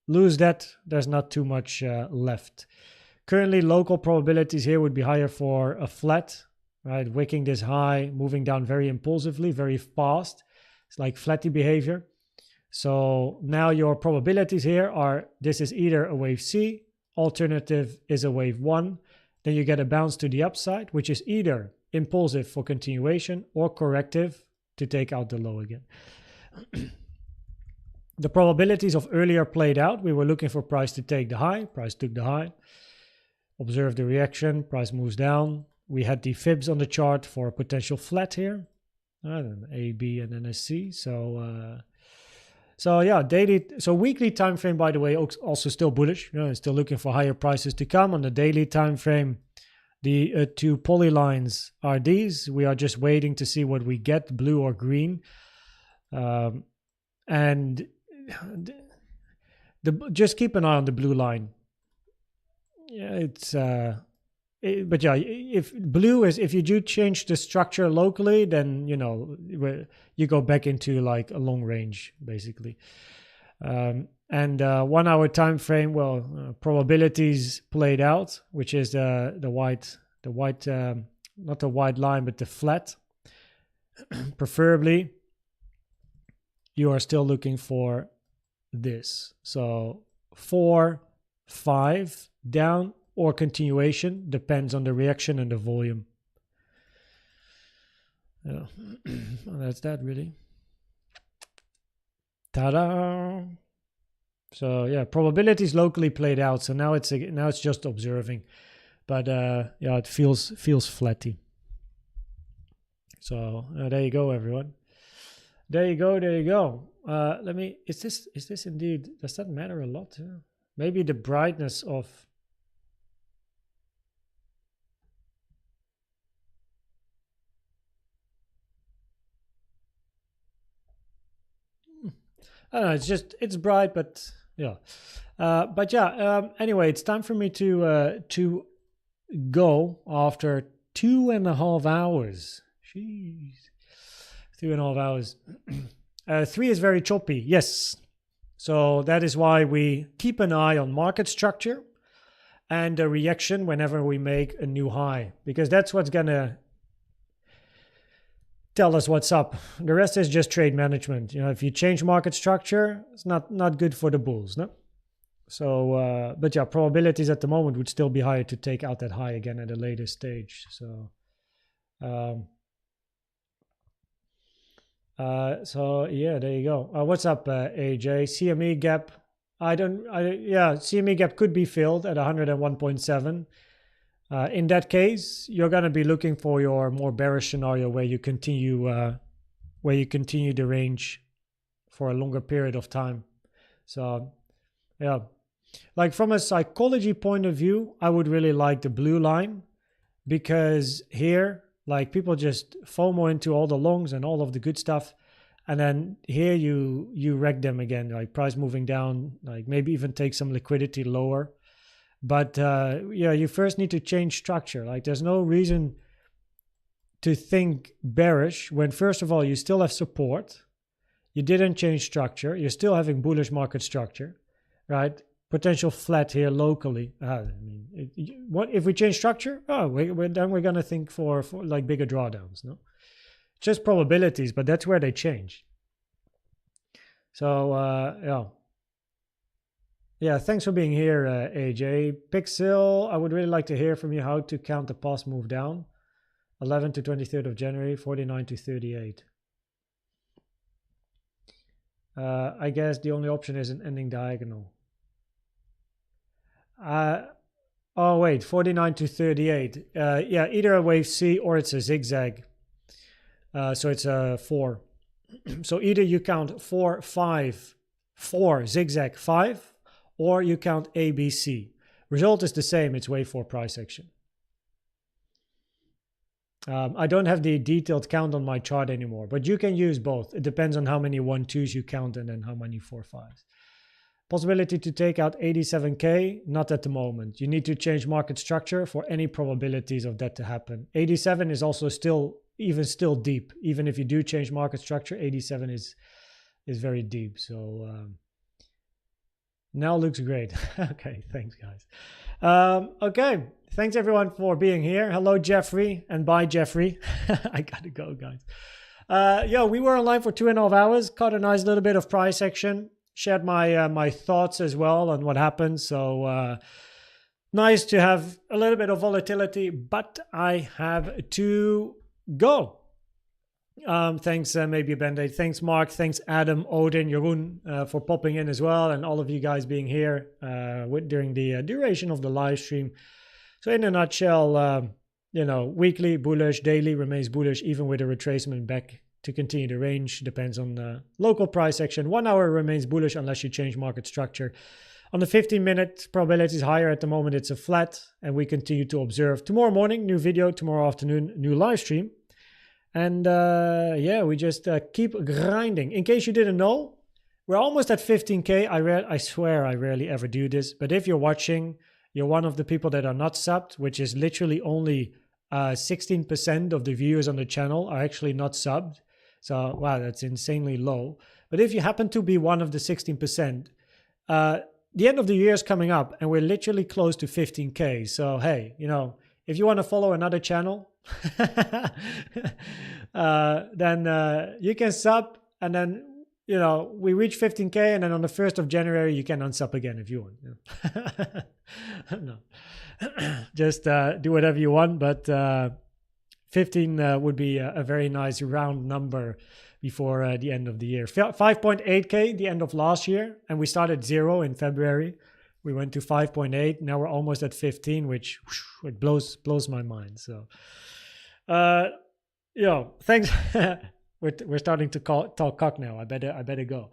Lose that, there's not too much left. Currently, local probabilities here would be higher for a flat, right? Wicking this high, moving down very impulsively, very fast. It's like flatty behavior. So now your probabilities here are, this is either a wave C, alternative is a wave 1. Then you get a bounce to the upside, which is either impulsive for continuation or corrective to take out the low again. The probabilities of earlier played out. We were looking for price to take the high. Price took the high. Observe the reaction. Price moves down. We had the fibs on the chart for a potential flat here. Then A, B, and then a C. So yeah, daily. So weekly time frame, by the way, also still bullish. Still looking for higher prices to come. On the daily time frame, the two polylines are these. We are just waiting to see what we get, blue or green. And just keep an eye on the blue line. Yeah, but yeah, if blue is, if you do change the structure locally, then you go back into like a long range basically. And 1 hour time frame, well, probabilities played out, which is the white, not the white line, but the flat. Preferably, you are still looking for this. So 4, 5 down or continuation, depends on the reaction and the volume. Yeah, well, that's that really. Ta-da! So yeah, probabilities locally played out. So now it's just observing, but yeah, it feels flatty. So there you go, everyone. There you go. Let me. Is this indeed? Does that matter a lot? Maybe the brightness of. I don't know, it's bright, but yeah. Anyway, it's time for me to go after 2.5 hours. Jeez. 2.5 hours. 3 is very choppy, yes. So that is why we keep an eye on market structure and a reaction whenever we make a new high, because that's what's gonna tell us what's up. The rest is just trade management. If you change market structure, it's not good for the bulls, no? So, but yeah, probabilities at the moment would still be higher to take out that high again at a later stage. So, yeah, there you go. What's up, AJ? CME gap. CME gap could be filled at 101.7. In that case, you're going to be looking for your more bearish scenario where you continue the range for a longer period of time. So, yeah, like from a psychology point of view, I would really like the blue line, because here, like, people just FOMO into all the longs and all of the good stuff, and then here you wreck them again, like price moving down, like maybe even take some liquidity lower. But you first need to change structure. Like, there's no reason to think bearish when, first of all, you still have support. You didn't change structure. You're still having bullish market structure, right? Potential flat here locally. What if we change structure? Then we're going to think for like bigger drawdowns, no? Just probabilities, but that's where they change. So, yeah, thanks for being here, AJ. Pixel, I would really like to hear from you how to count the past move down. 11 to 23rd of January, 49 to 38. I guess the only option is an ending diagonal. Oh, wait, 49 to 38. Yeah, either a wave C or it's a zigzag. So it's a 4. So either you count 4, 5, 4, zigzag 5, or you count ABC. Result is the same, it's wave 4 price action. I don't have the detailed count on my chart anymore, but you can use both. It depends on how many 1-2s you count and then how many 4-5s. Possibility to take out 87K, not at the moment. You need to change market structure for any probabilities of that to happen. 87 is also still deep. Even if you do change market structure, 87 is very deep. So now looks great. Okay, thanks guys. Okay, thanks everyone for being here. Hello Jeffrey, and bye Jeffrey. I gotta go, guys. We were online for 2.5 hours, caught a nice little bit of price action, shared my thoughts as well on what happened. So nice to have a little bit of volatility, but I have to go. Thanks, maybe Band-Aid. Thanks, Mark. Thanks, Adam, Odin, Jeroen, for popping in as well, and all of you guys being here during the duration of the live stream. So in a nutshell, weekly bullish, daily remains bullish, even with a retracement back to continue the range. Depends on the local price action. 1 hour remains bullish unless you change market structure. On the 15-minute, probability is higher at the moment. It's a flat, and we continue to observe. Tomorrow morning, new video. Tomorrow afternoon, new live stream. And we just keep grinding. In case you didn't know, we're almost at 15K. I swear I rarely ever do this. But if you're watching, you're one of the people that are not subbed, which is literally only 16% of the viewers on the channel are actually not subbed. So, wow, that's insanely low. But if you happen to be one of the 16%, the end of the year is coming up and we're literally close to 15K. So, hey, if you want to follow another channel, then you can sub, and then we reach 15K, and then on the 1st of January you can unsub again if you want. No, just do whatever you want, but 15 would be a very nice round number before the end of the year. 5.8K the end of last year, and we started 0 in February. We went to 5.8. Now we're almost at 15, which it blows my mind. So, thanks. we're starting to talk cock now. I better go.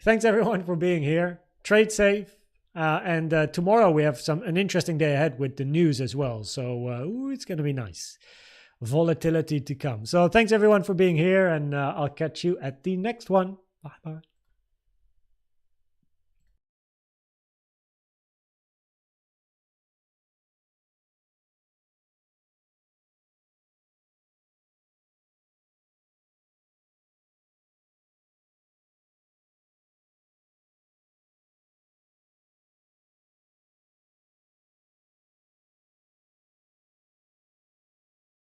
Thanks everyone for being here. Trade safe. And tomorrow we have an interesting day ahead with the news as well. So it's going to be nice. Volatility to come. So thanks everyone for being here, and I'll catch you at the next one. Bye bye.